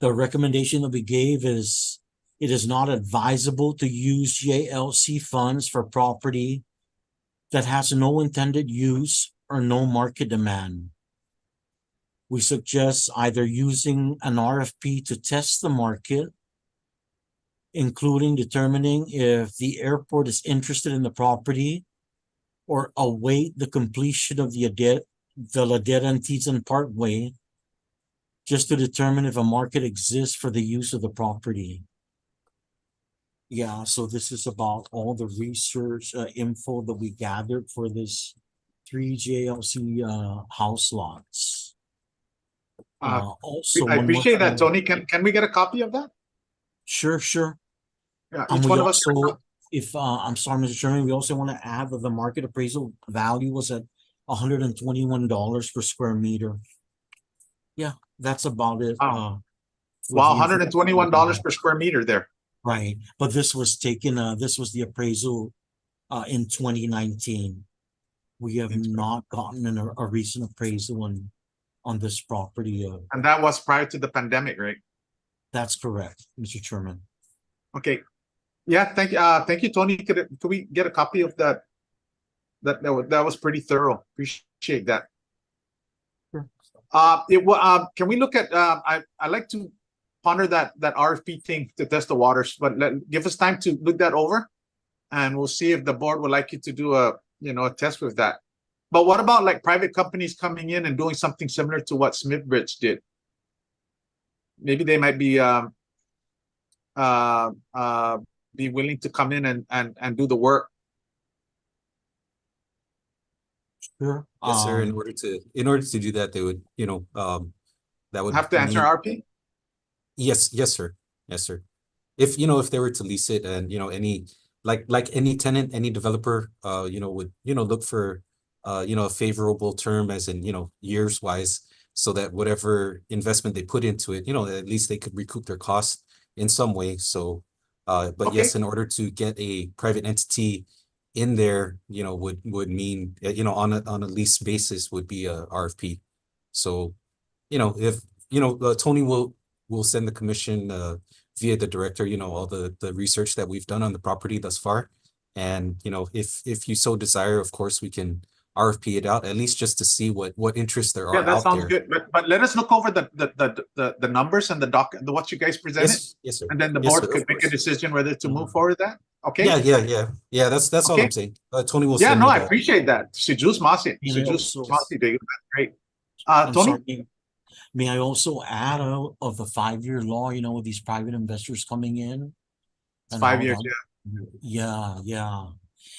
The recommendation that we gave is it is not advisable to use GALC funds for property that has no intended use or no market demand. We suggest either using an RFP to test the market, including determining if the airport is interested in the property, or await the completion of the Ladera and Teton Parkway just to determine if a market exists for the use of the property. Yeah, so this is about all the research info that we gathered for this 3 JLC house lots. Also, I one more appreciate that, thing. Tony. Can we get a copy of that? Sure. Yeah, And each we one of us. also, if I'm sorry, Mr. Chairman, we also want to add that the market appraisal value was at $121 per square meter. Yeah, that's about it. Wow. With Wow, the information $121 per square meter there. Right, but this was taken, this was the appraisal in 2019. We have not gotten a recent appraisal on this property. And that was prior to the pandemic, right? That's correct, Mr. Chairman. Okay. Yeah, thank you, Tony. Could we get a copy of that? That was pretty thorough. Appreciate that. Sure. Can we look at? I like to ponder that RFP thing to test the waters, but give us time to look that over, and we'll see if the board would like you to do a test with that. But what about like private companies coming in and doing something similar to what Smithbridge did? Maybe they might be willing to come in and do the work. Sure. Yes, sir. In order to do that, they would, that would have to answer RP. Yes, sir. Yes, sir. If they were to lease it, and any like any tenant, any developer, would look for a favorable term, as in years wise, so that whatever investment they put into it, at least they could recoup their costs in some way. So, but Okay. yes, in order to get a private entity in there, would mean on a lease basis would be a RFP. So, if Tony will send the commission via the director, all the research that we've done on the property thus far, and if you so desire, of course, we can RFP it out, at least just to see what interest there are Yeah, that out sounds there. good. But let us look over the numbers and the what you guys presented. Yes, sir. And then the Yes, board sir, could of make a course. decision whether to move forward with that. Okay. Yeah. That's all Okay. I'm saying. Tony will Yeah, send no, me I that. appreciate that. Sejus Masi. May I Sejus also- Masi, that's great. I'm Tony? sorry, may I also add of the 5-year law, with these private investors coming in? It's and 5 how years, that- Yeah.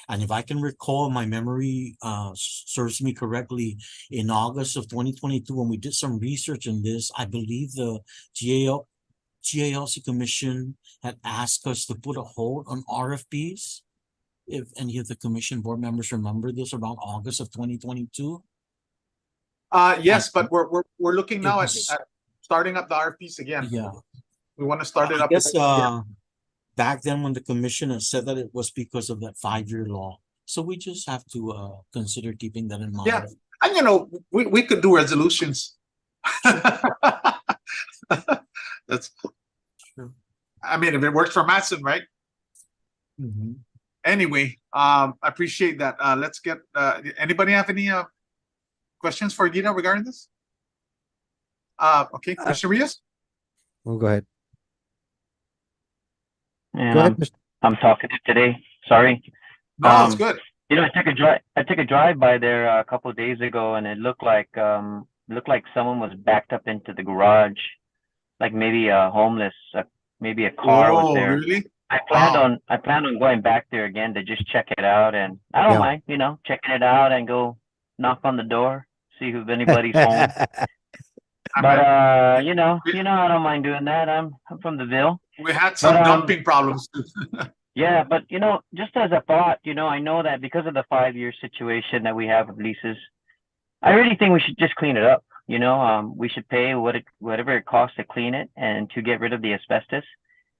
And if I can recall, my memory serves me correctly, in August of 2022, when we did some research in this, I believe the GALC Commission had asked us to put a hold on RFPs. If any of the commission board members remember this, around August of 2022. Yes, but we're looking now at was- starting up the RFPs again. Yeah. We want to start it I up. guess back then when the commission had said that it was because of that 5-year law. So we just have to consider keeping that in mind. Yeah, and we could do resolutions. That's Sure. I mean, if it works for Matson, right? Mhm. Anyway, I appreciate that. Let's get anybody have any questions for Gina regarding this? Okay, Commissioner Rios? Well, go ahead. and Go ahead, Mr. I'm talkative today. Sorry. No, it's good. You know, I took a drive by there a couple of days ago, and it looked like someone was backed up into the garage, like maybe a homeless, maybe a car was Oh, there. really? I Wow. planned on going back there again to just check it out, and I don't Yeah. mind, you know, checking it out and go knock on the door, see if anybody's home. But you know, I don't mind doing that. I'm from the Ville. We had But some dumping problems too. yeah, but you know, just as a thought, you know, I know that because of the 5-year situation that we have with leases, I really think we should just clean it up. You know, we should pay whatever it costs to clean it and to get rid of the asbestos.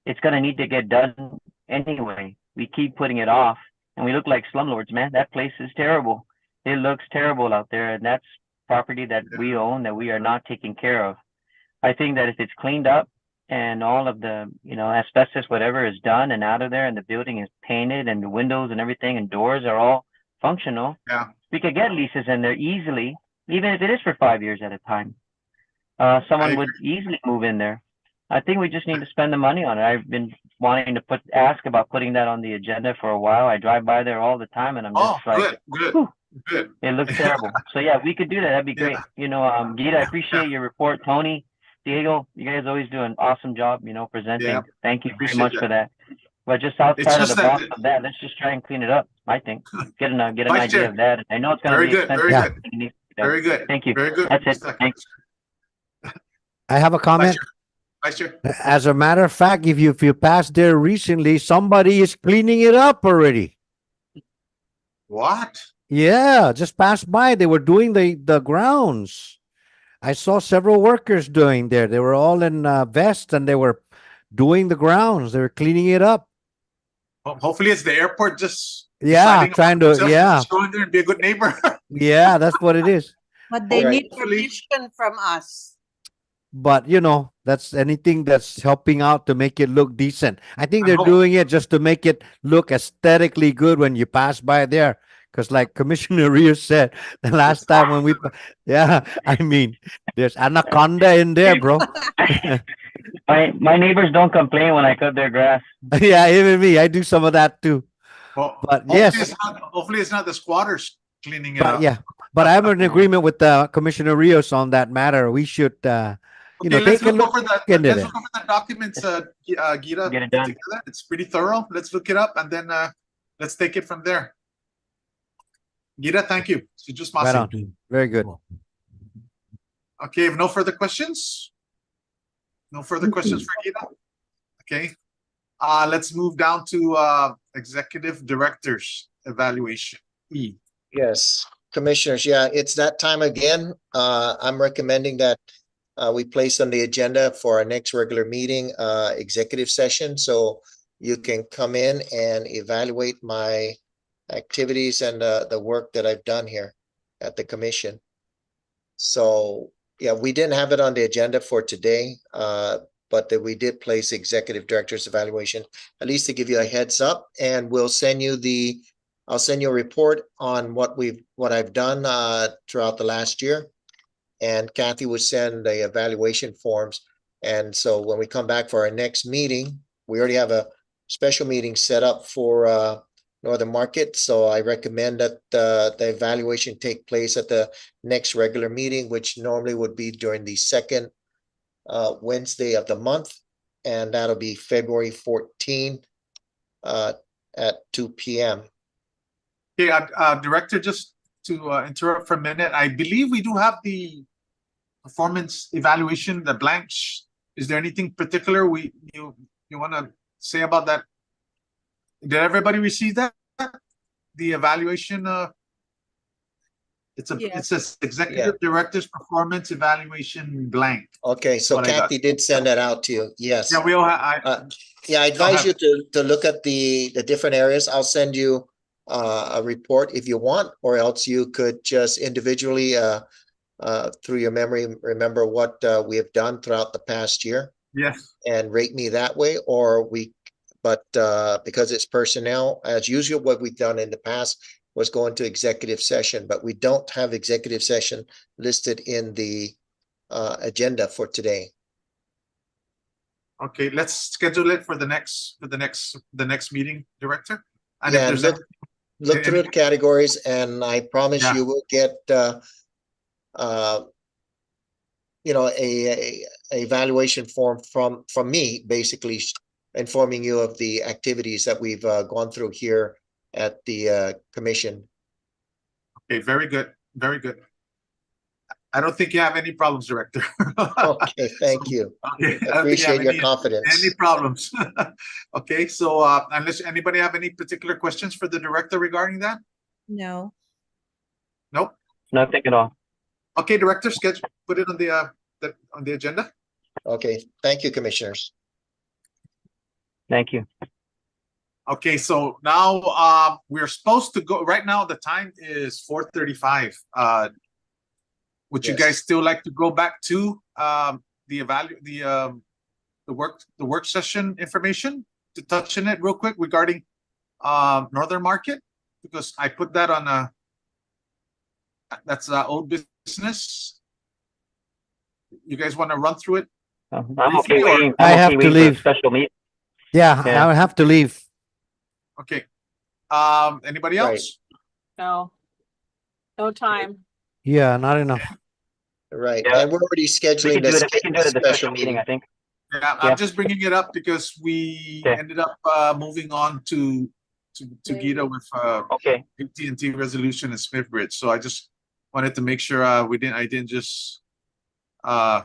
It's gonna need to get done anyway. We keep putting it off, and we look like slumlords, man. That place is terrible. It looks terrible out there, and that's property that we own that we are not taking care of. I think that if it's cleaned up and all of the, you know, asbestos, whatever is done and out of there, and the building is painted and the windows and everything and doors are all functional, Yeah. we could get leases in there easily, even if it is for 5 years at a time. Someone would easily move in there. I think we just need to spend the money on it. I've been wanting to ask about putting that on the agenda for a while. I drive by there all the time, and I'm Oh, just like, good. whew, Good. it looks terrible. So yeah, we could do that. That'd be great. Yeah. You know, Gita, I appreciate your report. Tony, Diego, you guys always do an awesome job, you know, presenting. Yeah. Thank you very Appreciate much that. for that. But just It's outside of just the that box of that, let's just try and clean it up. I think get an Vice idea Chair. of that. I know it's going to Very be good. expensive. Very Yeah. good. It needs to be done. Very good. Thank you. Very good. That's it. Mr. Thanks. I have a Vice comment. Chair. Vice Chair. As a matter of fact, if you passed there recently, somebody is cleaning it up already. What? Yeah, just passed by. They were doing the grounds. I saw several workers doing there. They were all in vests and they were doing the grounds. They were cleaning it up. Hopefully it's the airport just Yeah, deciding trying to, themselves yeah, just go in there and be a good neighbor. yeah, that's what it is. But they Right. need permission from us. But you know, that's anything that's helping out to make it look decent. I think I they're hope- doing it just to make it look aesthetically good when you pass by there. Because like Commissioner Rios said the last time when we, yeah, I mean, there's anaconda in there, bro. My neighbors don't complain when I cut their grass. Yeah, even me, I do some of that too. Well, But hopefully yes, hopefully it's not the squatters cleaning it but up. yeah, but I'm in agreement with Commissioner Rios on that matter. We should, you know, Okay, let's take a look look over the into let's it. look over the documents, Gita, Get it done. together. It's pretty thorough. Let's look it up and then let's take it from there. Gita, thank you. You just Right on. Very good. Okay, if no further questions? No further questions for Gita? Okay. Let's move down to executive directors evaluation. E. Yes, commissioners, yeah, it's that time again. I'm recommending that we place on the agenda for our next regular meeting, executive session, so you can come in and evaluate my activities and the work that I've done here at the commission. So, yeah, we didn't have it on the agenda for today, but that we did place executive director's evaluation, at least to give you a heads up, and we'll send you I'll send you a report on what I've done throughout the last year. And Kathy will send the evaluation forms. And so when we come back for our next meeting, we already have a special meeting set up for Northern Market. So I recommend that the evaluation take place at the next regular meeting, which normally would be during the second Wednesday of the month. And that'll be February 14 at 2 p.m. Okay, Director, just to interrupt for a minute, I believe we do have the performance evaluation, the blanks. Is there anything particular you want to say about that? Did everybody receive that? The evaluation, it's a executive director's performance evaluation blank. Okay, so What I got. Kathy did send that out to you. Yes. Yeah, we all have. Yeah, I advise you to look at the different areas. I'll send you a report if you want, or else you could just individually through your memory remember what we have done throughout the past year. Yes. And rate me that way, but because it's personnel, as usual, what we've done in the past was go into executive session, but we don't have executive session listed in the agenda for today. Okay, let's schedule it for the next meeting, Director. And if Yeah, there's look through any- the categories and I promise Yeah. you will get, you know, a evaluation form from me, basically informing you of the activities that we've gone through here at the commission. Okay, very good, very good. I don't think you have any problems, Director. Okay, thank you. Okay, I don't think you have Appreciate your any confidence. problems. Okay, so unless anybody have any particular questions for the Director regarding that? No. Nope. Nothing at all. Okay, Director, put it on the agenda. Okay, thank you, commissioners. Thank you. Okay, so now we're supposed to go. Right now, the time is 4:35. Would you Yes. guys still like to go back to the work session information to touch on it real quick regarding Northern Market? Because I put that on that's old business. You guys want to run through it? I'm Briefly, okay or- waiting. I I'm have okay to waiting for a leave. special meet. Yeah, Yeah. I have to leave. Okay. Anybody Right. else? No. No time. Yeah, not enough. Right, Yeah. and we're already We scheduling can do this it. We can do it at the special special meeting, meeting. I think. Yeah, Yeah. I'm just bringing it up because we Okay. ended up moving on to Gita with Okay. AT&T resolution and Smith Bridge. So I just wanted to make sure I didn't just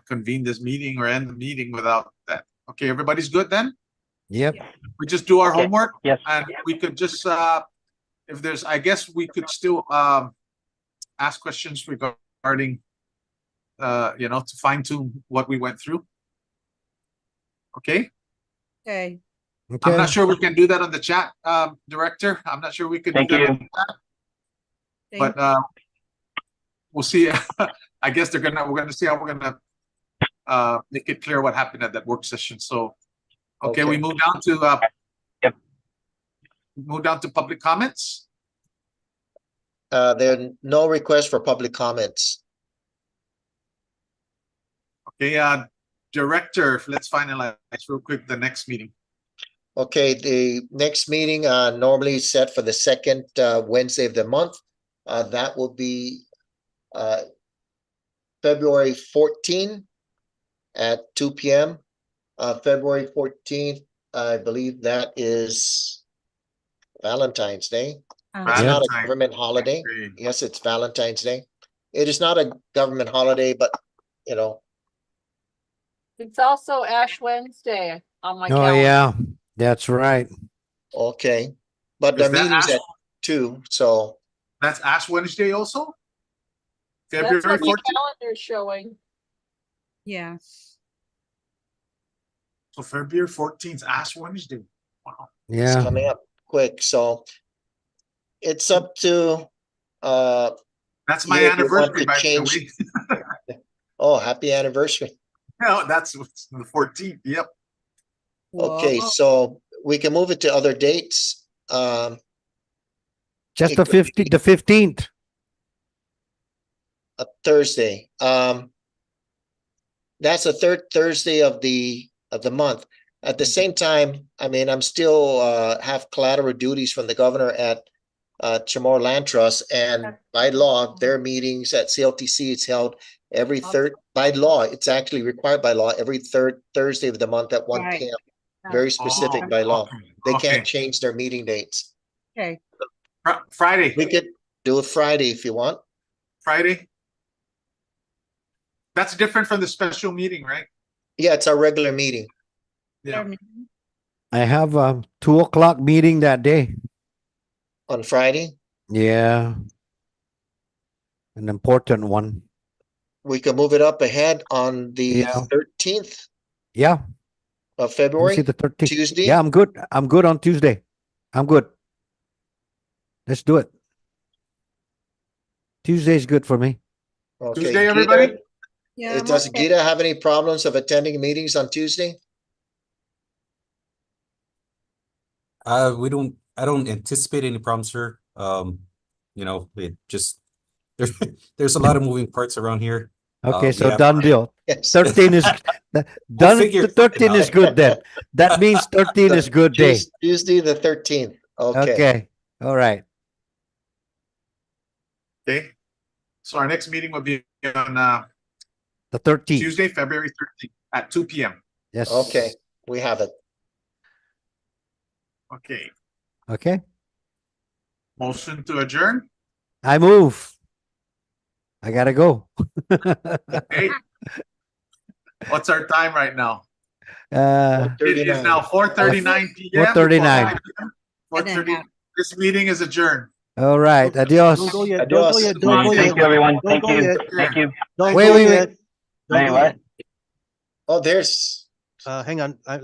convene this meeting or end the meeting without that. Okay, everybody's good then? Yep. We just do our Okay. homework Yes. and we could just if there's, I guess we could still ask questions regarding you know, to fine tune what we went through. Okay, Okay. Okay. I'm not sure we can do that on the chat, Director. I'm not sure we could do Thank that you. on the chat, Thank but we'll see. I guess we're gonna see how we're gonna make it clear what happened at that work session. So okay, we Okay. move down to Yep. move down to public comments. There are no requests for public comments. Okay, Director, let's finalize real quick the next meeting. Okay, the next meeting normally is set for the second Wednesday of the month. That will be February 14 at 2 p.m. February 14th, I believe that is Valentine's Day. It's not a Valentine's government holiday. Day. Yes, it's Valentine's Day. It is not a government holiday, but you know, It's also Ash Wednesday on my Oh, calendar. yeah, that's right. okay. But Is the that meeting's Ash? at 2, so That's Ash Wednesday also? That's February what my 14th? calendar's showing. Yes. So February 14th, Ash Wednesday. Wow. it's Yeah. coming up quick. So it's up to That's my you if you want anniversary, to by the change. way. Oh, happy anniversary. No, that's the 14th. Yep. Okay, Whoa. so we can move it to other dates. Just It the could be 15th. a Thursday. That's the third Thursday of the month. At the same time, I mean, I'm still have collateral duties from the governor at Chamorro Land Trust, and by law, their meetings at CLTC it's held every third. By law, it's actually required by law every third Thursday of the month at 1 Right. p.m. Very specific Oh, by law. okay. They Okay. can't change their meeting dates. Okay. Friday. We could do it Friday if you want. Friday. That's different from the special meeting, right? Yeah, it's our regular meeting Yeah. I have a 2 o'clock meeting that day. on Friday. Yeah. An important one. We could move it up ahead on the Yeah. 13th Yeah. of Let me February, see the 13th. Tuesday. Yeah, I'm good. I'm good on Tuesday. I'm good. Let's do it. Tuesday's good for me. Okay, Tuesday, Gita, everybody? Yeah. does okay. Gita have any problems of attending meetings on Tuesday? I don't anticipate any problems, sir. You know, it just there's a lot of moving parts around here. Okay, we so have- done deal. Yes. 13 is done. figure The 13 is good then. That means 13 is good day. Tuesday, the 13th. Okay. Okay. All right. Okay. So our next meeting will be on The 13th. Tuesday, February 13th at 2 p.m. Yes. Okay, we have it. Okay. Okay. Motion to adjourn. I move. I gotta go. Hey. What's our time right now? Uh, It is now 4:39 p.m. 4:39. 4:30. This meeting is adjourned. all right. Adios. Don't go yet. Adios. Don't go yet. Don't go Thank yet. you, everyone. Don't Thank go you. yet. Thank you. Don't Wait, go wait, wait. yet. Don't Wait, go what? yet. Oh, there's Hang on.